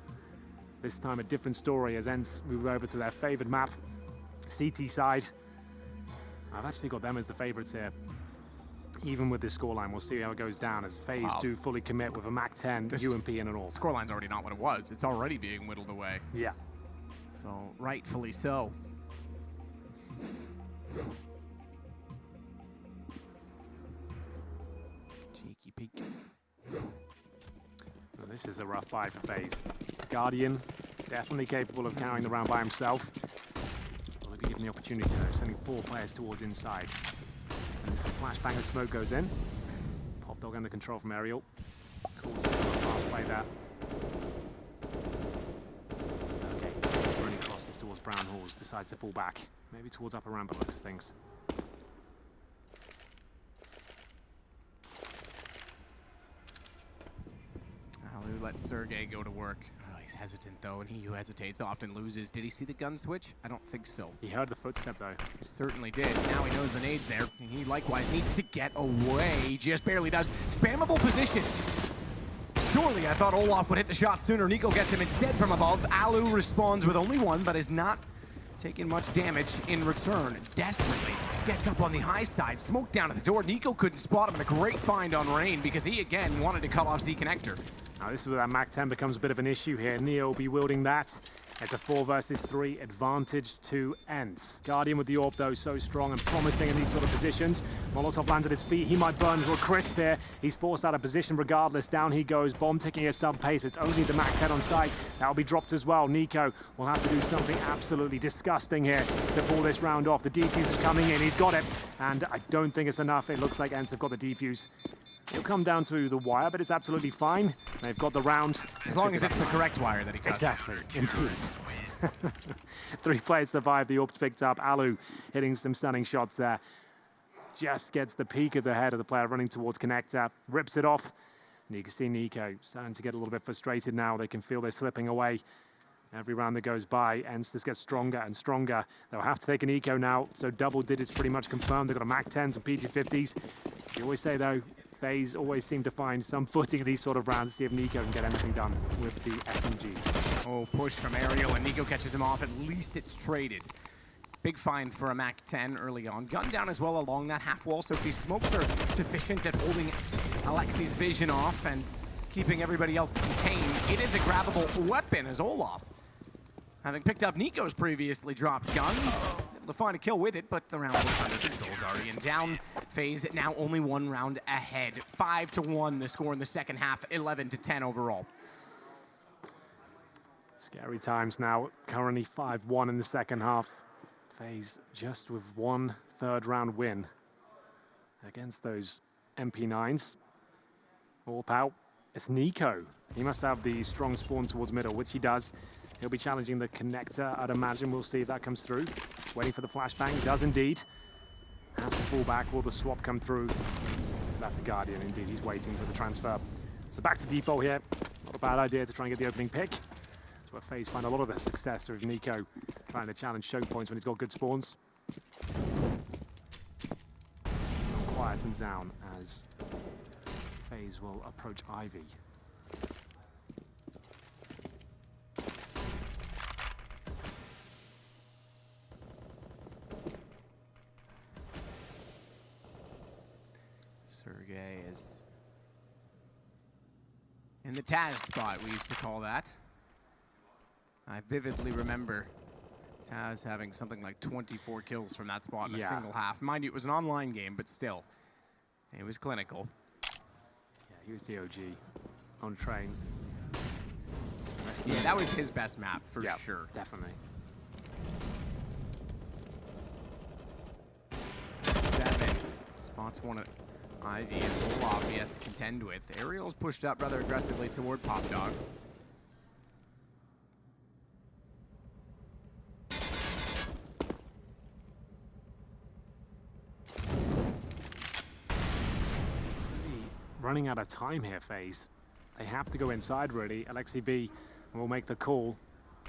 This time a different story as ENCE move over to their favored map. CT side. I've actually got them as the favorites here. Even with this scoreline, we'll see how it goes down as FaZe do fully commit with a Mac 10, UMP in and all. Scoreline's already not what it was. It's already being whittled away. Yeah. So, rightfully so. Cheeky peek. Well, this is a rough buy for FaZe. Guardian, definitely capable of carrying the round by himself. Will he be given the opportunity though, sending 4 players towards inside. And the flashbang and smoke goes in. Pop Dog under control from Aerial. Calls it a fast play there. Okay, running crosses towards Brown Halls, decides to fall back. Maybe towards upper ramp, but looks at things. Alu lets Sergey go to work. Oh, he's hesitant though, and he who hesitates often loses. Did he see the gun switch? I don't think so. He heard the footstep though. He certainly did. Now he knows the nade's there. And he likewise needs to get away. He just barely does. Spammable position. Surely I thought Olaf would hit the shot sooner. Nico gets him instead from above. Alu responds with only one, but is not taking much damage in return. Desperately gets up on the high side. Smoke down at the door. Nico couldn't spot him. A great find on Rain because he again wanted to cut off Z connector. Now this is where that Mac 10 becomes a bit of an issue here. Neo will be wielding that. It's a 4 versus 3 advantage to ENCE. Guardian with the AWP though, so strong and promising in these sort of positions. Molotov lands at his feet. He might burn to a crisp here. He's forced out of position regardless. Down he goes. Bomb ticking at sub pace. It's only the Mac 10 on site. That'll be dropped as well. Nico will have to do something absolutely disgusting here to pull this round off. The defuse is coming in. He's got it. And I don't think it's enough. It looks like ENCE have got the defuse. It'll come down to the wire, but it's absolutely fine. They've got the round. As long as it's the correct wire that he cuts. Exactly. Indeed. 3 players survive. The AWP's picked up. Alu hitting some stunning shots there. Just gets the peak of the head of the player running towards connector. Rips it off. And you can see Nico starting to get a little bit frustrated now. They can feel they're slipping away. Every round that goes by, ENCE just gets stronger and stronger. They'll have to take an eco now, so double digits pretty much confirmed. They've got a Mac 10s and PG50s. You always say, though, FaZe always seem to find some footing in these sort of rounds to see if Nico can get anything done with the SMG. Oh, push from Aerial, and Nico catches him off. At least it's traded. Big find for a Mac 10 early on. Gun down as well along that half wall, so if these smokes are sufficient at holding Alexi's vision off and keeping everybody else contained, it is a grabbable weapon as Olaf, having picked up Nico's previously dropped gun, able to find a kill with it, but the round was under control. Guardian down. FaZe now only 1 round ahead. 5-1 the score in the second half, 11-10 overall. Scary times now. Currently 5-1 in the second half. FaZe just with 1 third-round win against those MP9s. All out. It's Nico. He must have the strong spawn towards middle, which he does. He'll be challenging the connector, I'd imagine. We'll see if that comes through. Waiting for the flashbang. Does indeed. Has to fall back. Will the swap come through? That's a Guardian indeed. He's waiting for the transfer. So back to default here. Not a bad idea to try and get the opening pick. That's where FaZe find a lot of their success with Nico trying to challenge choke points when he's got good spawns. Quietens down as FaZe will approach Ivy. Sergey is in the Taz spot, we used to call that. I vividly remember Taz having something like 24 kills from that spot in a single half. Mind you, it was an online game, but still, it was clinical. Yeah, he was the OG on Train. Yeah, that was his best map, for sure. Definitely. 7 spots one at Ivy and Olaf he has to contend with. Aerial's pushed up rather aggressively toward Pop Dog. running out of time here, FaZe. They have to go inside, really. Alexi B will make the call.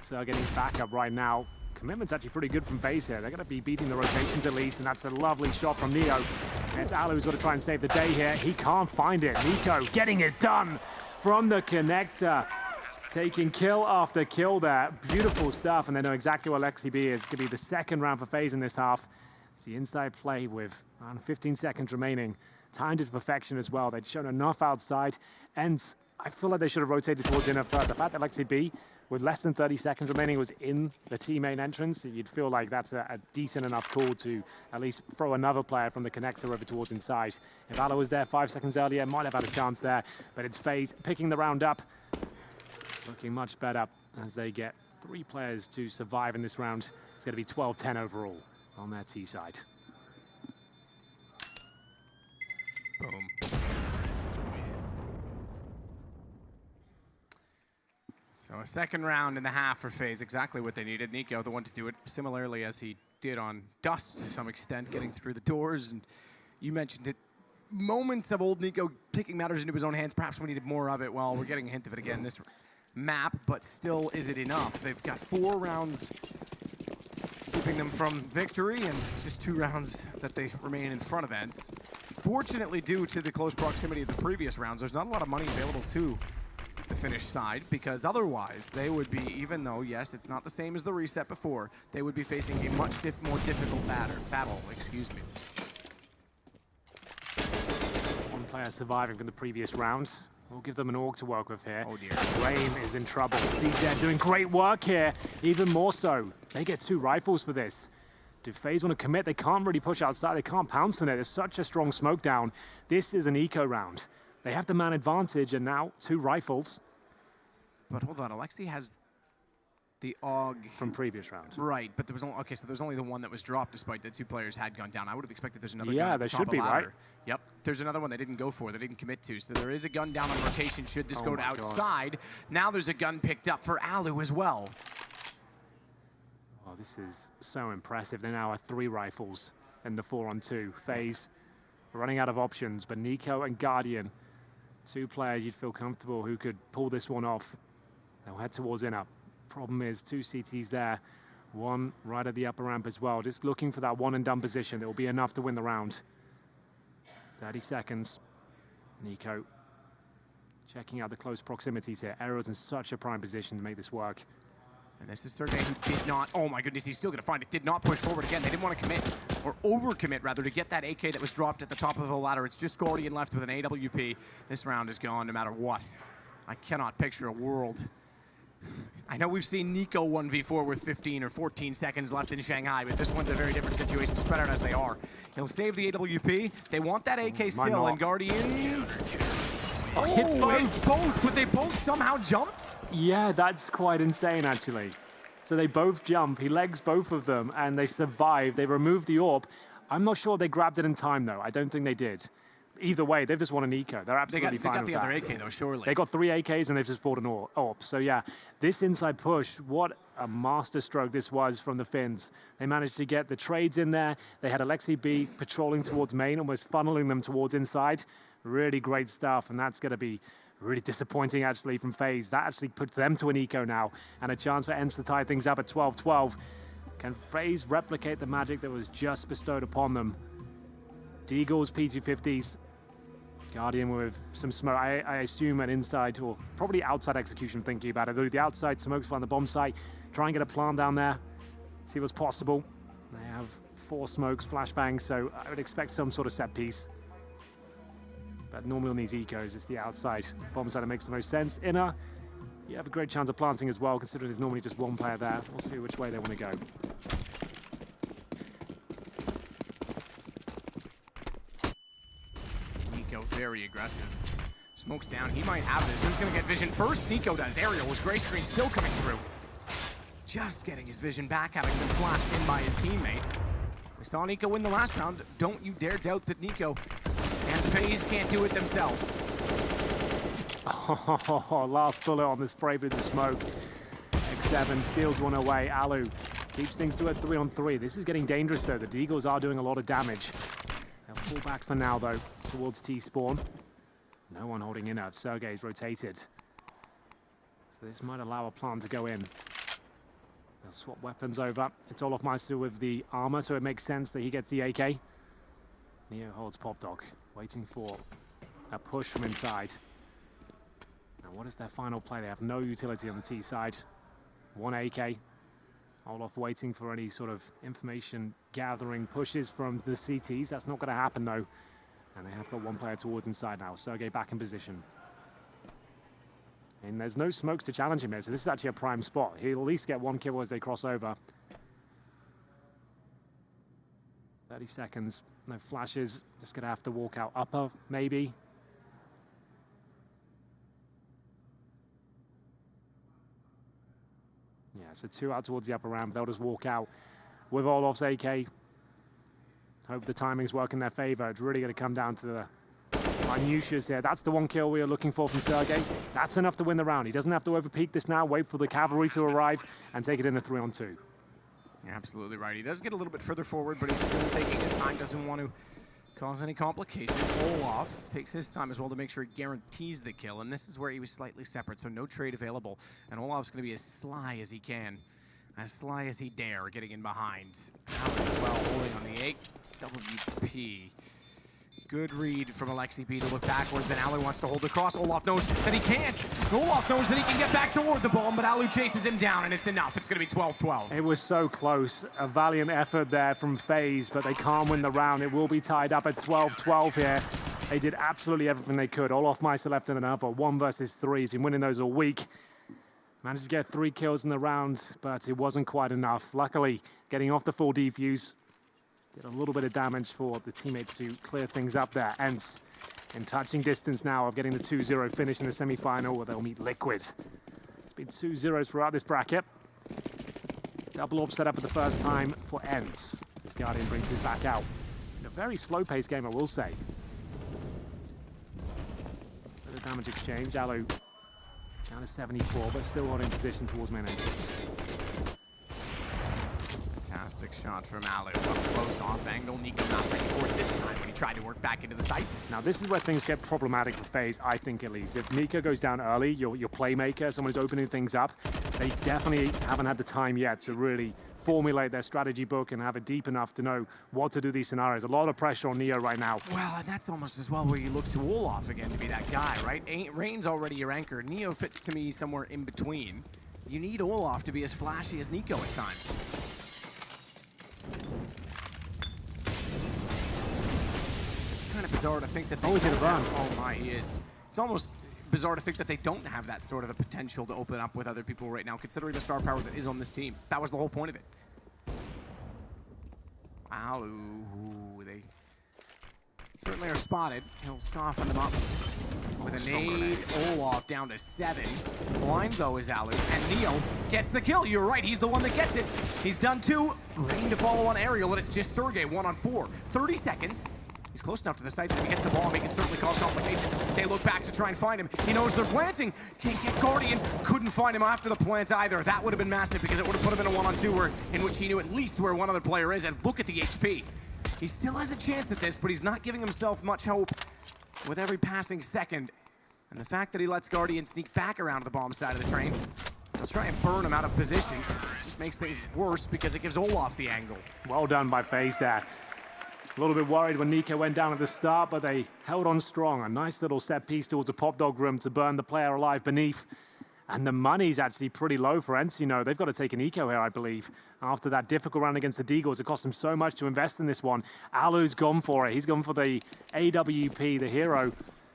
So getting his backup right now. Commitment's actually pretty good from FaZe here. They're going to be beating the rotations at least, and that's a lovely shot from Neo. And it's Alu who's got to try and save the day here. He can't find it. Nico getting it done from the connector. Taking kill after kill there. Beautiful stuff, and they know exactly what Alexi B is. Going to be the second round for FaZe in this half. It's the inside play with around 15 seconds remaining. Timed it to perfection as well. They'd shown enough outside, and I feel like they should have rotated towards inner first. The fact that Alexi B, with less than 30 seconds remaining, was in the team main entrance, you'd feel like that's a decent enough call to at least throw another player from the connector over towards inside. If Alo was there 5 seconds earlier, might have had a chance there, but it's FaZe picking the round up. Looking much better as they get 3 players to survive in this round. It's going to be 12-10 overall on their T side. Boom. So a second round in the half for FaZe, exactly what they needed. Nico, the one to do it similarly as he did on Dust to some extent, getting through the doors. And you mentioned it, moments of old Nico taking matters into his own hands. Perhaps we needed more of it. Well, we're getting a hint of it again this map, but still, is it enough? They've got 4 rounds keeping them from victory and just 2 rounds that they remain in front of ENCE. Fortunately, due to the close proximity of the previous rounds, there's not a lot of money available to the Finnish side, because otherwise they would be, even though, yes, it's not the same as the reset before, they would be facing a much more difficult battle. Excuse me. One player surviving from the previous round. We'll give them an org to work with here. Oh dear. Rain is in trouble. CZ doing great work here, even more so. They get 2 rifles for this. Do FaZe want to commit? They can't really push outside. They can't pounce on it. There's such a strong smoke down. This is an eco round. They have the man advantage, and now 2 rifles. But hold on, Alexi has the AUG from previous rounds. Right, but there was only, okay, so there's only the one that was dropped despite the 2 players had gone down. I would have expected there's another gun at the there top should of be, ladder. right? Yep, there's another one they didn't go for, they didn't commit to. So there is a gun down on rotation should this go to outside. Now there's a gun picked up for Alu as well. Oh, this is so impressive. They now have 3 rifles in the 4-on-2. FaZe running out of options, but Nico and Guardian, 2 players you'd feel comfortable who could pull this one off. They'll head towards inner. Problem is 2 CTs there, 1 right at the upper ramp as well. Just looking for that one and done position. It will be enough to win the round. 30 seconds. Nico checking out the close proximities here. Aero's in such a prime position to make this work. And this is Sergey who did not, oh my goodness, he's still going to find it. Did not push forward again. They didn't want to commit, or overcommit rather, to get that AK that was dropped at the top of the ladder. It's just Guardian left with an AWP. This round is gone no matter what. I cannot picture a world. I know we've seen Nico 1v4 with 15 or 14 seconds left in Shanghai, but this one's a very different situation, spread out as they are. He'll save the AWP. They want that AK still, and Guardian... Hits both, but they both somehow jumped? Yeah, that's quite insane, actually. So they both jump, he legs both of them, and they survive. They remove the AWP. I'm not sure they grabbed it in time, though. I don't think they did. Either way, they've just won an eco. They're absolutely fine with that. They got the other AK, though, surely. They got 3 AKs, and they've just bought an AWP. So, yeah, this inside push, what a masterstroke this was from the Finns. They managed to get the trades in there. They had Alexi B patrolling towards main, almost funneling them towards inside. Really great stuff, and that's going to be really disappointing, actually, from FaZe. That actually puts them to an eco now, and a chance for ENCE to tie things up at 12-12. Can FaZe replicate the magic that was just bestowed upon them? Deagle's P250s. Guardian with some smoke. I assume an inside or probably outside execution, thinking about it. The outside smokes on the bomb site. Try and get a plant down there. See what's possible. They have 4 smokes, flashbangs, so I would expect some sort of set piece. But normally on these ecos, it's the outside bomb site that makes the most sense. Inner, you have a great chance of planting as well, considering there's normally just 1 player there. We'll see which way they want to go. Nico, very aggressive. Smokes down, he might have this. Who's going to get vision first? Nico does. Aerial with gray screen still coming through. Just getting his vision back, having been flashed in by his teammate. We saw Nico win the last round. Don't you dare doubt that Nico and FaZe can't do it themselves. Oh, last bullet on the spray with the smoke. X7 steals one away. Alu keeps things to a 3-on-3. This is getting dangerous, though. The Deagles are doing a lot of damage. They'll pull back for now, though, towards T-spawn. No one holding in out. Sergey's rotated. So this might allow a plan to go in. They'll swap weapons over. It's Olofmeister with the armor, so it makes sense that he gets the AK. Neo holds Pop Dog, waiting for a push from inside. Now, what is their final play? They have no utility on the T side. One AK. Olof waiting for any sort of information gathering pushes from the CTs. That's not going to happen, though. And they have got one player towards inside now. Sergey back in position. And there's no smokes to challenge him here, so this is actually a prime spot. He'll at least get one kill as they cross over. 30 seconds, no flashes. Just gonna have to walk out upper, maybe. Yeah, so 2 out towards the upper ramp. They'll just walk out with Olof's AK. Hope the timings work in their favor. It's really gonna come down to the minutiae here. That's the one kill we are looking for from Sergey. That's enough to win the round. He doesn't have to overpeak this now, wait for the cavalry to arrive and take it in a 3-on-2. You're absolutely right. He does get a little bit further forward, but he's still taking his time, doesn't want to cause any complications. Olaf takes his time as well to make sure he guarantees the kill, and this is where he was slightly separate, so no trade available. And Olaf's going to be as sly as he can, as sly as he dare, getting in behind. Allen as well, holding on the AWP. Good read from Alexi B to look backwards, and Alu wants to hold across. Olaf knows that he can't. Olaf knows that he can get back toward the bomb, but Alu chases him down, and it's enough. It's going to be 12-12. It was so close. A valiant effort there from FaZe, but they can't win the round. It will be tied up at 12-12 here. They did absolutely everything they could. Olofmeister left in another 1 versus 3. He's been winning those all week. Managed to get 3 kills in the round, but it wasn't quite enough. Luckily, getting off the full defuse did a little bit of damage for the teammates to clear things up there. ENCE in touching distance now of getting the 2-0 finish in the semi-final where they'll meet Liquid. It's been 2-0s throughout this bracket. Double orb set up for the first time for ENCE. This Guardian brings his back out. In a very slow-paced game, I will say. Bit of damage exchange. Alu down to 74, but still holding position towards main entrance. Fantastic shot from Alu. Up close, off angle. Nico not ready for it this time when he tried to work back into the site. Now, this is where things get problematic for FaZe, I think at least. If Nico goes down early, your playmaker, someone who's opening things up, they definitely haven't had the time yet to really formulate their strategy book and have it deep enough to know what to do these scenarios. A lot of pressure on Neo right now. Well, and that's almost as well where you look to Olaf again to be that guy, right? Rain's already your anchor. Neo fits to me somewhere in between. You need Olaf to be as flashy as Nico at times. Kind of bizarre to think that they he's gonna run. Oh my, he is. It's almost bizarre to think that they don't have that sort of a potential to open up with other people right now, considering the star power that is on this team. That was the whole point of it. Wow, they certainly are spotted. He'll soften them up with a nade. Olaf down to 7. Blind though is Alu, and Neo gets the kill. You're right, he's the one that gets it. He's done 2. Rain to follow on Aerial, and it's just Sergey 1-on-4. 30 seconds. He's close enough to the site that if he gets the bomb, he can certainly cause complications. They look back to try and find him. He knows they're planting. Can't get Guardian. Couldn't find him after the plant either. That would have been massive because it would have put him in a 1-on-2 in which he knew at least where one other player is. And look at the HP. He still has a chance at this, but he's not giving himself much hope with every passing second. And the fact that he lets Guardian sneak back around to the bomb side of the train, he'll try and burn him out of position. Just makes things worse because it gives Olaf the angle. Well done by FaZe there. A little bit worried when Nico went down at the start, but they held on strong. A nice little set piece towards the Pop Dog room to burn the player alive beneath. And the money's actually pretty low for ENCE. You know, they've got to take an eco here, I believe. After that difficult round against the Deagles, it cost them so much to invest in this one. Alu's gone for it. He's gone for the AWP, the hero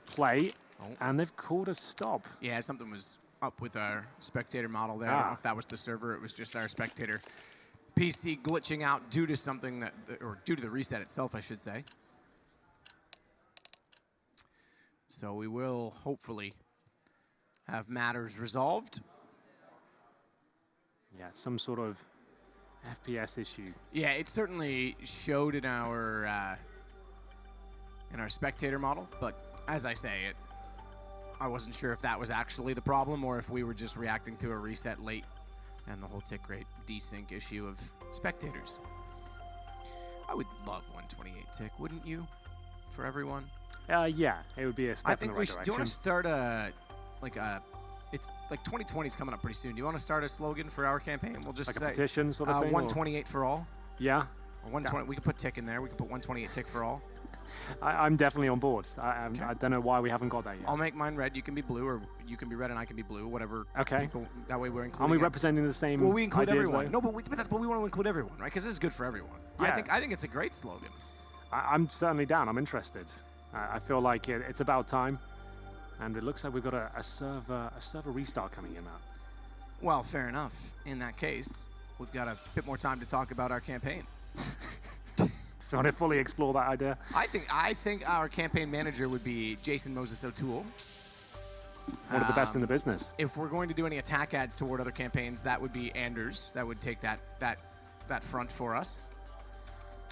play, and they've called a stop. Yeah, something was up with our spectator model there. I don't know if that was the server, it was just our spectator PC glitching out due to something that, or due to the reset itself, I should say. So we will hopefully have matters resolved. Yeah, some sort of FPS issue. Yeah, it certainly showed in our spectator model, but as I say, I wasn't sure if that was actually the problem or if we were just reacting to a reset late and the whole tick rate desync issue of spectators. I would love 128 tick, wouldn't you? For everyone. Yeah, it would be a step I think in the right direction. do you want to start it's like 2020 is coming up pretty soon. Do you want to start a slogan for our campaign? We'll just Like a say, petition sort of thing? 128 for all. Yeah. Or 120. We could put tick in there. We could put 128 tick for all. I'm definitely on board. I don't know why we haven't got that yet. I'll make mine red. You can be blue, or you can be red and I can be blue. Whatever. Okay. People, that way we're including. Aren't we representing the same? Well, we include ideas, everyone. though? No, but we want to include everyone, right? Because this is good for everyone. Yeah. I think it's a great slogan. I'm certainly down. I'm interested. I feel like it's about time, and it looks like we've got a server restart coming in now. Well, fair enough. In that case, we've got a bit more time to talk about our campaign. Just want to fully explore that idea. I think our campaign manager would be Jason Moses O'Toole. One of the best in the business. If we're going to do any attack ads toward other campaigns, that would be Anders. That would take that front for us.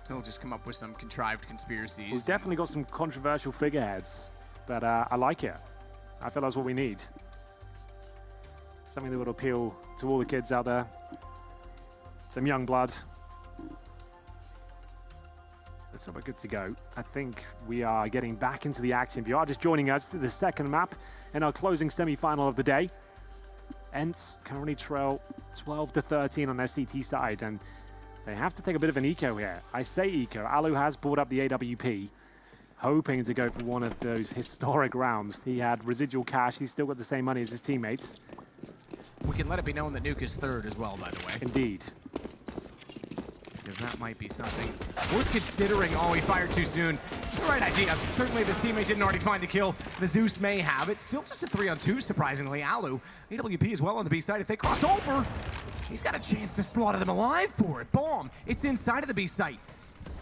He'll just come up with some contrived conspiracies. We've definitely got some controversial figureheads, but I like it. I feel that's what we need. Something that would appeal to all the kids out there. Some young blood. So we're good to go. I think we are getting back into the action. If you are just joining us for the second map in our closing semi-final of the day, ENCE currently trail 12-13 on their CT side, and they have to take a bit of an eco here. I say eco. Alu has brought up the AWP, hoping to go for one of those historic rounds. He had residual cash. He's still got the same money as his teammates. We can let it be known that Nuke is third as well, by the way. Indeed. Because that might be something worth considering. Oh, he fired too soon. It's the right idea. Certainly if his teammate didn't already find the kill, the Zeus may have it. Still just a 3-on-2, surprisingly. Alu, AWP as well on the B side. If they cross over, he's got a chance to slaughter them alive for it. Bomb. It's inside of the B site.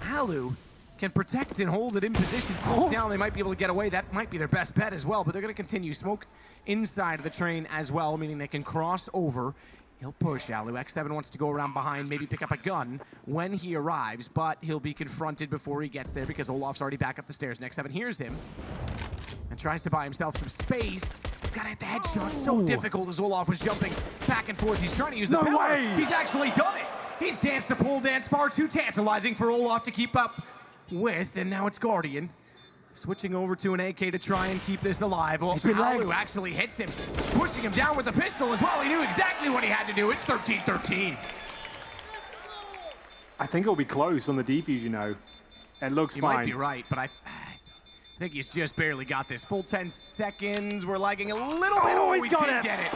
Alu can protect and hold it in position. Smoke down, they might be able to get away. That might be their best bet as well, but they're going to continue. Smoke inside of the train as well, meaning they can cross over. He'll push Alu. X7 wants to go around behind, maybe pick up a gun when he arrives, but he'll be confronted before he gets there because Olaf's already back up the stairs. And X7 hears him and tries to buy himself some space. He's got to hit the headshot. So difficult as Olaf was jumping back and forth. He's trying to use the pillar. Way. He's actually done it. He's danced a pole dance far too tantalizing for Olaf to keep up with, and now it's Guardian. Switching over to an AK to try and keep this alive. Well, Alu actually hits him, pushing him down with a pistol as well. He knew exactly what he had to do. It's 13-13. I think it'll be close on the defuse, you know. It looks You fine. might be right, but I think he's just barely got this. Full 10 seconds. We're lagging a little bit. Oh, Oh, he's we got did it. get it.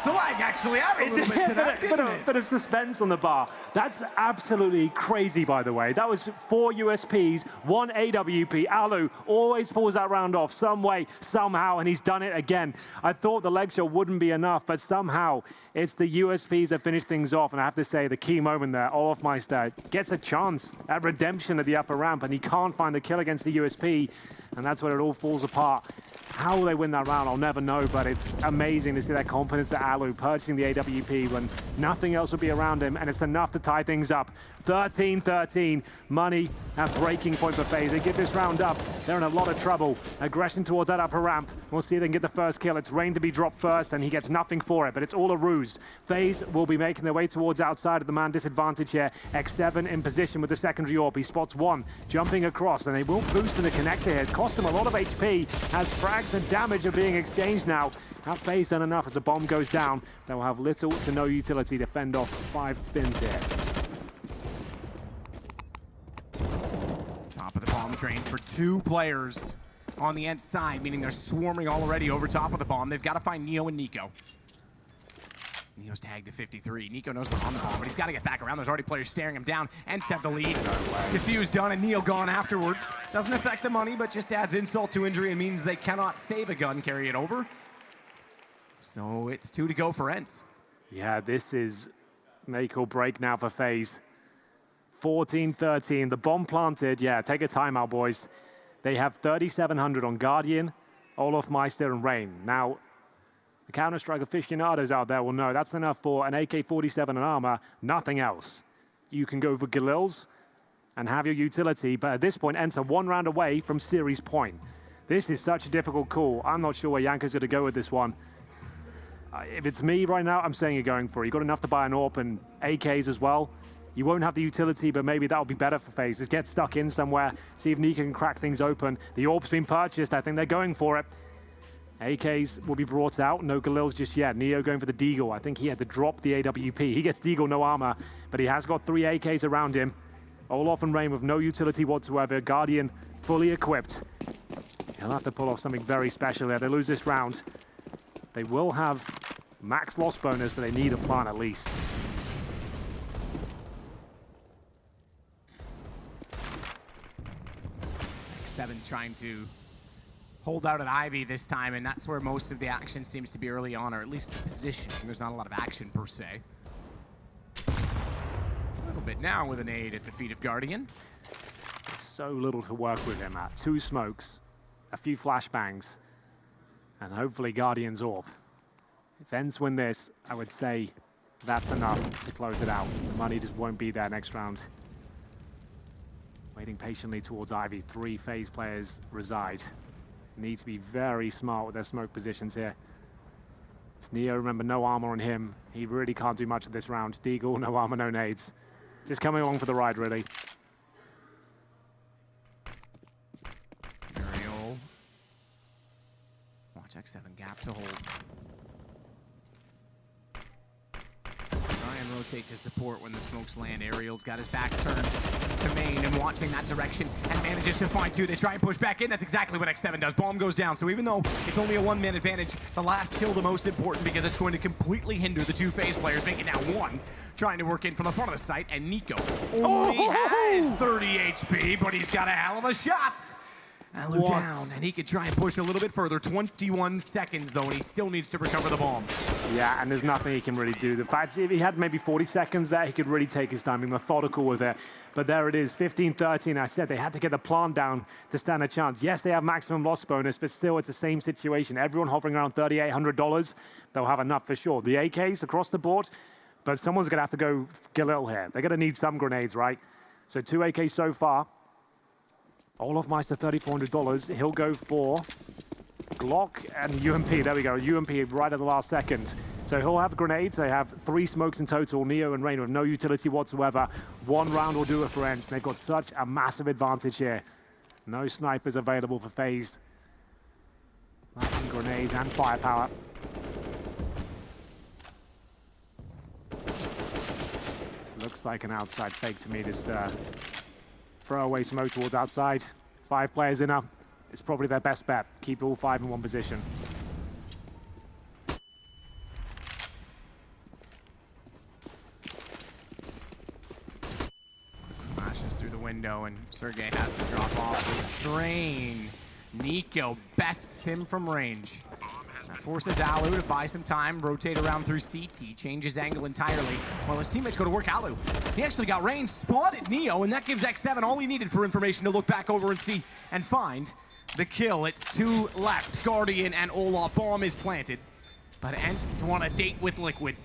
The lag actually added a little bit to that, didn't it? Bit of suspense on the bar. That's absolutely crazy, by the way. That was 4 USPs, 1 AWP. Alu always pulls that round off some way, somehow, and he's done it again. I thought the leg shot wouldn't be enough, but somehow it's the USPs that finish things off. And I have to say, the key moment there, Olafmeister gets a chance at redemption at the upper ramp, and he can't find the kill against the USP, and that's where it all falls apart. How they win that round, I'll never know, but it's amazing to see that confidence to Alu purchasing the AWP when nothing else would be around him, and it's enough to tie things up. 13-13, money at breaking point for FaZe. They get this round up, they're in a lot of trouble. Aggression towards that upper ramp. We'll see if they can get the first kill. It's Rain to be dropped first, and he gets nothing for it, but it's all a ruse. FaZe will be making their way towards outside of the man disadvantage here. X7 in position with the secondary AWP. He spots one, jumping across, and they will boost in the connector here. It cost him a lot of HP as frags and damage are being exchanged now. Have FaZe done enough as the bomb goes down? They will have little to no utility to fend off 5 fins here. Top of the bomb train for 2 players on the end side, meaning they're swarming already over top of the bomb. They've got to find Neo and Nico. Neo's tagged to 53. Nico knows they're on the bomb, but he's got to get back around. There's already players staring him down. ENCE have the lead. Defuse done, and Neo gone afterward. Doesn't affect the money, but just adds insult to injury and means they cannot save a gun, carry it over. So it's 2 to go for ENCE. Yeah, this is make or break now for FaZe. 14-13, the bomb planted. Yeah, take a timeout, boys. They have 3,700 on Guardian, Olafmeister, and Rain. Now, the Counter-Strike aficionados out there will know that's enough for an AK-47 and armor, nothing else. You can go for Galils and have your utility, but at this point, ENCE 1 round away from series point. This is such a difficult call. I'm not sure where Yanko's going to go with this one. If it's me right now, I'm saying you're going for it. You've got enough to buy an AWP and AKs as well. You won't have the utility, but maybe that'll be better for FaZe. Just get stuck in somewhere, see if Nika can crack things open. The orb's been purchased. I think they're going for it. AKs will be brought out. No Galils just yet. Neo going for the Deagle. I think he had to drop the AWP. He gets Deagle, no armor, but he has got 3 AKs around him. Olaf and Rain with no utility whatsoever. Guardian fully equipped. He'll have to pull off something very special there. They lose this round. They will have max loss bonus, but they need a plant at least. X7 trying to hold out at Ivy this time, and that's where most of the action seems to be early on, or at least the positioning. There's not a lot of action per se. A little bit now with an aid at the feet of Guardian. So little to work with him at. 2 smokes, a few flashbangs, and hopefully Guardian's orb. If ENCE win this, I would say that's enough to close it out. The money just won't be there next round. Waiting patiently towards Ivy. 3 FaZe players reside. Need to be very smart with their smoke positions here. It's Neo, remember, no armor on him. He really can't do much of this round. Deagle, no armor, no nades. Just coming along for the ride, really. Ariel. Watch X7 gap to hold. Try and rotate to support when the smokes land. Ariel's got his back turned to main and watching that direction and manages to find 2. They try and push back in. That's exactly what X7 does. Bomb goes down. So even though it's only a 1-man advantage, the last kill the most important because it's going to completely hinder the 2 FaZe players, making now 1 trying to work in from the front of the site, and Nico only has 30 HP, but he's got a hell of a shot. Alu down, and he could try and push a little bit further. 21 seconds, though, and he still needs to recover the bomb. Yeah, and there's nothing he can really do. The fact if he had maybe 40 seconds there, he could really take his time, be methodical with it. But there it is, 15-13. I said they had to get the plant down to stand a chance. Yes, they have maximum loss bonus, but still it's the same situation. Everyone hovering around $3,800. They'll have enough for sure. The AKs across the board, but someone's going to have to go Galil here. They're going to need some grenades, right? So 2 AKs so far. Olaf Meister, $3,400. He'll go for Glock and UMP. There we go, UMP right at the last second. So he'll have grenades. They have 3 smokes in total. Neo and Rain with no utility whatsoever. 1 round will do it for ENCE. They've got such a massive advantage here. No snipers available for FaZe. Lacking grenades and firepower. This looks like an outside fake to me. Just throwaway smoke towards outside. 5 players in her. It's probably their best bet. Keep all 5 in one position. Flashes through the window, and Sergey has to drop off with Drain. Nico bests him from range. Forces Alu to buy some time, rotate around through CT, changes angle entirely, while his teammates go to work Alu. He actually got range, spotted Neo, and that gives X7 all he needed for information to look back over and see and find the kill. It's 2 left. Guardian and Olaf. Bomb is planted, but ENCE want a date with Liquid.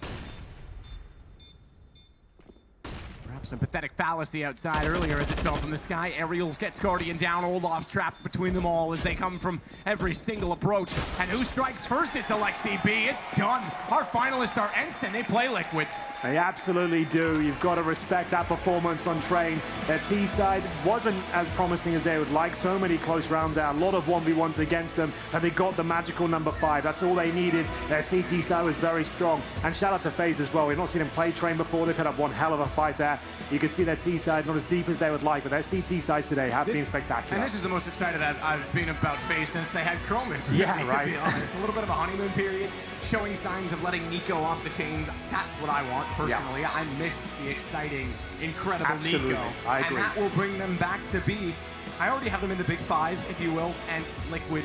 Some pathetic fallacy outside earlier as it fell from the sky. Aerials gets Guardian down. Olaf's trapped between them all as they come from every single approach. And who strikes first? It's Alexi B. It's done. Our finalists are ENCE, and they play Liquid. They absolutely do. You've got to respect that performance on Train. Their T side wasn't as promising as they would like. So many close rounds out, a lot of 1v1s against them, and they got the magical number 5. That's all they needed. Their CT side was very strong. And shout out to FaZe as well. We've not seen them play Train before. They've had up one hell of a fight there. You can see their T side not as deep as they would like, but their CT sides today have been spectacular. And this is the most excited I've been about FaZe since they had Chrome in. Yeah, right. To be honest, a little bit of a honeymoon period, showing signs of letting Nico off the chains. That's what I want personally. Yeah. I miss the exciting, incredible Nico. I agree. And that will bring them back to be. I already have them in the big 5, if you will, and Liquid,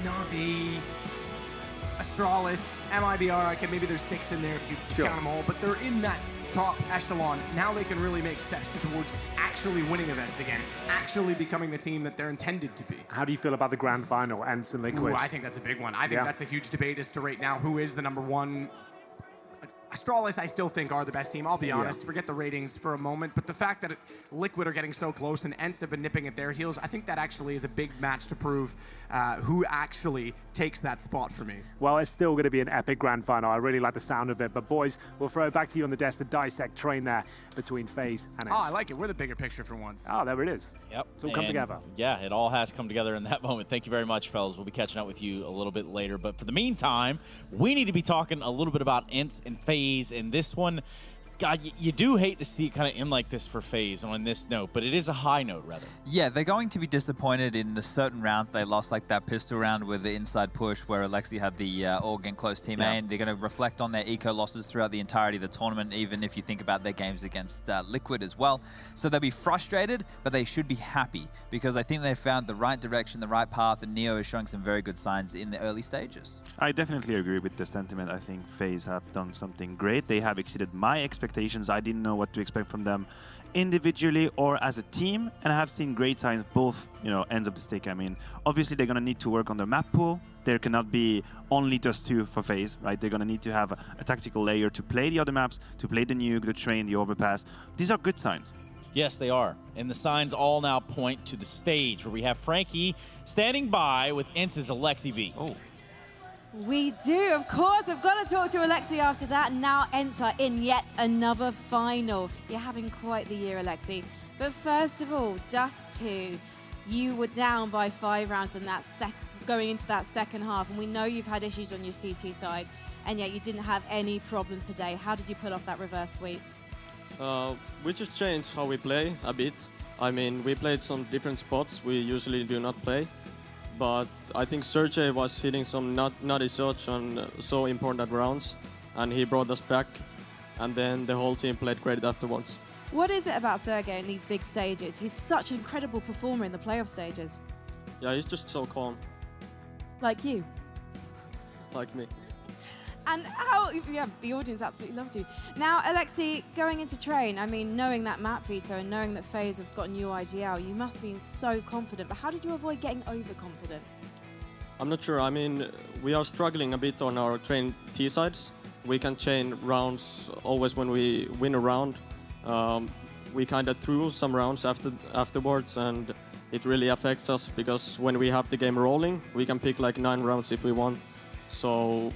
Na'Vi, Astralis, MIBR. Maybe there's 6 in there if you count them all, but they're in that top echelon. Now they can really make steps towards actually winning events again, actually becoming the team that they're intended to be. How do you feel about the grand final, ENCE and Liquid? Ooh, I think that's a big one. I think that's a huge debate as to right now who is the #1 Astralis, I still think, are the best team. I'll be honest. Forget the ratings for a moment. But the fact that Liquid are getting so close and ENCE have been nipping at their heels, I think that actually is a big match to prove who actually takes that spot for me. Well, it's still going to be an epic grand final. I really like the sound of it. But boys, we'll throw it back to you on the desk to dissect train there between FaZe and ENCE. Oh, I like it. We're the bigger picture for once. Oh, there it is. Yep. It's all come together. Yeah, it all has come together in that moment. Thank you very much, fellas. We'll be catching up with you a little bit later. But for the meantime, we need to be talking a little bit about ENCE and FaZe. And this one, God, you do hate to see it kind of end like this for FaZe on this note, but it is a high note, rather. Yeah, they're going to be disappointed in the certain rounds they lost, like that pistol round with the inside push where Alexi had the Organ close team A, and they're going to reflect on their eco losses throughout the entirety of the tournament, even if you think about their games against Liquid as well. So they'll be frustrated, but they should be happy because I think they found the right direction, the right path, and Neo is showing some very good signs in the early stages. I definitely agree with the sentiment. I think FaZe have done something great. They have exceeded my expectations. I didn't know what to expect from them individually or as a team, and I have seen great signs both, ends of the stick. I mean, obviously they're going to need to work on their map pool. There cannot be only just two for FaZe, right? They're going to need to have a tactical layer to play the other maps, to play the nuke, the train, the overpass. These are good signs. Yes, they are. And the signs all now point to the stage where we have Frankie standing by with ENCE's Alexi B. Oh. We do, of course. I've got to talk to Alexi after that. Now ENCE are in yet another final. You're having quite the year, Alexi. But first of all, Dust 2, you were down by 5 rounds in that going into that second half, and we know you've had issues on your CT side, and yet you didn't have any problems today. How did you pull off that reverse sweep? We just changed how we play a bit. I mean, we played some different spots we usually do not play. But I think Sergey was hitting some nutty shots on so important rounds, and he brought us back, and then the whole team played great afterwards. What is it about Sergey in these big stages? He's such an incredible performer in the playoff stages. Yeah, he's just so calm. Like you. Like me. And how, the audience absolutely loves you. Now, Alexi, going into train, I mean, knowing that map veto and knowing that FaZe have got a new IGL, you must be so confident. But how did you avoid getting overconfident? I'm not sure. I mean, we are struggling a bit on our train T sides. We can chain rounds always when we win a round. We kind of threw some rounds afterwards, and it really affects us because when we have the game rolling, we can pick like 9 rounds if we want. So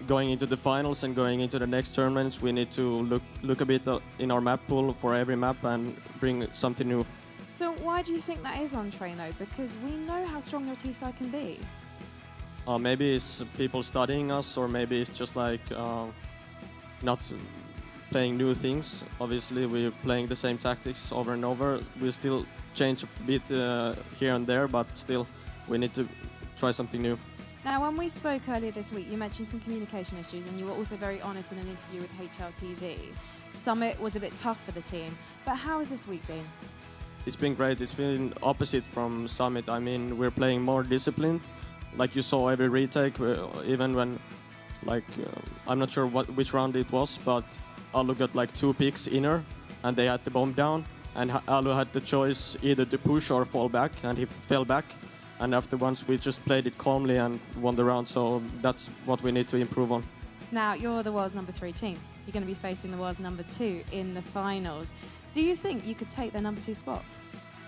going into the finals and going into the next tournaments, we need to look a bit in our map pool for every map and bring something new. So why do you think that is on train though? Because we know how strong your T-side can be. Maybe it's people studying us, or maybe it's just like not playing new things. Obviously, we're playing the same tactics over and over. We still change a bit here and there, but still, we need to try something new. Now, when we spoke earlier this week, you mentioned some communication issues, and you were also very honest in an interview with HLTV. Summit was a bit tough for the team, but how has this week been? It's been great. It's been opposite from Summit. I mean, we're playing more disciplined. Like you saw every retake, even when, I'm not sure which round it was, but Alu got like 2 picks inner, and they had the bomb down, and Alu had the choice either to push or fall back, and he fell back. And afterwards, we just played it calmly and won the round, so that's what we need to improve on. Now, you're the world's number 3 team. You're going to be facing the world's number 2 in the finals. Do you think you could take the number 2 spot?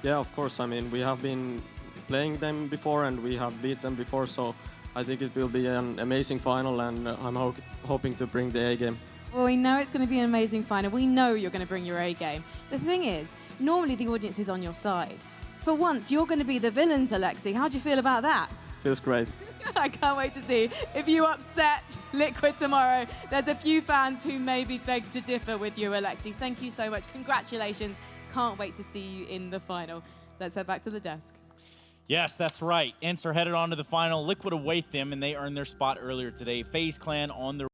Yeah, of course. I mean, we have been playing them before and we have beat them before, so I think it will be an amazing final, and I'm hoping to bring the A game. Well, we know it's going to be an amazing final. We know you're going to bring your A game. The thing is, normally the audience is on your side. For once, you're going to be the villains, Alexi. How do you feel about that? Feels great. I can't wait to see if you upset Liquid tomorrow. There's a few fans who maybe beg to differ with you, Alexi. Thank you so much. Congratulations. Can't wait to see you in the final. Let's head back to the desk. Yes, that's right. ENCE are headed on to the final. Liquid await them, and they earned their spot earlier today. FaZe Clan on their